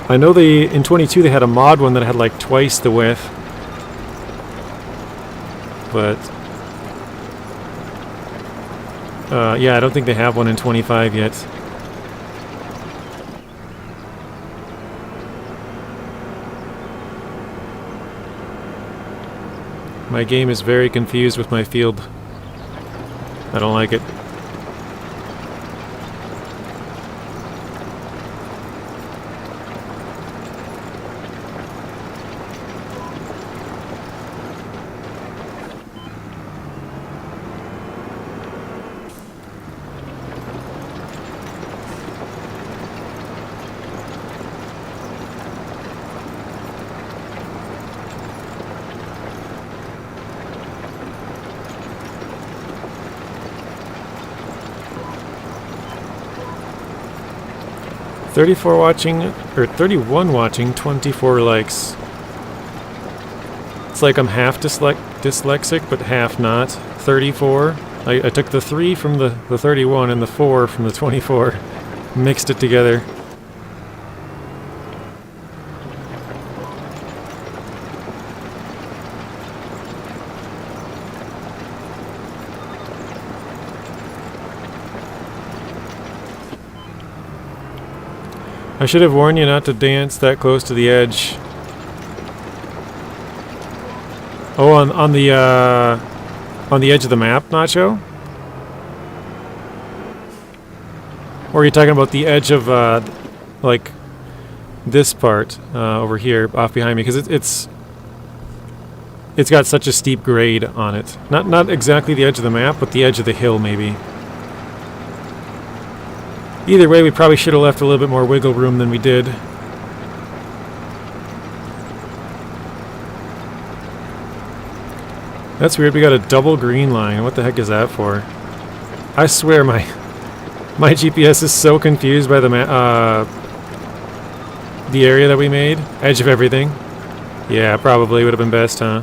I know in 22 they had a mod one that had like twice the width. But yeah, I don't think they have one in 25 yet. My game is very confused with my field. I don't like it. Or 31 watching, 24 likes. It's like I'm half dyslexic, but half not. 34. I took the 3 from the 31 and the 4 from the 24. Mixed it together. I should have warned you not to dance that close to the edge. Oh, on the edge of the map, Nacho? Or are you talking about the edge of like this part over here, off behind me? Because it's got such a steep grade on it. Not exactly the edge of the map, but the edge of the hill, maybe. Either way, we probably should have left a little bit more wiggle room than we did. That's weird, we got a double green line. What the heck is that for? I swear my GPS is so confused by the area that we made. Edge of everything. Yeah, probably would have been best, huh?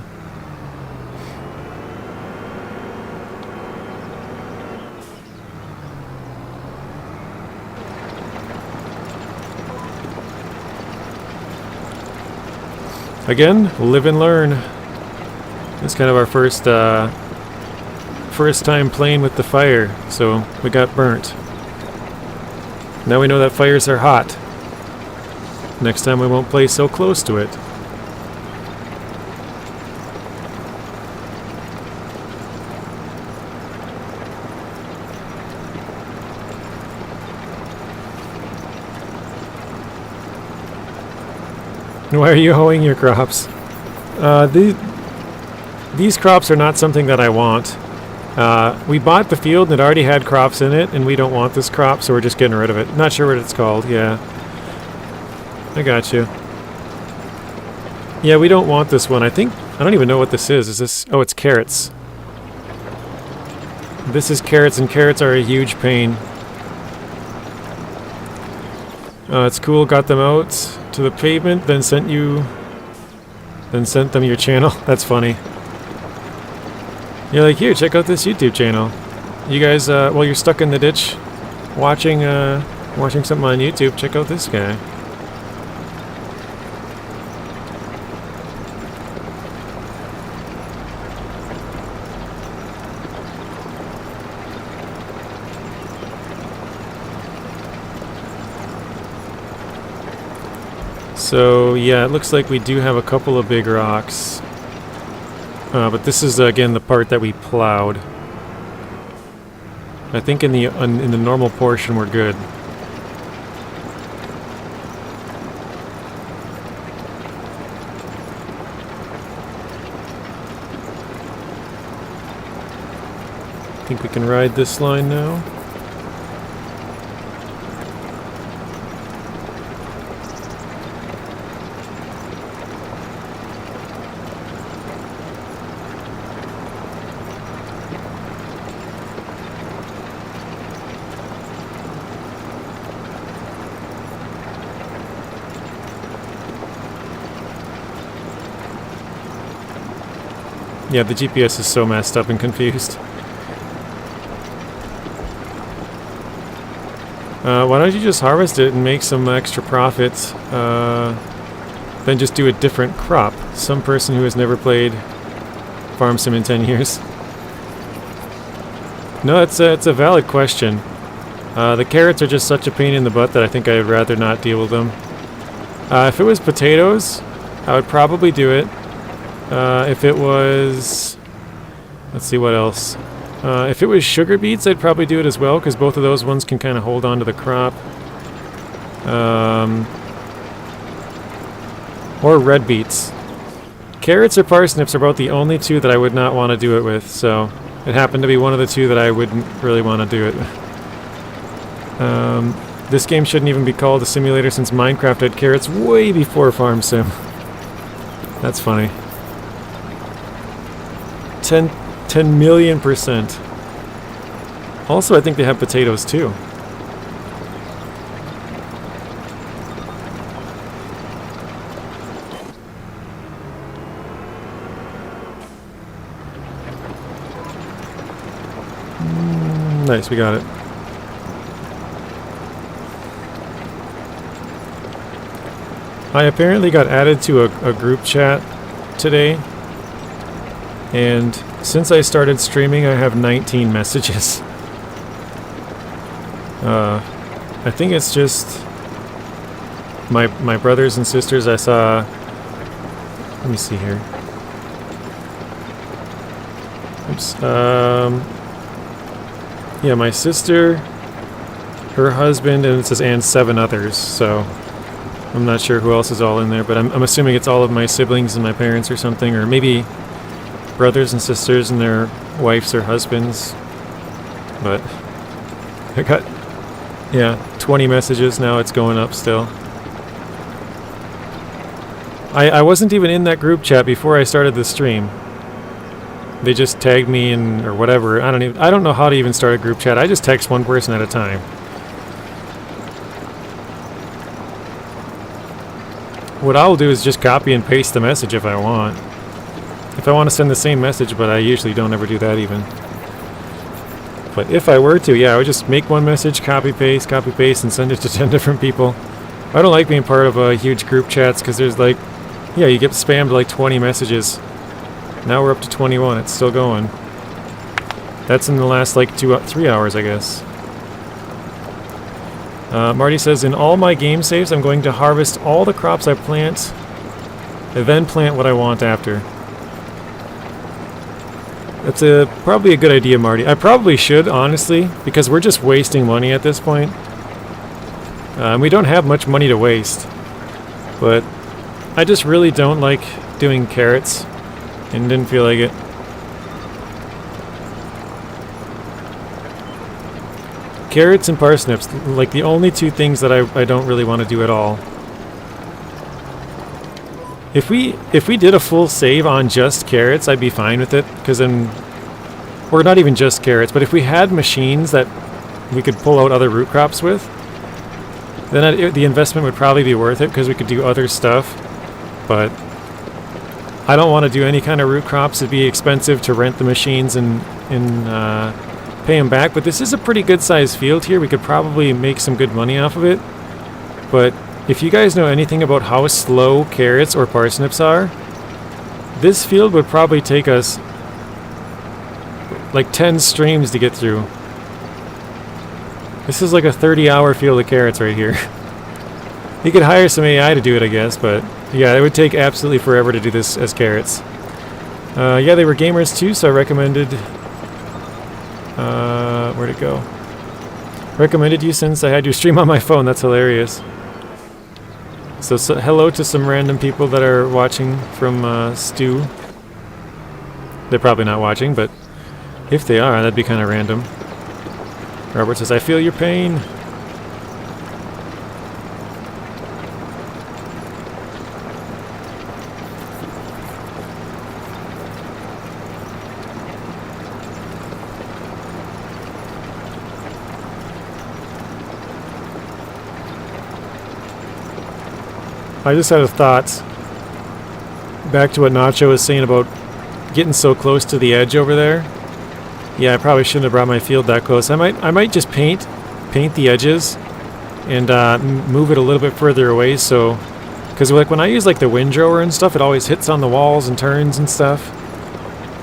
Again, live and learn. It's kind of our first time playing with the fire, so we got burnt. Now we know that fires are hot. Next time we won't play so close to it. Why are you hoeing your crops? These crops are not something that I want. We bought the field and it already had crops in it, and we don't want this crop, so we're just getting rid of it. Not sure what it's called, yeah. I got you. Yeah, we don't want this one. I don't even know what this is. Is this... Oh, it's carrots. This is carrots, and carrots are a huge pain. It's cool, got them out to the pavement, then sent them your channel. That's funny. You're like, here, check out this YouTube channel. You guys, while you're stuck in the ditch watching something on YouTube, check out this guy. So, yeah, it looks like we do have a couple of big rocks. But this is, again, the part that we plowed. I think in the normal portion we're good. I think we can ride this line now. Yeah, the GPS is so messed up and confused. Why don't you just harvest it and make some extra profits, then just do a different crop? Some person who has never played Farm Sim in 10 years. No, it's a valid question. The carrots are just such a pain in the butt that I think I'd rather not deal with them. If it was potatoes, I would probably do it. If it was... Let's see what else. If it was sugar beets, I'd probably do it as well, because both of those ones can kind of hold on to the crop. Or red beets. Carrots or parsnips are about the only two that I would not want to do it with, so it happened to be one of the two that I wouldn't really want to do it with. This game shouldn't even be called a simulator, since Minecraft had carrots way before Farm Sim. That's funny. 10 million%. Also, I think they have potatoes too. Nice, we got it. I apparently got added to a group chat today. And since I started streaming, I have 19 messages. I think it's just my brothers and sisters. I saw... Let me see here. Oops. Yeah, my sister, her husband, and it says and 7 others. So I'm not sure who else is all in there, but I'm assuming it's all of my siblings and my parents or something, or maybe brothers and sisters and their wives or husbands. But I got, yeah, 20 messages now. It's going up still. I wasn't even in that group chat before I started the stream. They just tagged me in or whatever. I don't know how to even start a group chat. I just text one person at a time. What I'll do is just copy and paste the message if I want. If I want to send the same message, but I usually don't ever do that even. But if I were to, yeah, I would just make one message, copy paste, and send it to 10 different people. I don't like being part of huge group chats because there's like Yeah, you get spammed like 20 messages. Now we're up to 21. It's still going. That's in the last like 3 hours, I guess. Marty says, in all my game saves, I'm going to harvest all the crops I plant, and then plant what I want after. That's probably a good idea, Marty. I probably should, honestly, because we're just wasting money at this point. We don't have much money to waste. But I just really don't like doing carrots, and didn't feel like it. Carrots and parsnips, like the only two things that I don't really want to do at all. If we did a full save on just carrots, I'd be fine with it, because then, or not even just carrots, but if we had machines that we could pull out other root crops with, then the investment would probably be worth it, because we could do other stuff. But I don't want to do any kind of root crops. It'd be expensive to rent the machines and pay them back. But this is a pretty good sized field here. We could probably make some good money off of it. But if you guys know anything about how slow carrots or parsnips are, this field would probably take us like 10 streams to get through. This is like a 30-hour field of carrots right here. You could hire some AI to do it, I guess, but yeah, it would take absolutely forever to do this as carrots. Yeah, they were gamers too, so I recommended... where'd it go? Recommended you since I had your stream on my phone. That's hilarious. So hello to some random people that are watching from Stu. They're probably not watching, but if they are, that'd be kind of random. Robert says, I feel your pain. I just had a thought. Back to what Nacho was saying about getting so close to the edge over there. Yeah, I probably shouldn't have brought my field that close. I might just paint the edges and move it a little bit further away. So, because like when I use like the windrower and stuff, it always hits on the walls and turns and stuff.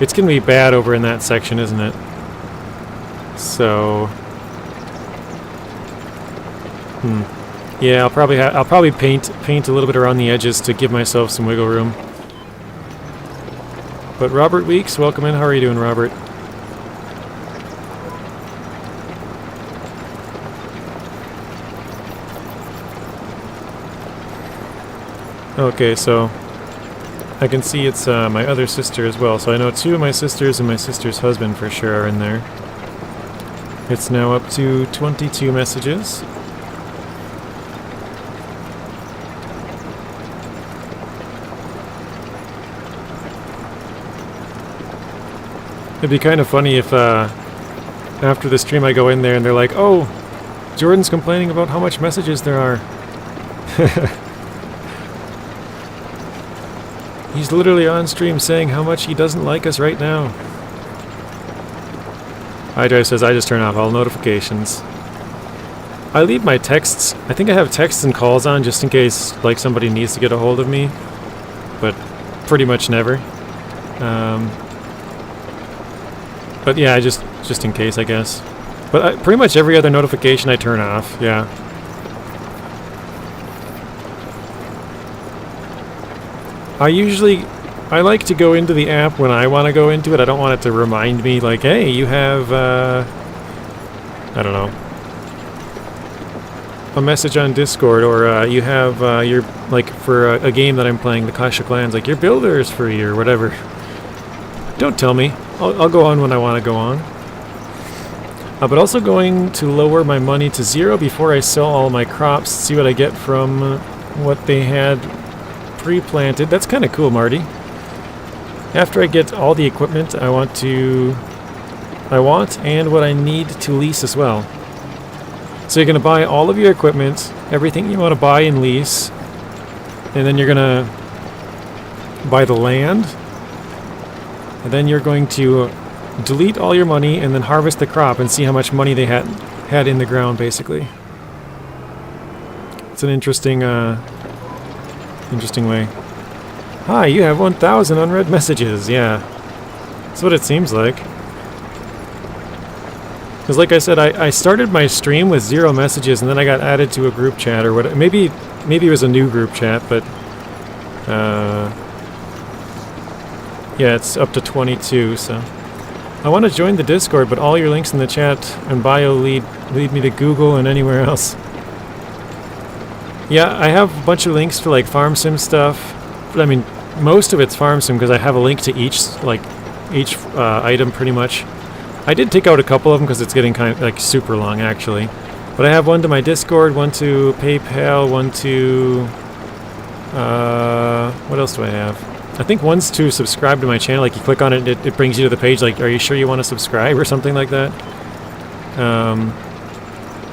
It's gonna be bad over in that section, isn't it? So, yeah, I'll probably paint a little bit around the edges to give myself some wiggle room. But Robert Weeks, welcome in. How are you doing, Robert? Okay, so I can see it's my other sister as well. So I know two of my sisters and my sister's husband for sure are in there. It's now up to 22 messages. It'd be kind of funny if after the stream I go in there and they're like, oh, Jordan's complaining about how much messages there are. He's literally on stream saying how much he doesn't like us right now. iDrive says, I just turn off all notifications. I leave my texts. I think I have texts and calls on just in case like somebody needs to get a hold of me. But pretty much never. But yeah, just in case, I guess. But pretty much every other notification I turn off, yeah. I like to go into the app when I want to go into it. I don't want it to remind me, like, hey, you have, I don't know, a message on Discord, or you have, your, like, for a game that I'm playing, the Clash of Clans, like, your builder is free, or whatever. Don't tell me. I'll go on when I want to go on. But also going to lower my money to 0 before I sell all my crops, see what I get from what they had pre-planted. That's kind of cool, Marty. After I get all the equipment I want and what I need to lease as well. So you're going to buy all of your equipment, everything you want to buy and lease, and then you're going to buy the land, and then you're going to delete all your money and then harvest the crop and see how much money they had in the ground, basically. It's an interesting way. Hi, you have 1,000 unread messages. Yeah, that's what it seems like. Because like I said, I started my stream with 0 messages, and then I got added to a group chat or what. Maybe it was a new group chat, but yeah, it's up to 22. So I want to join the Discord, but all your links in the chat and bio lead me to Google and anywhere else. Yeah, I have a bunch of links for like farm sim stuff. I mean, most of it's farm sim because I have a link to each item pretty much. I did take out a couple of them because it's getting kind of like super long actually. But I have one to my Discord, one to PayPal, one to what else do I have? I think one's to subscribe to my channel. Like you click on it, it brings you to the page. Like, are you sure you want to subscribe or something like that?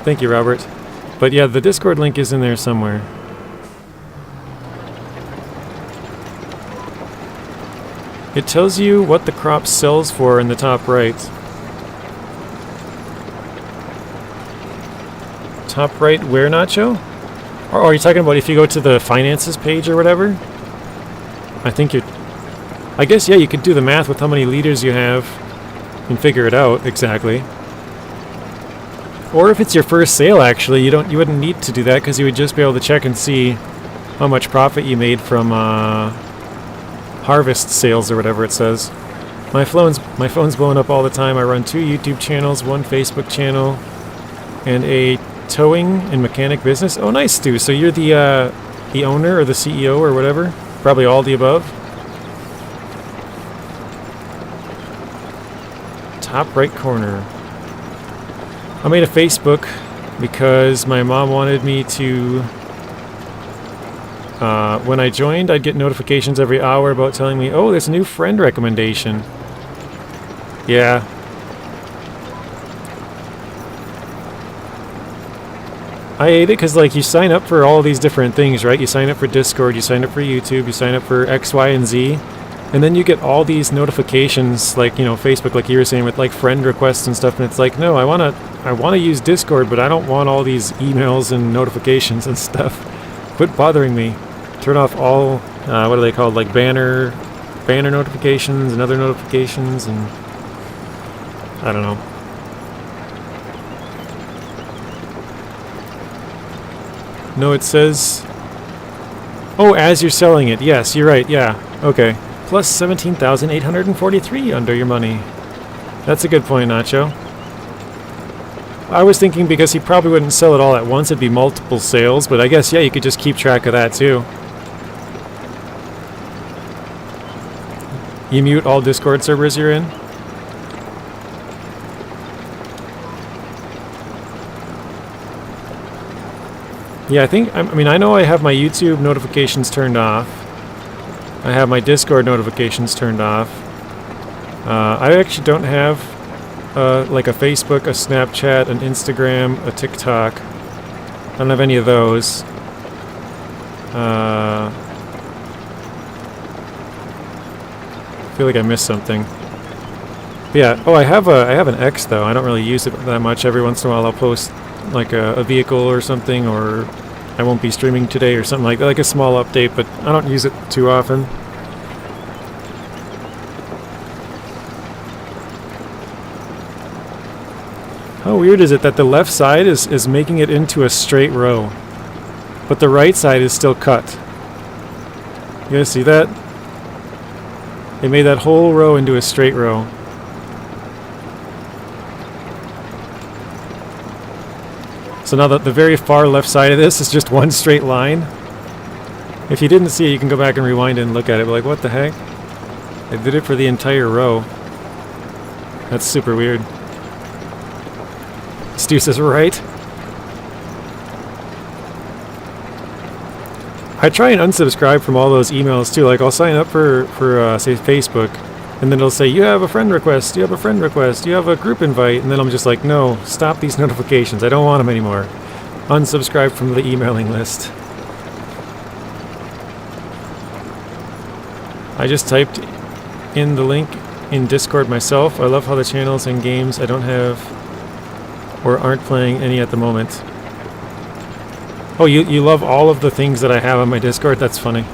Thank you, Robert. But yeah, the Discord link is in there somewhere. It tells you what the crop sells for in the top right. Top right where, Nacho? Or are you talking about if you go to the finances page or whatever? I think you're... I guess, yeah, you could do the math with how many liters you have and figure it out exactly. Or if it's your first sale, actually, you wouldn't need to do that because you would just be able to check and see how much profit you made from harvest sales or whatever it says. My phone's blowing up all the time. I run 2 YouTube channels, 1 Facebook channel, and a towing and mechanic business. Oh, nice, Stu. So you're the owner or the CEO or whatever? Probably all the above. Top right corner. I made a Facebook because my mom wanted me to... when I joined, I'd get notifications every hour about telling me, oh, there's a new friend recommendation. Yeah. I hate it because, like, you sign up for all these different things, right? You sign up for Discord, you sign up for YouTube, you sign up for X, Y, and Z, and then you get all these notifications, like, you know, Facebook, like you were saying, with, like, friend requests and stuff, and it's like, no, I wanna use Discord, but I don't want all these emails and notifications and stuff. Quit bothering me. Turn off all, what are they called, like, banner notifications and other notifications, and I don't know. No, it says... Oh, as you're selling it. Yes, you're right. Yeah. Okay. Plus 17,843 under your money. That's a good point, Nacho. I was thinking because he probably wouldn't sell it all at once, it'd be multiple sales, but I guess, yeah, you could just keep track of that, too. You mute all Discord servers you're in? Yeah, I know I have my YouTube notifications turned off. I have my Discord notifications turned off. I actually don't have like a Facebook, a Snapchat, an Instagram, a TikTok. I don't have any of those. I feel like I missed something. But yeah, oh, I have an X though. I don't really use it that much. Every once in a while I'll post like a vehicle or something, or I won't be streaming today or something like that, like a small update, but I don't use it too often. How weird is it that the left side is making it into a straight row, but the right side is still cut? You guys see that? They made that whole row into a straight row. So now the very far left side of this is just one straight line. If you didn't see it, you can go back and rewind and look at it. But like, what the heck? They did it for the entire row. That's super weird. Stu says, right? I try and unsubscribe from all those emails too. Like, I'll sign up for say, Facebook, and then it'll say, you have a friend request, you have a friend request, you have a group invite, and then I'm just like, no, stop these notifications. I don't want them anymore. Unsubscribe from the emailing list. I just typed in the link in Discord myself. I love how the channels and games I don't have or aren't playing any at the moment. Oh, you love all of the things that I have on my Discord? That's funny.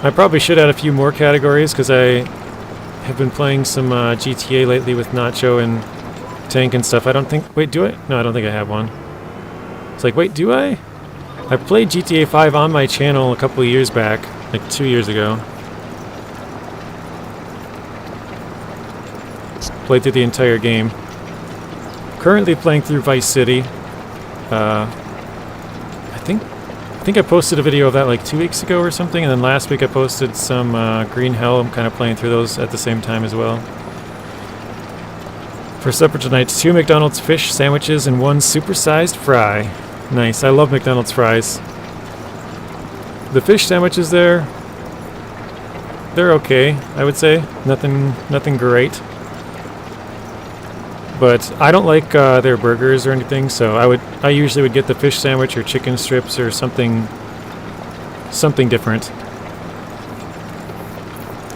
I probably should add a few more categories because I have been playing some GTA lately with Nacho and Tank and stuff. I don't think... Wait, do I? No, I don't think I have one. It's like, wait, do I? I played GTA 5 on my channel a couple of years back, like 2 years ago. Played through the entire game. Currently playing through Vice City. I think I posted a video of that like 2 weeks ago or something, and then last week I posted some Green Hell. I'm kind of playing through those at the same time as well. For supper tonight, 2 McDonald's fish sandwiches and 1 supersized fry. Nice, I love McDonald's fries. The fish sandwiches there, they're okay, I would say. Nothing great. But I don't like their burgers or anything, so I usually would get the fish sandwich or chicken strips or something different.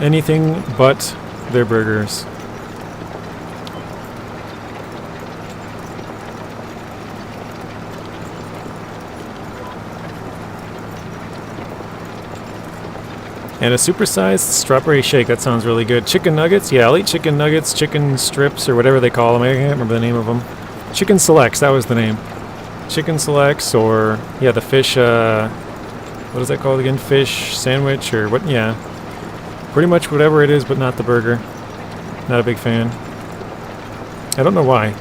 Anything but their burgers. And a supersized strawberry shake. That sounds really good. Chicken nuggets? Yeah, I'll eat chicken nuggets, chicken strips, or whatever they call them. I can't remember the name of them. Chicken selects, that was the name. Chicken selects, or, yeah, the fish, what is that called again? Fish sandwich, or what? Yeah. Pretty much whatever it is, but not the burger. Not a big fan. I don't know why.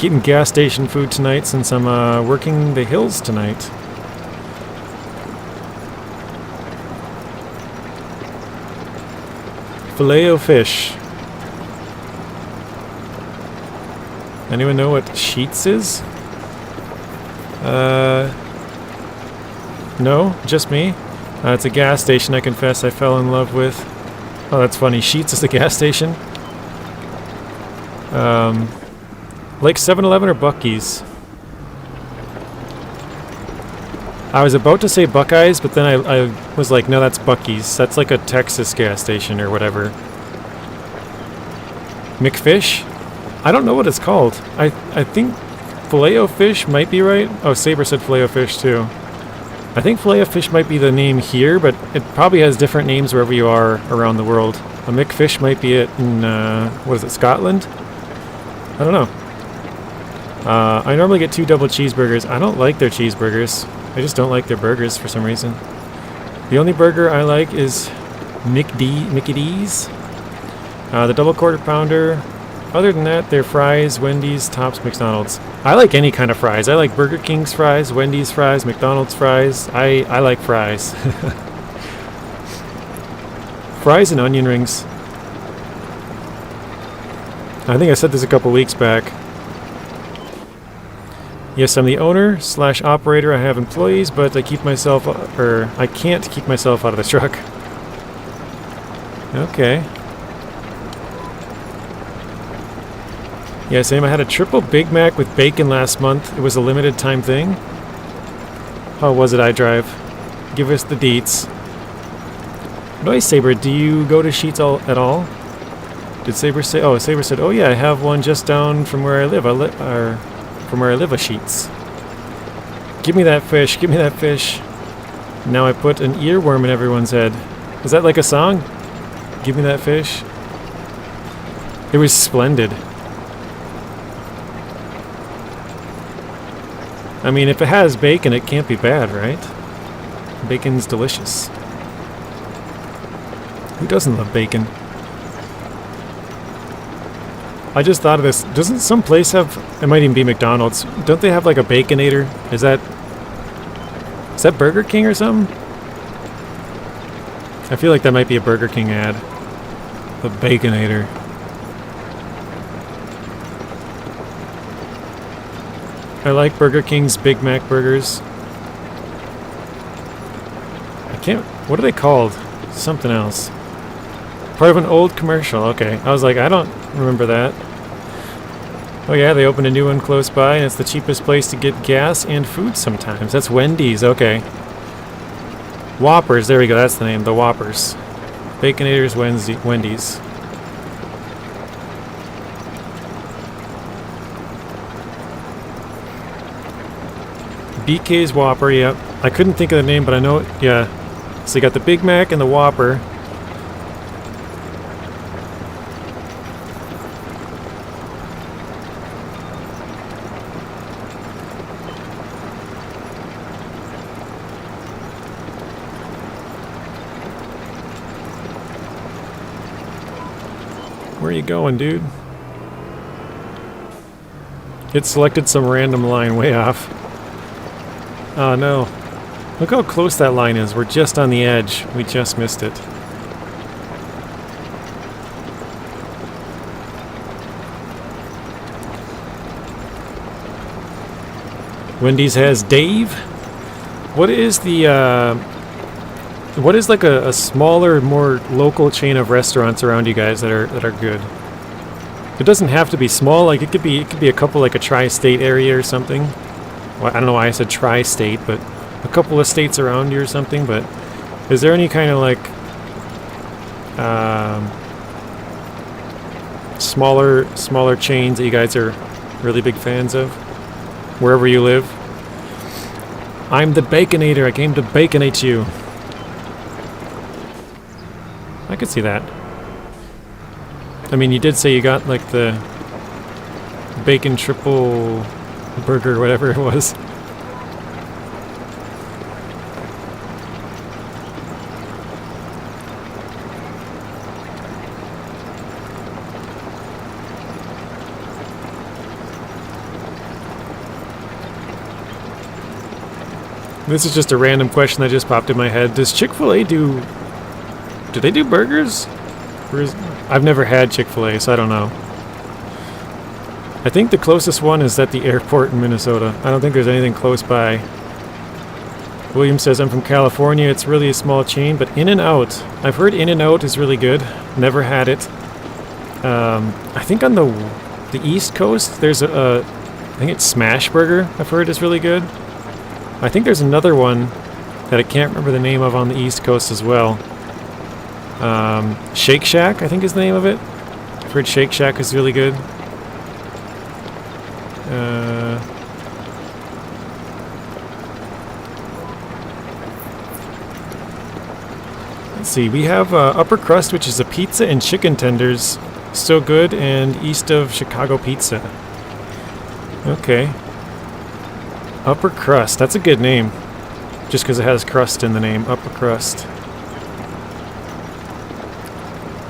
Getting gas station food tonight since I'm working the hills tonight. Filet-O-Fish. Anyone know what Sheets is? No? Just me? It's a gas station I confess I fell in love with. Oh, that's funny. Sheets is a gas station? Like 7-Eleven or Buc-ee's? I was about to say Buckeyes, but then I was like, no, that's Buc-ee's. That's like a Texas gas station or whatever. McFish? I don't know what it's called. I think Filet-O-Fish might be right. Oh, Saber said Filet-O-Fish too. I think Filet-O-Fish might be the name here, but it probably has different names wherever you are around the world. A McFish might be it in, what is it, Scotland? I don't know. I normally get 2 double cheeseburgers. I don't like their cheeseburgers. I just don't like their burgers for some reason. The only burger I like is Mickey D's. The double quarter pounder. Other than that, their fries, Wendy's, Tops, McDonald's. I like any kind of fries. I like Burger King's fries, Wendy's fries, McDonald's fries. I like fries. Fries and onion rings. I think I said this a couple weeks back. Yes, I'm the owner / operator. I have employees, but I can't keep myself out of the truck. Okay. Yeah, same. I had a triple Big Mac with bacon last month. It was a limited time thing. How was it, iDrive? Give us the deets. Nice, Saber. Do you go to Sheets at all? Did Saber say? Oh, Saber said, oh yeah, I have one just down from where I live. From where I live, a Sheets. Give me that fish. Give me that fish. Now I put an earworm in everyone's head. Is that like a song? Give me that fish. It was splendid. I mean, if it has bacon, it can't be bad, right? Bacon's delicious. Who doesn't love bacon? I just thought of this. Doesn't some place have... It might even be McDonald's. Don't they have like a Baconator? Is that Burger King or something? I feel like that might be a Burger King ad. The Baconator. I like Burger King's Big Mac burgers. I can't... What are they called? Something else. Part of an old commercial. Okay. I was like, I don't remember that. Oh yeah, they opened a new one close by, and it's the cheapest place to get gas and food sometimes. That's Wendy's. Okay. Whoppers. There we go. That's the name. The Whoppers. Baconators, Wendy's. BK's Whopper, yep. I couldn't think of the name, but I know, yeah. So you got the Big Mac and the Whopper. Where are you going, dude? It selected some random line way off. Oh no. Look how close that line is. We're just on the edge. We just missed it. Wendy's has Dave. What is the what is like a smaller, more local chain of restaurants around you guys that are good? It doesn't have to be small. Like it could be a couple, like a tri-state area or something. Well, I don't know why I said tri-state, but a couple of states around you or something. But is there any kind of like smaller chains that you guys are really big fans of wherever you live? I'm the Baconator. I came to baconate you. I could see that. I mean, you did say you got like the bacon triple burger, whatever it was. This is just a random question that just popped in my head. Does Chick-fil-A do they do burgers? I've never had Chick-fil-A, so I don't know. I think the closest one is at the airport in Minnesota. I don't think there's anything close by. William says, I'm from California. It's really a small chain, but In-N-Out. I've heard In-N-Out is really good. Never had it. I think on the East Coast, there's I think it's Smash Burger, I've heard is really good. I think there's another one that I can't remember the name of on the East Coast as well. Shake Shack, I think is the name of it. I've heard Shake Shack is really good. Let's see, we have Upper Crust, which is a pizza and chicken tenders. Still good, and east of Chicago Pizza. Okay. Upper Crust, that's a good name. Just because it has crust in the name, Upper Crust.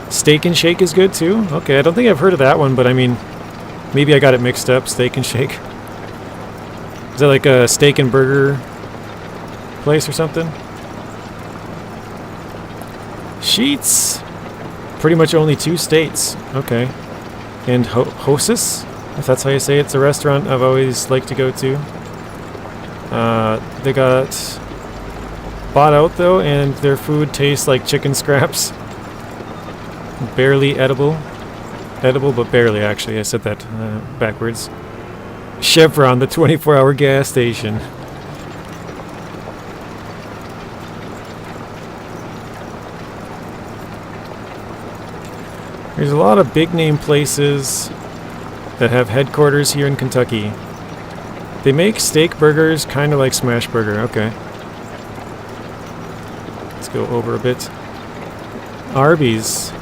Steak and Shake is good too? Okay, I don't think I've heard of that one, but I mean, maybe I got it mixed up, Steak and Shake. Is that like a steak and burger place or something? Sheets! Pretty much only 2 states. Okay. And Hostess, if that's how you say it, it's a restaurant I've always liked to go to. They got bought out though, and their food tastes like chicken scraps. Barely edible. Edible, but barely, actually. I said that backwards. Chevron, the 24-hour gas station. There's a lot of big-name places that have headquarters here in Kentucky. They make steak burgers kind of like Smash Burger. Okay. Let's go over a bit. Arby's.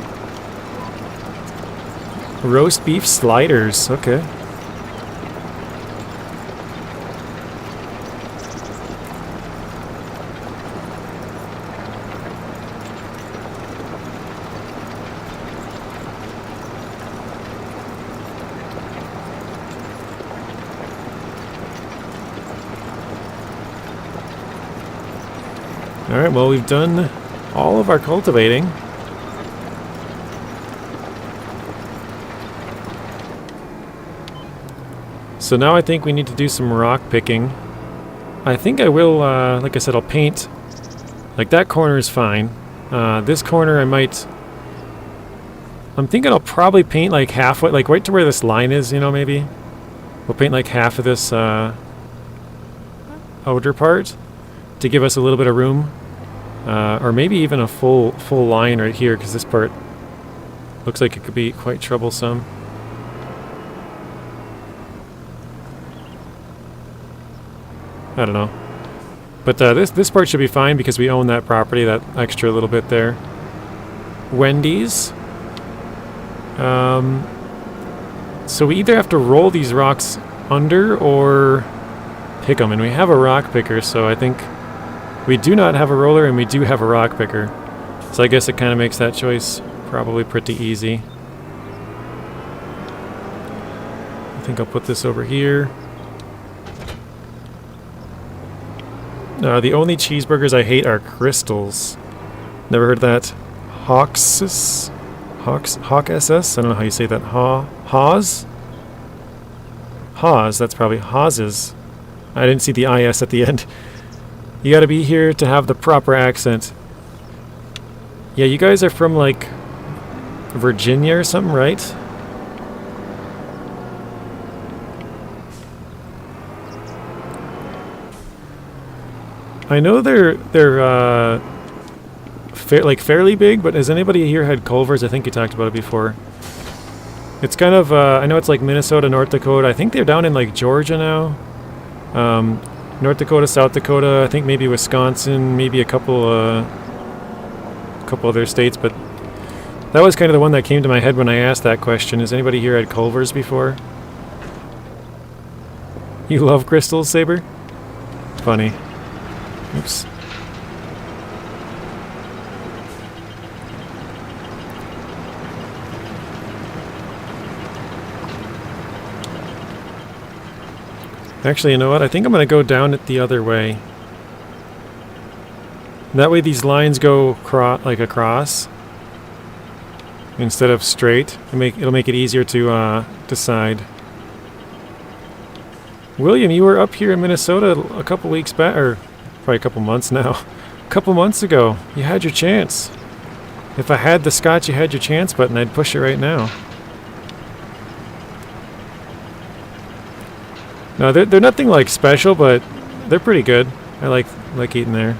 Roast beef sliders. Okay. Alright, well, we've done all of our cultivating. So now I think we need to do some rock picking. I think I will, like I said, I'll paint. Like that corner is fine. This corner I might... I'm thinking I'll probably paint like halfway, like right to where this line is, you know, maybe. We'll paint like half of this outer part to give us a little bit of room. Or maybe even a full line right here, because this part looks like it could be quite troublesome. I don't know. But this part should be fine because we own that property, that extra little bit there. Wendy's. So we either have to roll these rocks under or pick them. And we have a rock picker, so I think we do not have a roller and we do have a rock picker. So I guess it kind of makes that choice probably pretty easy. I think I'll put this over here. The only cheeseburgers I hate are crystals. Never heard of that. Hawk SS? I don't know how you say that. Haws? Haws, that's probably Haws's. I didn't see the IS at the end. You gotta be here to have the proper accent. Yeah, you guys are from, like, Virginia or something, right? I know they're fairly big, but has anybody here had Culvers? I think you talked about it before. It's kind of, I know it's like Minnesota, North Dakota. I think they're down in like Georgia now. North Dakota, South Dakota, I think maybe Wisconsin, maybe a couple other states, but that was kind of the one that came to my head when I asked that question. Has anybody here had Culvers before? You love crystals, Saber? Funny. Oops. Actually, you know what? I think I'm going to go down it the other way. That way these lines go like across instead of straight. It'll make it easier to decide. William, you were up here in Minnesota a couple weeks back, or probably a couple months now. A couple months ago. You had your chance. If I had the Scotch you had your chance button, I'd push it right now. No, they're nothing like special, but they're pretty good. I like eating there.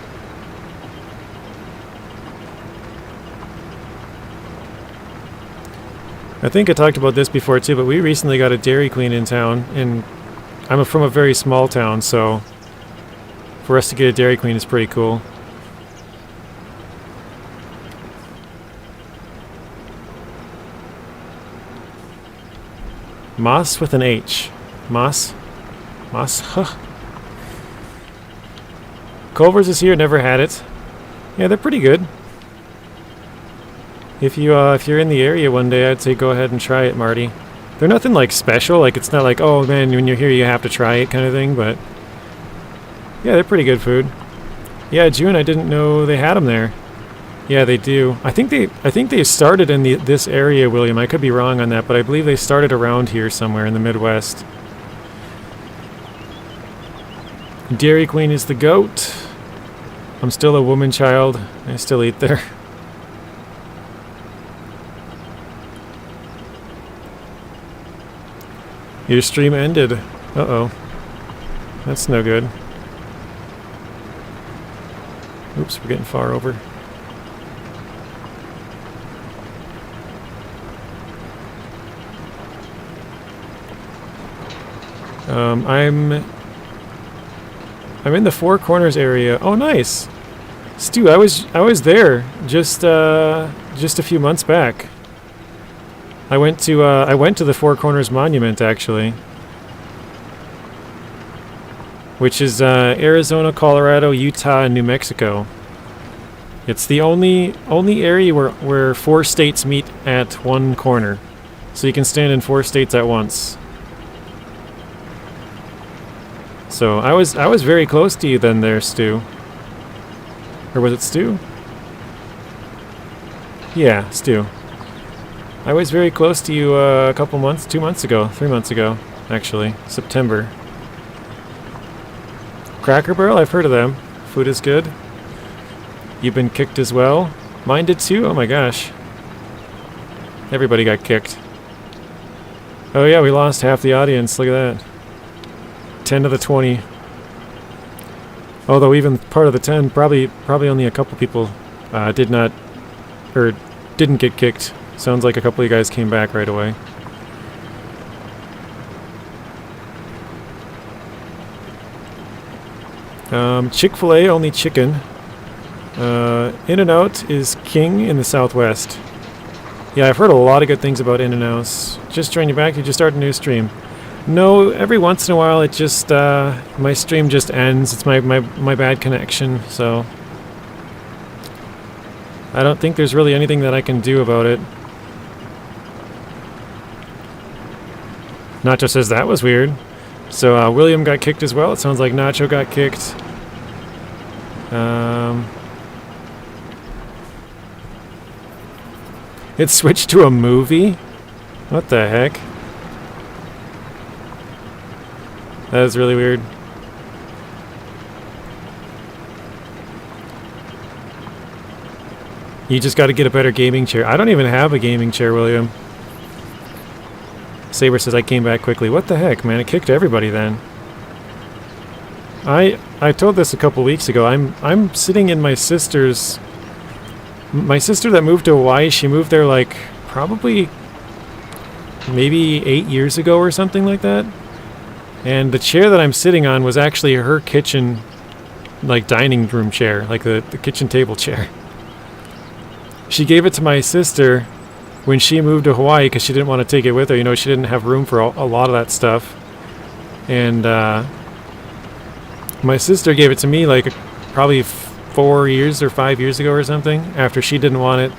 I think I talked about this before too, but we recently got a Dairy Queen in town, and I'm from a very small town, so for us to get a Dairy Queen is pretty cool. Moss with an H. Moss? Moss? Huh. Culver's is here, never had it. Yeah, they're pretty good. If you're in the area one day, I'd say go ahead and try it, Marty. They're nothing like special, like it's not like, oh man, when you're here you have to try it kind of thing, but yeah, they're pretty good food. Yeah, June, I didn't know they had them there. Yeah, they do. I think they started in this area, William. I could be wrong on that, but I believe they started around here somewhere in the Midwest. Dairy Queen is the goat. I'm still a woman child. I still eat there. Your stream ended. Uh-oh. That's no good. Oops, we're getting far over. I'm in the Four Corners area. Oh, nice. Stu, I was there just a few months back. I went to the Four Corners Monument actually, which is Arizona, Colorado, Utah, and New Mexico. It's the only area where 4 states meet at one corner, so you can stand in 4 states at once. So I was very close to you then there, Stu. Or was it Stu? Yeah, Stu. I was very close to you a couple months, 2 months ago, 3 months ago, actually. September. Cracker Barrel, I've heard of them. Food is good. You've been kicked as well. Mine did too? Oh my gosh. Everybody got kicked. Oh yeah, we lost half the audience. Look at that. 10 of the 20. Although even part of the 10, probably only a couple people didn't get kicked. Sounds like a couple of you guys came back right away. Chick-fil-A, only chicken. In-N-Out is king in the Southwest. Yeah, I've heard a lot of good things about In-N-Outs. Just joined you back, you just started a new stream. No, every once in a while it just, my stream just ends. It's my bad connection, so... I don't think there's really anything that I can do about it. Nacho says that was weird. So, William got kicked as well. It sounds like Nacho got kicked. It switched to a movie? What the heck? That is really weird. You just got to get a better gaming chair. I don't even have a gaming chair, William. Saber says I came back quickly. What the heck, man? It kicked everybody then. I told this a couple weeks ago. I'm sitting in my sister's... My sister that moved to Hawaii, she moved there like probably maybe 8 years ago or something like that. And the chair that I'm sitting on was actually her kitchen, like dining room chair, like the kitchen table chair. She gave it to my sister when she moved to Hawaii because she didn't want to take it with her. You know, she didn't have room for a lot of that stuff. And my sister gave it to me like probably 4 years or 5 years ago or something. After she didn't want it,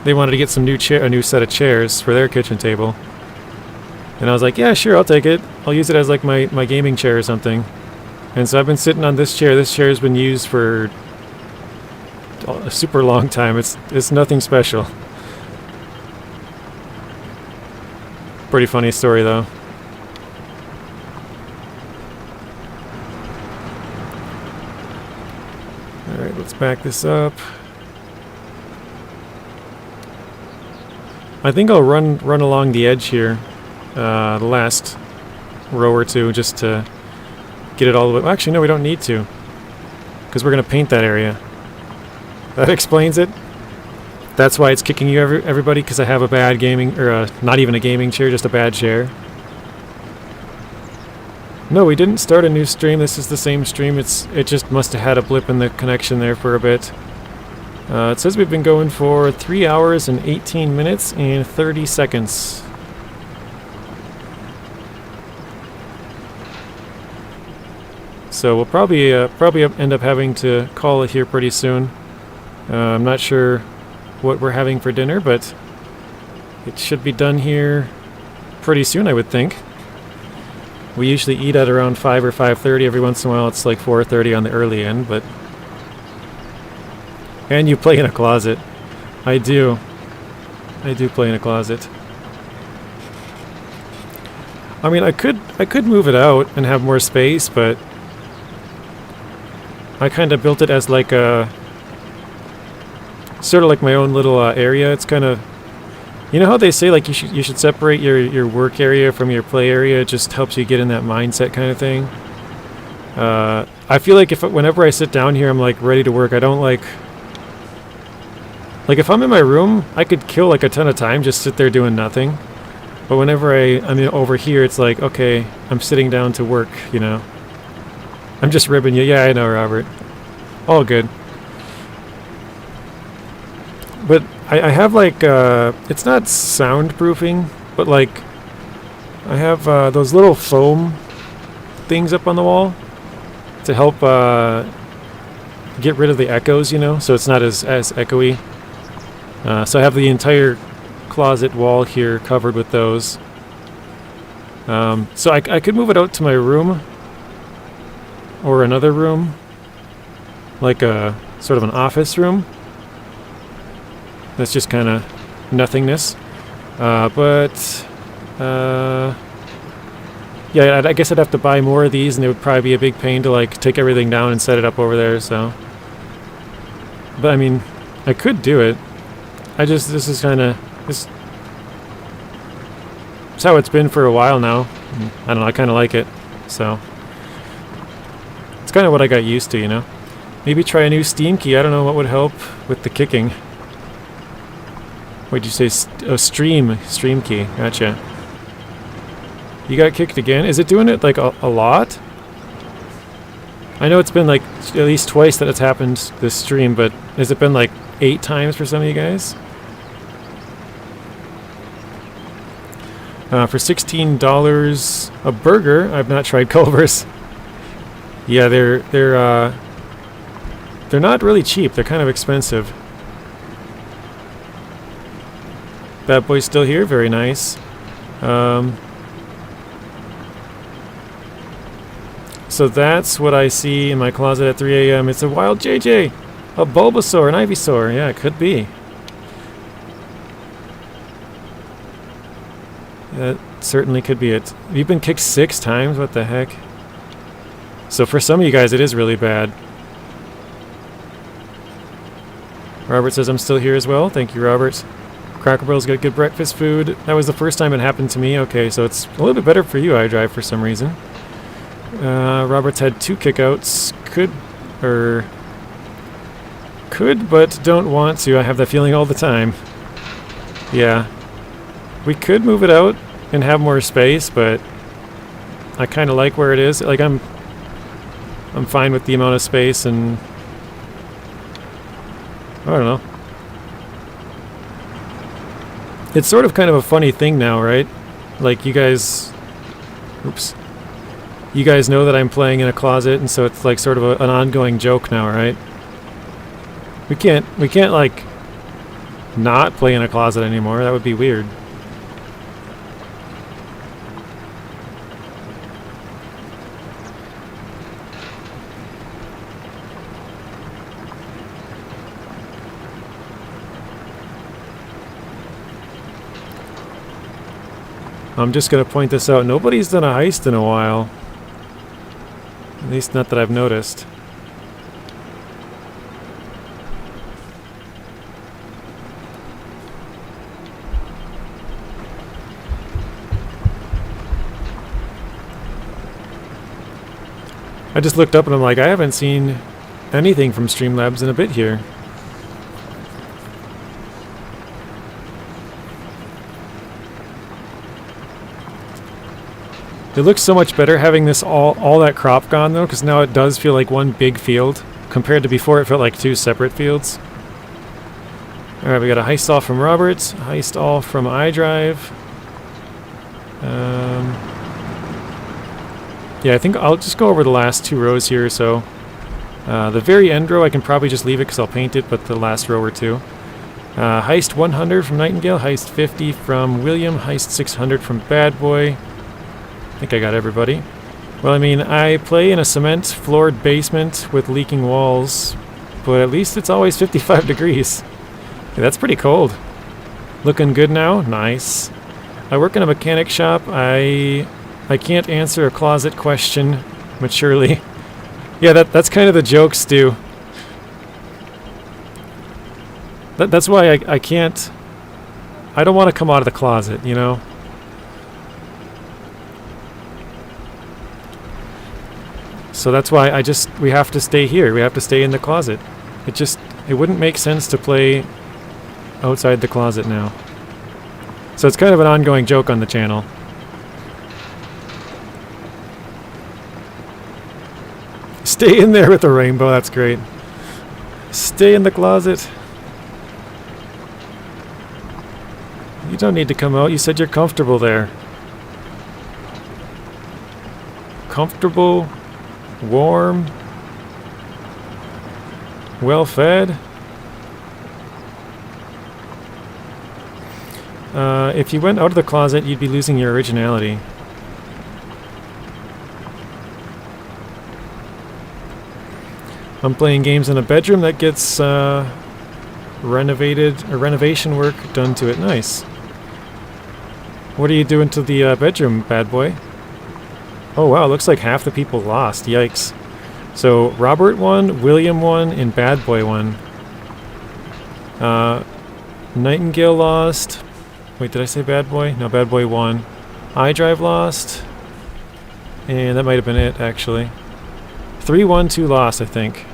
they wanted to get some a new set of chairs for their kitchen table. And I was like, yeah, sure, I'll take it. I'll use it as like my gaming chair or something. And so I've been sitting on this chair. This chair has been used for a super long time. It's nothing special. Pretty funny story though. Alright, let's back this up. I think I'll run along the edge here, the last row or two, just to get it all the way. Well, actually, no, we don't need to, because we're going to paint that area. That explains it. That's why it's kicking you, everybody, because I have a bad gaming, or not even a gaming chair, just a bad chair. No, we didn't start a new stream. This is the same stream. It just must have had a blip in the connection there for a bit. It says we've been going for 3 hours and 18 minutes and 30 seconds. So we'll probably end up having to call it here pretty soon. I'm not sure what we're having for dinner, but it should be done here pretty soon, I would think. We usually eat at around 5 or 5:30. Every once in a while it's like 4:30 on the early end, but... And you play in a closet. I do. I do play in a closet. I mean, I could move it out and have more space, but I kind of built it as like a sort of like my own little area. It's kind of, you know how they say like you should separate your work area from your play area. It just helps you get in that mindset kind of thing. I feel like whenever I sit down here, I'm like ready to work. I don't like if I'm in my room, I could kill like a ton of time, just sit there doing nothing. But whenever I'm over here, it's like, okay, I'm sitting down to work, you know. I'm just ribbing you. Yeah, I know, Robert. All good. But I have like, it's not soundproofing, but like, I have those little foam things up on the wall to help get rid of the echoes, you know, so it's not as echoey. So I have the entire closet wall here covered with those. So I could move it out to my room or another room, like a sort of an office room. That's just kind of nothingness. Yeah, I guess I'd have to buy more of these, and it would probably be a big pain to like take everything down and set it up over there. So, but I mean, I could do it. This is how it's been for a while now. I don't know, I kind of like it. So, it's kind of what I got used to, you know. Maybe try a new Steam key. I don't know what would help with the kicking. What'd you say? Stream key. Gotcha. You got kicked again? Is it doing it like a lot? I know it's been like at least twice that it's happened this stream, but has it been like 8 times for some of you guys? For $16 a burger, I've not tried Culver's. Yeah, they're not really cheap. They're kind of expensive. That boy's still here. Very nice. So that's what I see in my closet at 3 a.m. It's a wild JJ, a Bulbasaur, an Ivysaur. Yeah, it could be. That certainly could be it. You've been kicked 6 times? What the heck? So for some of you guys, it is really bad. Robert says I'm still here as well. Thank you, Robert. Cracker Barrel's got good breakfast food. That was the first time it happened to me. Okay, so it's a little bit better for you, iDrive, for some reason. Robert's had 2 kickouts. Could, but don't want to. I have that feeling all the time. Yeah. We could move it out and have more space, but I kind of like where it is. Like, I'm fine with the amount of space, and I don't know. It's sort of kind of a funny thing now, right? Like, you guys... Oops. You guys know that I'm playing in a closet, and so it's like sort of an ongoing joke now, right? We can't like not play in a closet anymore. That would be weird. I'm just gonna point this out. Nobody's done a heist in a while. At least not that I've noticed. I just looked up and I'm like, I haven't seen anything from Streamlabs in a bit here. It looks so much better having this all that crop gone though, because now it does feel like one big field compared to before it felt like 2 separate fields. Alright, we got a heist all from Roberts, heist all from iDrive. Yeah, I think I'll just go over the last 2 rows here. So the very end row I can probably just leave it because I'll paint it, but the last row or 2. Heist 100 from Nightingale, heist 50 from William, heist 600 from Bad Boy. I think I got everybody. Well, I mean, I play in a cement-floored basement with leaking walls, but at least it's always 55 degrees. Yeah, that's pretty cold. Looking good now? Nice. I work in a mechanic shop. I can't answer a closet question maturely. Yeah, that's kind of the joke, Stu. That's why I can't... I don't want to come out of the closet, you know? So that's why we have to stay here. We have to stay in the closet. It wouldn't make sense to play outside the closet now. So it's kind of an ongoing joke on the channel. Stay in there with the rainbow, that's great. Stay in the closet. You don't need to come out. You said you're comfortable there. Comfortable, warm, well fed. If you went out of the closet, you'd be losing your originality. I'm playing games in a bedroom that gets renovation work done to it. Nice. What are you doing to the bedroom, Bad Boy? Oh wow, looks like half the people lost. Yikes. So Robert won, William won, and Bad Boy won. Nightingale lost. Wait, did I say Bad Boy? No, Bad Boy won. iDrive lost. And that might have been it, actually. 3 won, 2 lost, I think.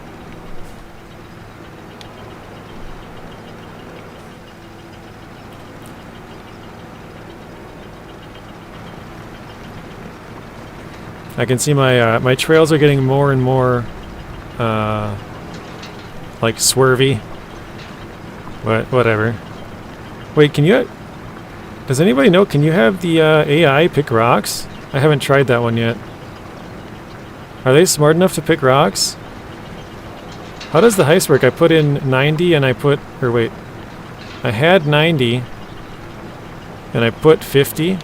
I can see my my trails are getting more and more like swervy. Whatever. Wait, can you? Does anybody know? Can you have the AI pick rocks? I haven't tried that one yet. Are they smart enough to pick rocks? How does the heist work? I put in 90 and I put, or wait, I had 90 and I put 50.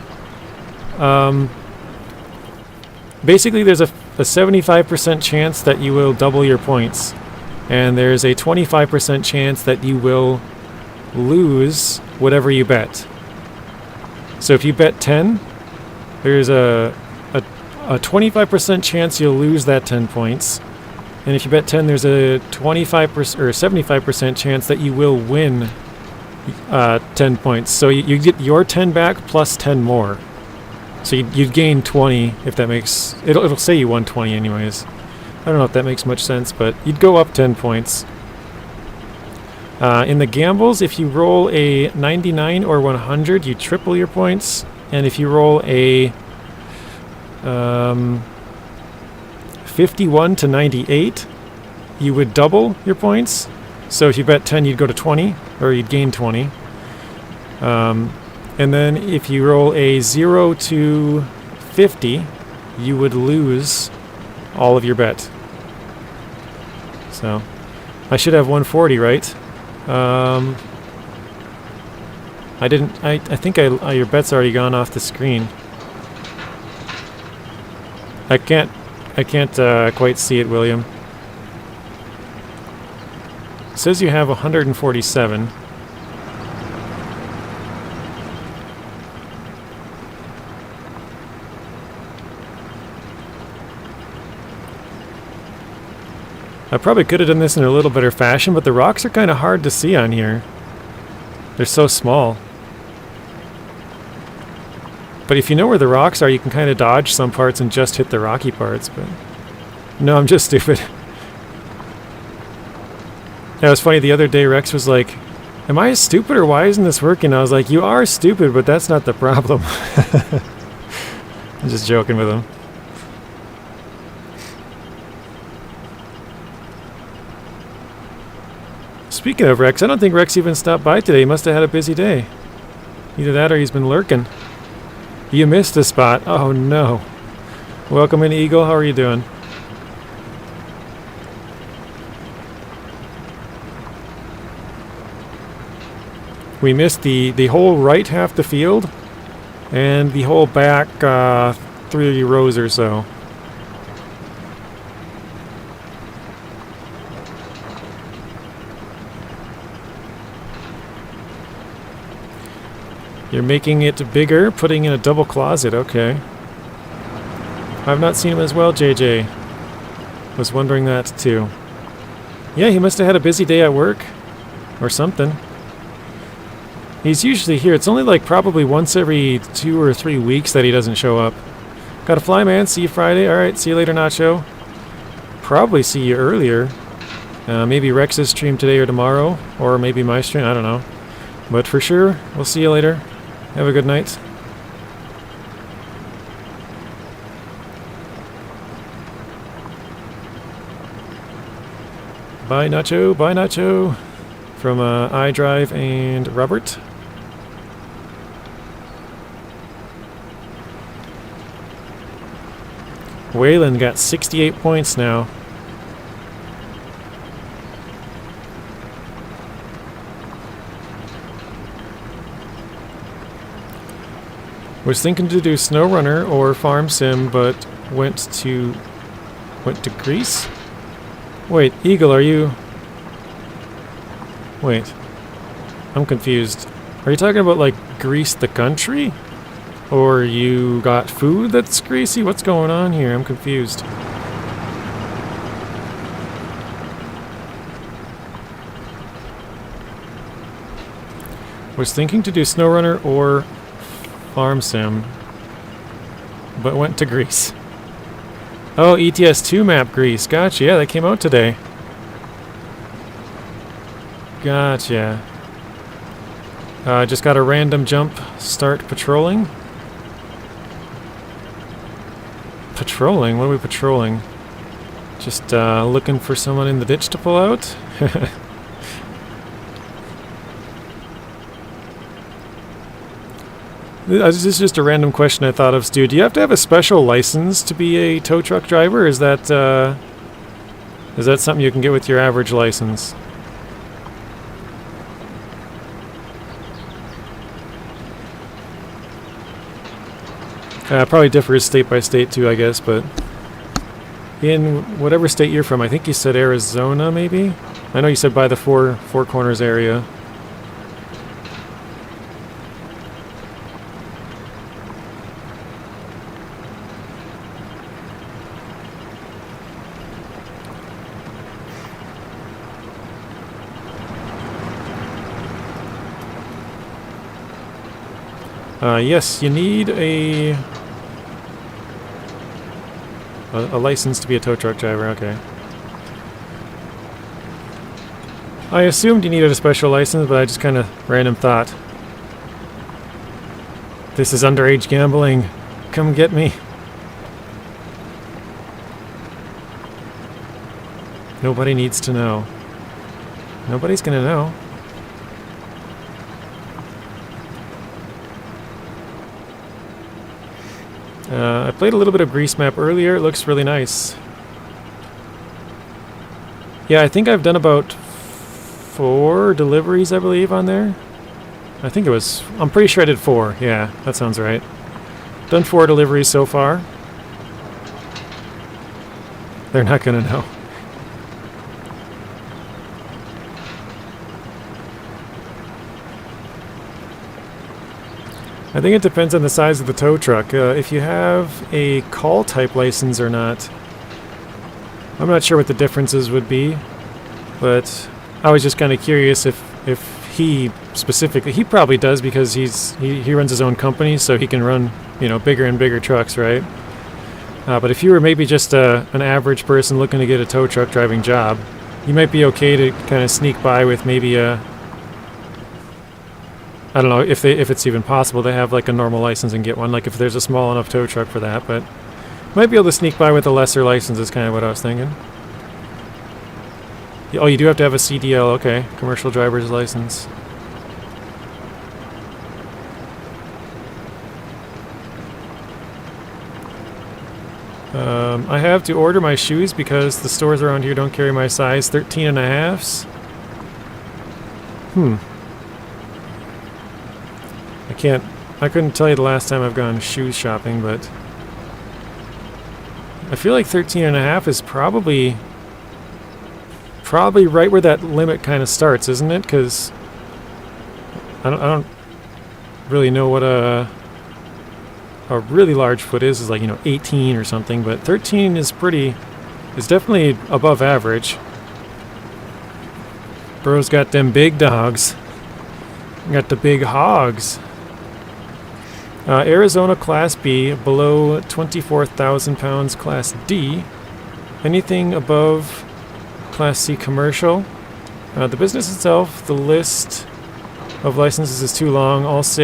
Basically there's a 75% chance that you will double your points, and there's a 25% chance that you will lose whatever you bet. So if you bet 10, there's a 25% chance you'll lose that 10 points. And if you bet 10, there's a 25% or 75% chance that you will win 10 points. So you get your 10 back plus 10 more. So you'd gain 20 if that makes... It'll say you won 20 anyways. I don't know if that makes much sense, but you'd go up 10 points. In the gambles, if you roll a 99 or 100, you triple your points. And if you roll a 51 to 98, you would double your points. So if you bet 10, you'd go to 20, or you'd gain 20. And then if you roll a 0 to 50, you would lose all of your bet. So I should have 140, right? I didn't. I think your bet's already gone off the screen. I can't quite see it, William. It says you have 147. I probably could have done this in a little better fashion, but the rocks are kind of hard to see on here. They're so small. But if you know where the rocks are, you can kind of dodge some parts and just hit the rocky parts, but... No, I'm just stupid. Yeah, it was funny, the other day Rex was like, am I stupid or why isn't this working? I was like, you are stupid, but that's not the problem. I'm just joking with him. Speaking of Rex, I don't think Rex even stopped by today. He must have had a busy day. Either that or he's been lurking. You missed a spot. Oh no. Welcome in, Eagle. How are you doing? We missed the whole right half the field and the whole back 3 rows or so. You're making it bigger, putting in a double closet, okay. I've not seen him as well, JJ. Was wondering that too. Yeah, he must have had a busy day at work. Or something. He's usually here. It's only like probably once every 2 or 3 weeks that he doesn't show up. Gotta fly, man. See you Friday. Alright, see you later, Nacho. Probably see you earlier. Maybe Rex's stream today or tomorrow. Or maybe my stream, I don't know. But for sure, we'll see you later. Have a good night. Bye, Nacho. Bye, Nacho. From iDrive and Robert. Waylon got 68 points now. Was thinking to do SnowRunner or Farm Sim, but went to Greece? Wait, Eagle, are you... Wait. I'm confused. Are you talking about, like, Greece the country? Or you got food that's greasy? What's going on here? I'm confused. Was thinking to do SnowRunner or Farm Sim, but went to Greece. Oh, ETS2 map Greece. Gotcha. Yeah, that came out today. Gotcha. Just got a random jump. Start patrolling. Patrolling? What are we patrolling? Just looking for someone in the ditch to pull out? This is just a random question I thought of, Stu. Do you have to have a special license to be a tow truck driver? Or is that something you can get with your average license? Probably differs state by state too, I guess, but in whatever state you're from, I think you said Arizona, maybe? I know you said by the Four Corners area. Yes, you need a license to be a tow truck driver, okay. I assumed you needed a special license, but I just kind of random thought. This is underage gambling. Come get me. Nobody needs to know. Nobody's gonna know. I played a little bit of Grease Map earlier. It looks really nice. Yeah, I think I've done about 4 deliveries, I believe, on there. I think it was... I'm pretty sure I did 4. Yeah, that sounds right. Done 4 deliveries so far. They're not gonna know. I think it depends on the size of the tow truck. If you have a call type license or not, I'm not sure what the differences would be, but I was just kind of curious if he specifically, he probably does because he runs his own company, so he can run, you know, bigger and bigger trucks, right? But if you were maybe just an average person looking to get a tow truck driving job, you might be okay to kind of sneak by with maybe a, I don't know if it's even possible to have like a normal license and get one, like if there's a small enough tow truck for that, but might be able to sneak by with a lesser license is kind of what I was thinking. Oh, you do have to have a CDL, okay, commercial driver's license. I have to order my shoes because the stores around here don't carry my size 13.5s. I couldn't tell you the last time I've gone shoes shopping, but I feel like 13.5 is probably right where that limit kind of starts, isn't it? Because I don't really know what a really large foot is like, you know, 18 or something, but 13 is definitely above average. Bro's got them big dogs. Got the big hogs. Arizona Class B, below 24,000 pounds Class D. Anything above Class C commercial. The business itself, the list of licenses is too long. I'll just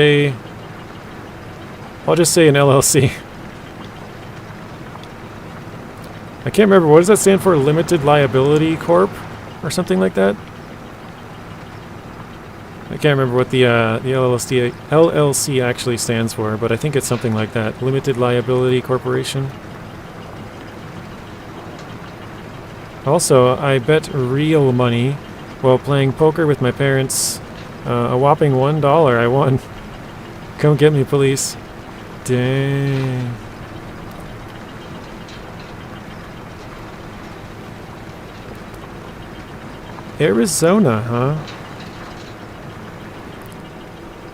say an LLC. I can't remember, what does that stand for? Limited Liability Corp? Or something like that? I can't remember what the LLC actually stands for, but I think it's something like that. Limited Liability Corporation. Also, I bet real money while playing poker with my parents. A whopping $1 I won. Come get me, police. Dang. Arizona, huh?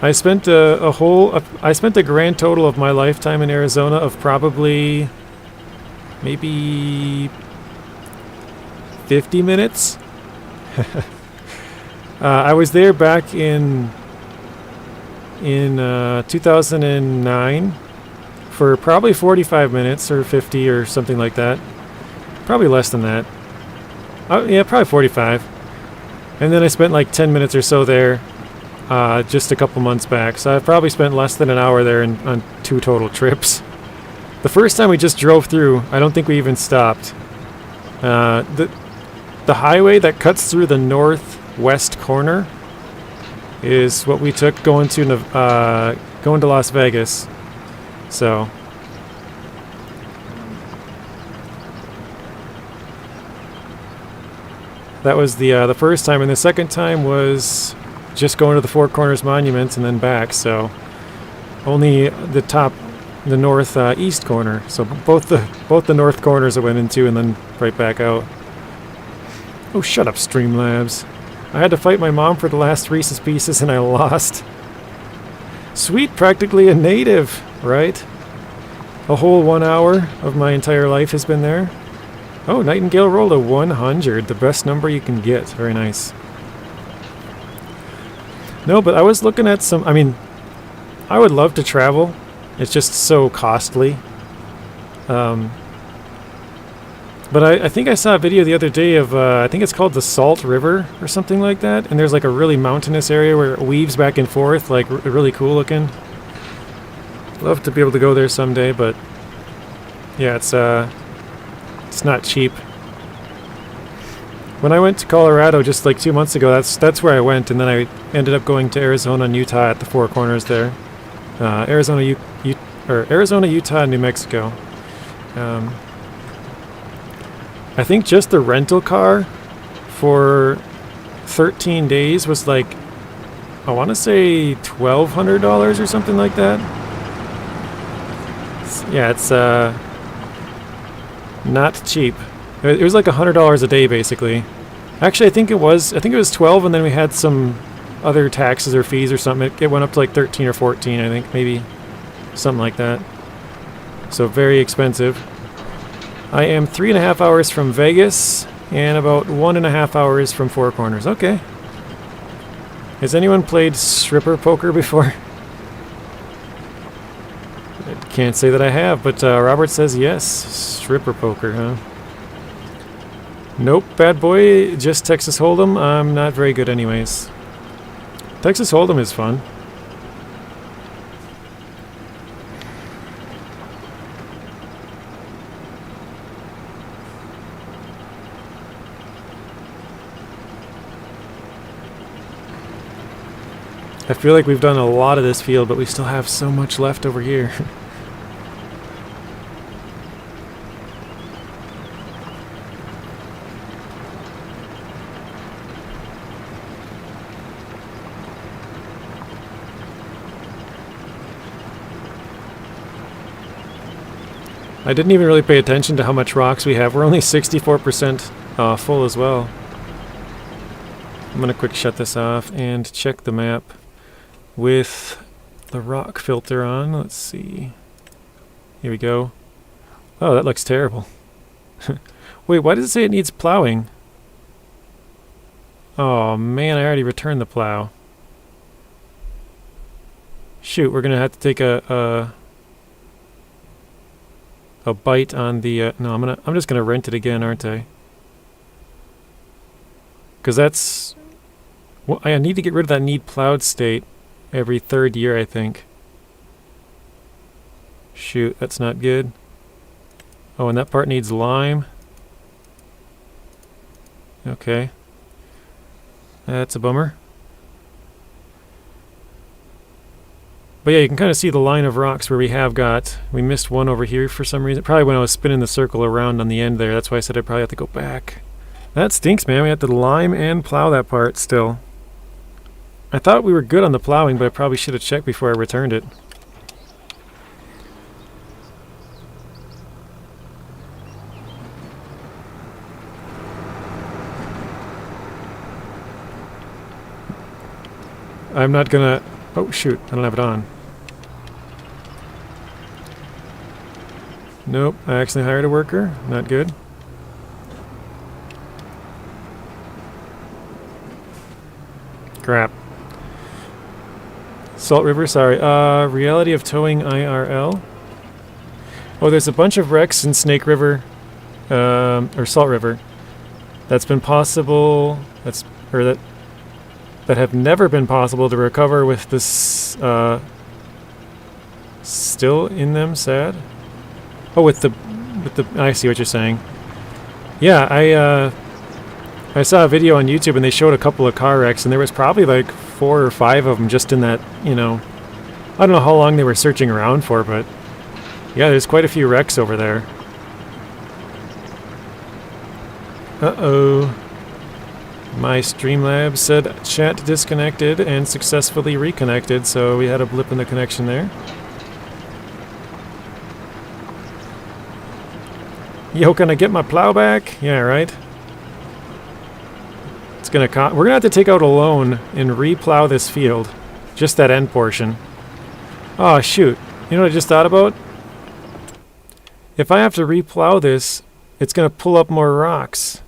I spent a grand total of my lifetime in Arizona of probably maybe 50 minutes. I was there back in 2009 for probably 45 minutes or 50 or something like that. Probably less than that. Yeah, probably 45. And then I spent like 10 minutes or so there just a couple months back. So I've probably spent less than an hour there on 2 total trips. The first time we just drove through, I don't think we even stopped. The highway that cuts through the northwest corner is what we took going to Las Vegas. So that was the first time, and the second time was just going to the Four Corners Monument and then back. So only the north east corner. So both the north corners I went into and then right back out. Oh, shut up, Streamlabs. I had to fight my mom for the last Reese's Pieces and I lost. Sweet, practically a native, right? A whole 1 hour of my entire life has been there. Oh, Nightingale rolled a 100, the best number you can get. Very nice. No, but I was looking at some, I mean, I would love to travel. It's just so costly. But I think I saw a video the other day of, I think it's called the Salt River or something like that. And there's like a really mountainous area where it weaves back and forth, like really cool looking. Love to be able to go there someday, but yeah, it's not cheap. When I went to Colorado just like 2 months ago, that's where I went, and then I ended up going to Arizona and Utah at the Four Corners there. Arizona, Utah, and New Mexico. I think just the rental car for 13 days was like, I want to say $1,200 or something like that. Yeah, it's not cheap. It was like $100 a day basically. Actually, I think it was 12, and then we had some other taxes or fees or something. It went up to like 13 or 14, I think, maybe something like that. So very expensive. I am 3.5 hours from Vegas and about 1.5 hours from Four Corners. Okay. Has anyone played stripper poker before? I can't say that I have, but Robert says yes. Stripper poker, huh? Nope, bad boy. Just Texas Hold'em. I'm not very good anyways. Texas Hold'em is fun. I feel like we've done a lot of this field, but we still have so much left over here. I didn't even really pay attention to how much rocks we have. We're only 64% full as well. I'm going to quick shut this off and check the map with the rock filter on. Let's see. Here we go. Oh, that looks terrible. Wait, why does it say it needs plowing? Oh man, I already returned the plow. Shoot, we're gonna have to take a bite on the no, I'm just gonna rent it again, aren't I? Because that's, well, I need to get rid of that need plowed state every 3rd year, I think. Shoot, that's not good. Oh, and that part needs lime. Okay. That's a bummer. But yeah, you can kind of see the line of rocks where we missed one over here for some reason. Probably when I was spinning the circle around on the end there. That's why I said I'd probably have to go back. That stinks, man. We have to lime and plow that part still. I thought we were good on the plowing, but I probably should have checked before I returned it. I'm not gonna... Oh, shoot. I don't have it on. Nope. I actually hired a worker. Not good. Crap. Salt River, sorry. Reality of Towing IRL. Oh, there's a bunch of wrecks in Snake River, or Salt River, that's been possible, that have never been possible to recover with this, still in them, sad. Oh, with the I see what you're saying. Yeah, I saw a video on YouTube and they showed a couple of car wrecks and there was probably like 4 or 5 of them just in that, you know, I don't know how long they were searching around for, but yeah, there's quite a few wrecks over there. Uh-oh. My Streamlabs said chat disconnected and successfully reconnected, so we had a blip in the connection there. Yo, can I get my plow back? Yeah, right. It's gonna we're gonna have to take out a loan and re-plow this field. Just that end portion. Oh, shoot. You know what I just thought about? If I have to re-plow this, it's gonna pull up more rocks.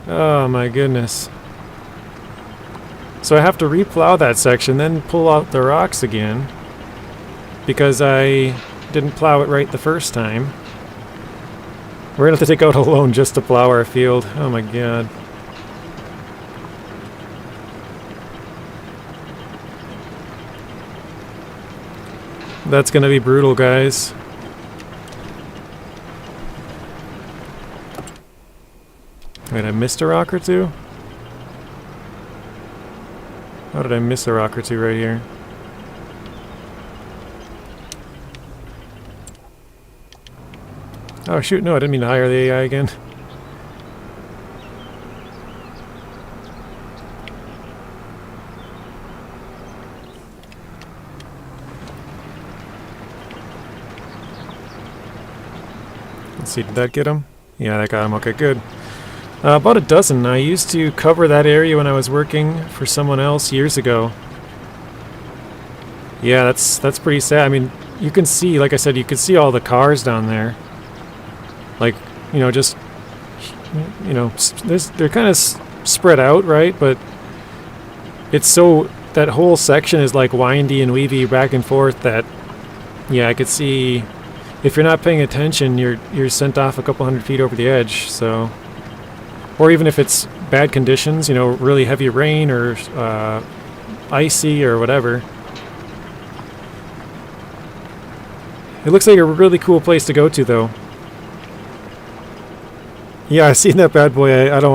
Oh my goodness. So I have to re-plow that section, then pull out the rocks again. Because I didn't plow it right the first time. We're gonna have to take out a loan just to plow our field. Oh my god. That's gonna be brutal, guys. Wait, I missed a rock or two? How did I miss a rock or two right here? Oh shoot, no, I didn't mean to hire the AI again. Let's see, did that get him? Yeah, that got him. Okay, good. About a dozen. I used to cover that area when I was working for someone else years ago. Yeah, that's pretty sad. I mean, you can see, like I said, you can see all the cars down there. Like, you know, just, you know, they're kind of spread out, right? But it's so, that whole section is like windy and weavy back and forth that, yeah, I could see, if you're not paying attention, you're sent off a couple hundred feet over the edge, so. Or even if it's bad conditions, you know, really heavy rain or icy or whatever. It looks like a really cool place to go to, though. Yeah, I've seen that bad boy. I don't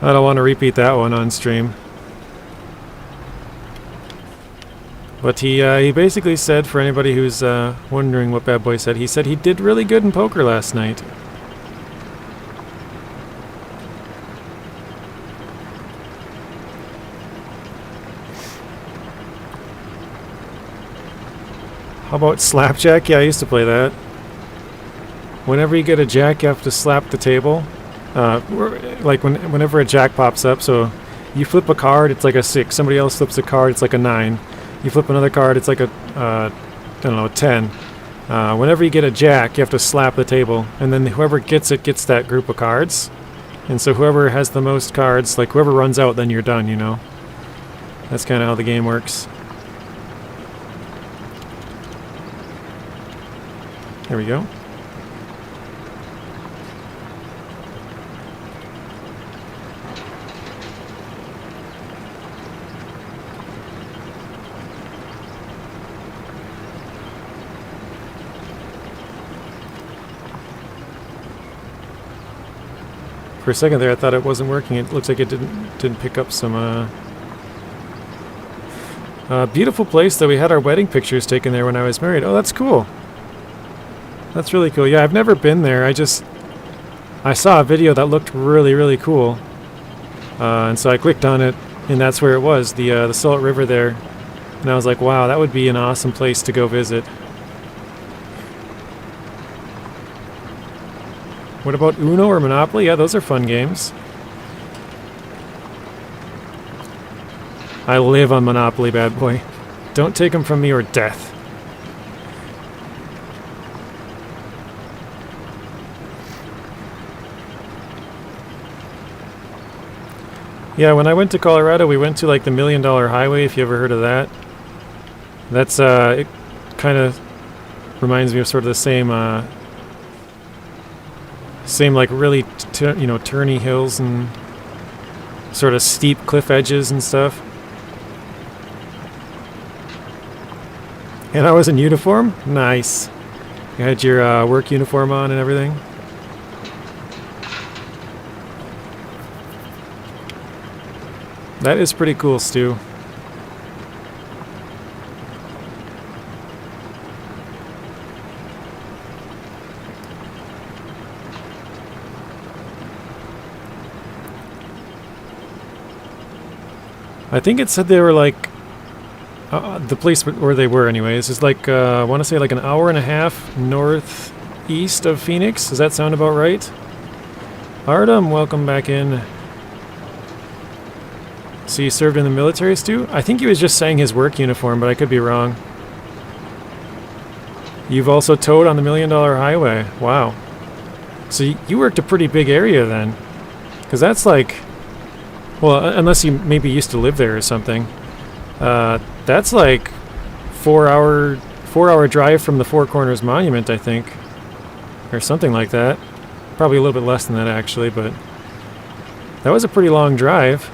wanna repeat that one on stream. But he basically said, for anybody who's wondering what bad boy said, he said he did really good in poker last night. How about slapjack? Yeah, I used to play that. Whenever you get a jack, you have to slap the table. Like whenever a jack pops up, so you flip a card, it's like a 6. Somebody else flips a card, it's like a 9. You flip another card, it's like a, I don't know, a 10. Whenever you get a jack, you have to slap the table, and then whoever gets it gets that group of cards. And so whoever has the most cards, like whoever runs out, then you're done, you know. That's kind of how the game works. There we go. For a second there, I thought it wasn't working. It looks like it didn't pick up some. Beautiful place that we had our wedding pictures taken there when I was married. Oh, that's cool. That's really cool. Yeah, I've never been there. I saw a video that looked really, really cool, and so I clicked on it, and that's where it was, the Salt River there. And I was like, wow, that would be an awesome place to go visit. What about Uno or Monopoly? Yeah, those are fun games. I live on Monopoly, bad boy. Don't take them from me or death. Yeah, when I went to Colorado, we went to like the $1 Million Highway, if you ever heard of that. That's, it kind of reminds me of sort of the same like really, you know, turny hills and sort of steep cliff edges and stuff. And I was in uniform? Nice. You had your work uniform on and everything? That is pretty cool, Stu. I think it said they were like the place where they were anyways is like I want to say like an hour and a half northeast of Phoenix. Does that sound about right? Artem, welcome back in. So you served in the military, Stu? I think he was just saying his work uniform, but I could be wrong. You've also towed on the $1 Million Highway. Wow. So you worked a pretty big area then. Because that's like... Well, unless you maybe used to live there or something. That's like 4-hour drive from the Four Corners Monument, I think. Or something like that. Probably a little bit less than that, actually, but... That was a pretty long drive.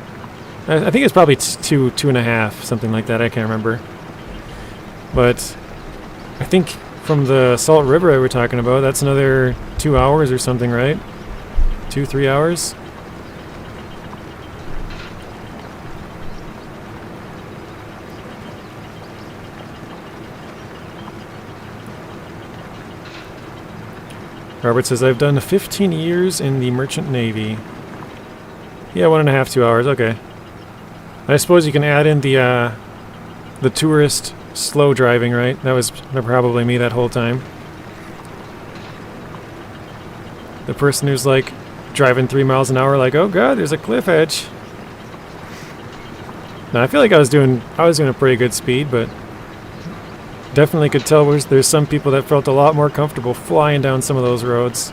I think it's probably two and a half, something like that. I can't remember. But I think from the Salt River I were talking about, that's another 2 hours or something, right? 2-3 hours? Robert says, I've done 15 years in the Merchant Navy. Yeah, 1.5, 2 hours, okay. I suppose you can add in the tourist slow driving, right? That was probably me that whole time. The person who's like driving 3 miles an hour, like, oh god, there's a cliff edge. No, I feel like I was doing a pretty good speed, but definitely could tell there's some people that felt a lot more comfortable flying down some of those roads.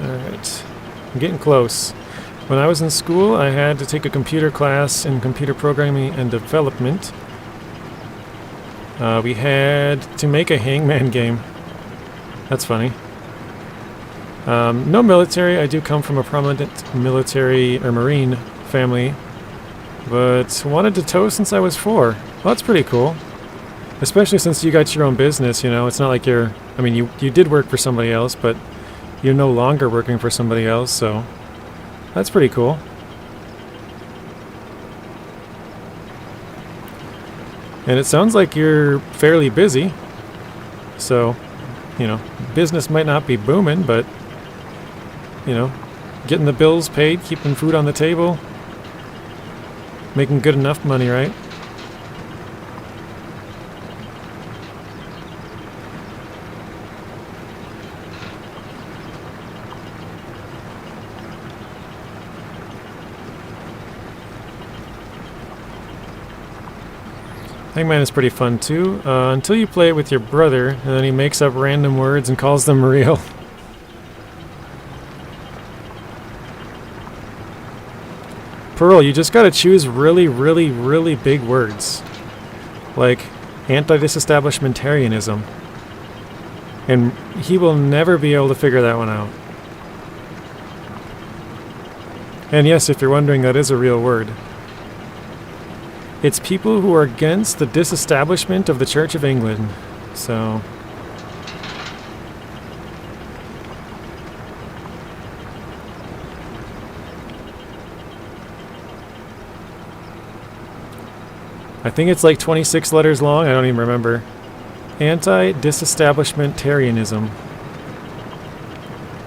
Alright, I'm getting close. When I was in school, I had to take a computer class in computer programming and development. We had to make a hangman game. That's funny. No military. I do come from a prominent military or Marine family, but wanted to tow since I was 4. Well, that's pretty cool. Especially since you got your own business, you know. It's not like you're... I mean, you did work for somebody else, but you're no longer working for somebody else, so... That's pretty cool. And it sounds like you're fairly busy. So, you know, business might not be booming, but, you know, getting the bills paid, keeping food on the table, making good enough money, right? Hangman is pretty fun too, until you play it with your brother, and then he makes up random words and calls them real. Pearl, you just gotta choose really, really, really big words. Like anti-disestablishmentarianism. And he will never be able to figure that one out. And yes, if you're wondering, that is a real word. It's people who are against the disestablishment of the Church of England. So... I think it's like 26 letters long. I don't even remember. Anti-disestablishmentarianism.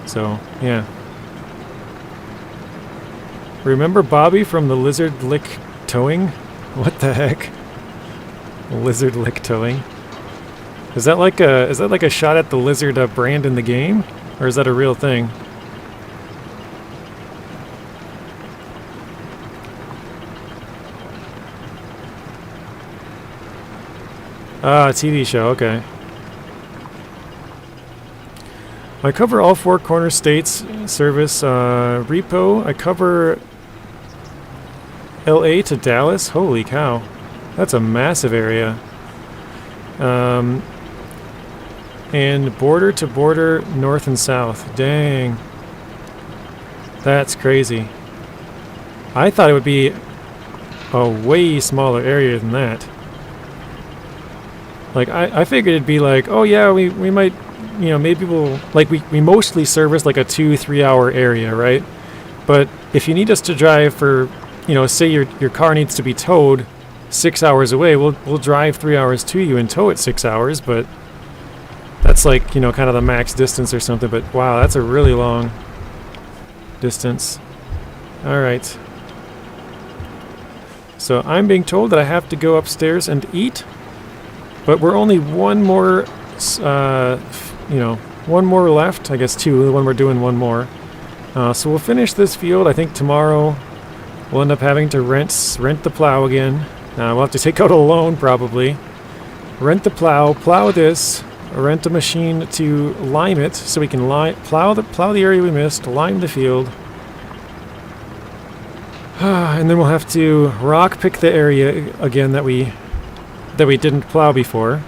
So, yeah. Remember Bobby from the Lizard Lick Towing? What the heck? Lizard Lick Towing? Is that like a shot at the lizard brand in the game? Or is that a real thing? Ah, TV show, okay. I cover all 4 corner states service. Repo, I cover LA to Dallas? Holy cow. That's a massive area. And border to border, north and south. Dang. That's crazy. I thought it would be a way smaller area than that. Like, I figured it'd be like, oh yeah, we might, you know, maybe we'll, like, we mostly service like a 2-3 hour area, right? But if you need us to drive for, you know, say your car needs to be towed 6 hours away, we'll drive 3 hours to you and tow it 6 hours, but that's like, you know, kind of the max distance or something. But wow, that's a really long distance. Alright. So I'm being told that I have to go upstairs and eat, but we're only one more, you know, one more left. I guess two, the one we're doing one more. So we'll finish this field. I think tomorrow we'll end up having to rent the plow again. We'll have to take out a loan probably. Rent the plow this, rent a machine to lime it so we can plow the area we missed, lime the field. And then we'll have to rock pick the area again that we didn't plow before.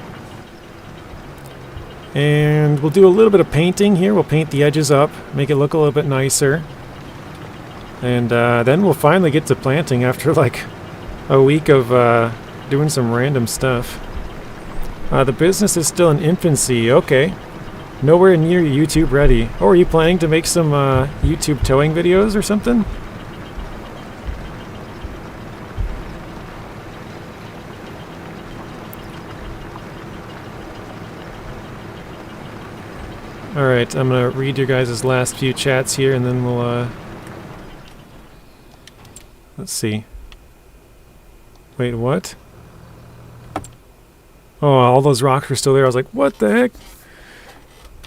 And we'll do a little bit of painting here. We'll paint the edges up, make it look a little bit nicer. And then we'll finally get to planting after like a week of doing some random stuff. The business is still in infancy. Okay. Nowhere near YouTube ready. Oh, are you planning to make some YouTube towing videos or something? Alright, I'm gonna read your guys' last few chats here and then we'll let's see. Wait, what? Oh, all those rocks were still there. I was like, what the heck?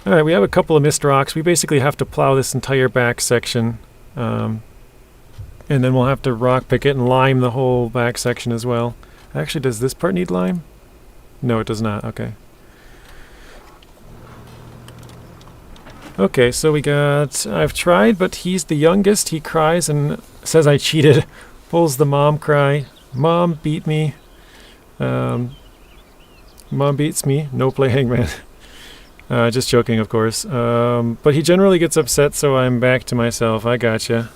Alright, we have a couple of missed rocks. We basically have to plow this entire back section. And then we'll have to rock pick it and lime the whole back section as well. Actually, does this part need lime? No, it does not. Okay. Okay, so we got... I've tried, but he's the youngest. He cries and says I cheated. Pulls the mom cry. Mom beat me. Mom beats me. No play hangman. Just joking, of course. But he generally gets upset, so I'm back to myself. I gotcha.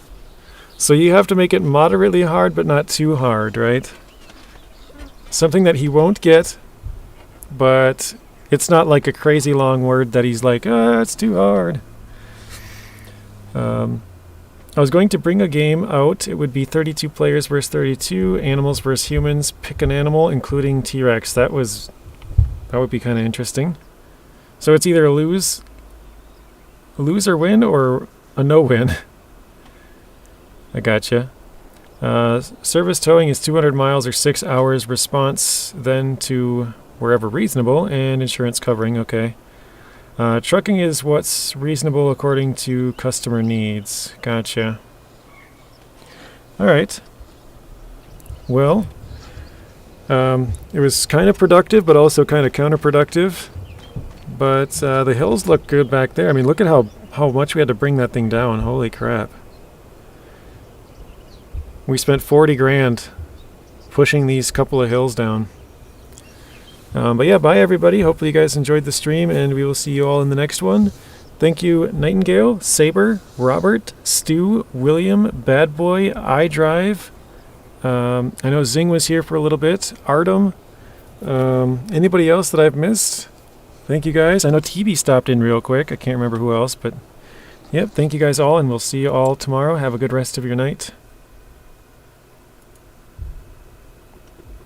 So you have to make it moderately hard, but not too hard, right? Something that he won't get, but it's not like a crazy long word that he's like, it's too hard. I was going to bring a game out. It would be 32 players versus 32, animals versus humans. Pick an animal, including T-Rex. That would be kind of interesting. So it's either a lose or win, or a no-win. I gotcha. Service towing is 200 miles or 6 hours. Response then to wherever reasonable, and insurance covering. Okay. Trucking is what's reasonable according to customer needs. Gotcha. Alright. Well, it was kind of productive, but also kind of counterproductive. But the hills look good back there. I mean, look at how much we had to bring that thing down. Holy crap. We spent 40 grand pushing these couple of hills down. But yeah, bye everybody. Hopefully you guys enjoyed the stream, and we will see you all in the next one. Thank you, Nightingale, Saber, Robert, Stu, William, Bad Boy, iDrive. I know Zing was here for a little bit. Artem. Anybody else that I've missed? Thank you guys. I know TB stopped in real quick. I can't remember who else, but yep, thank you guys all, and we'll see you all tomorrow. Have a good rest of your night.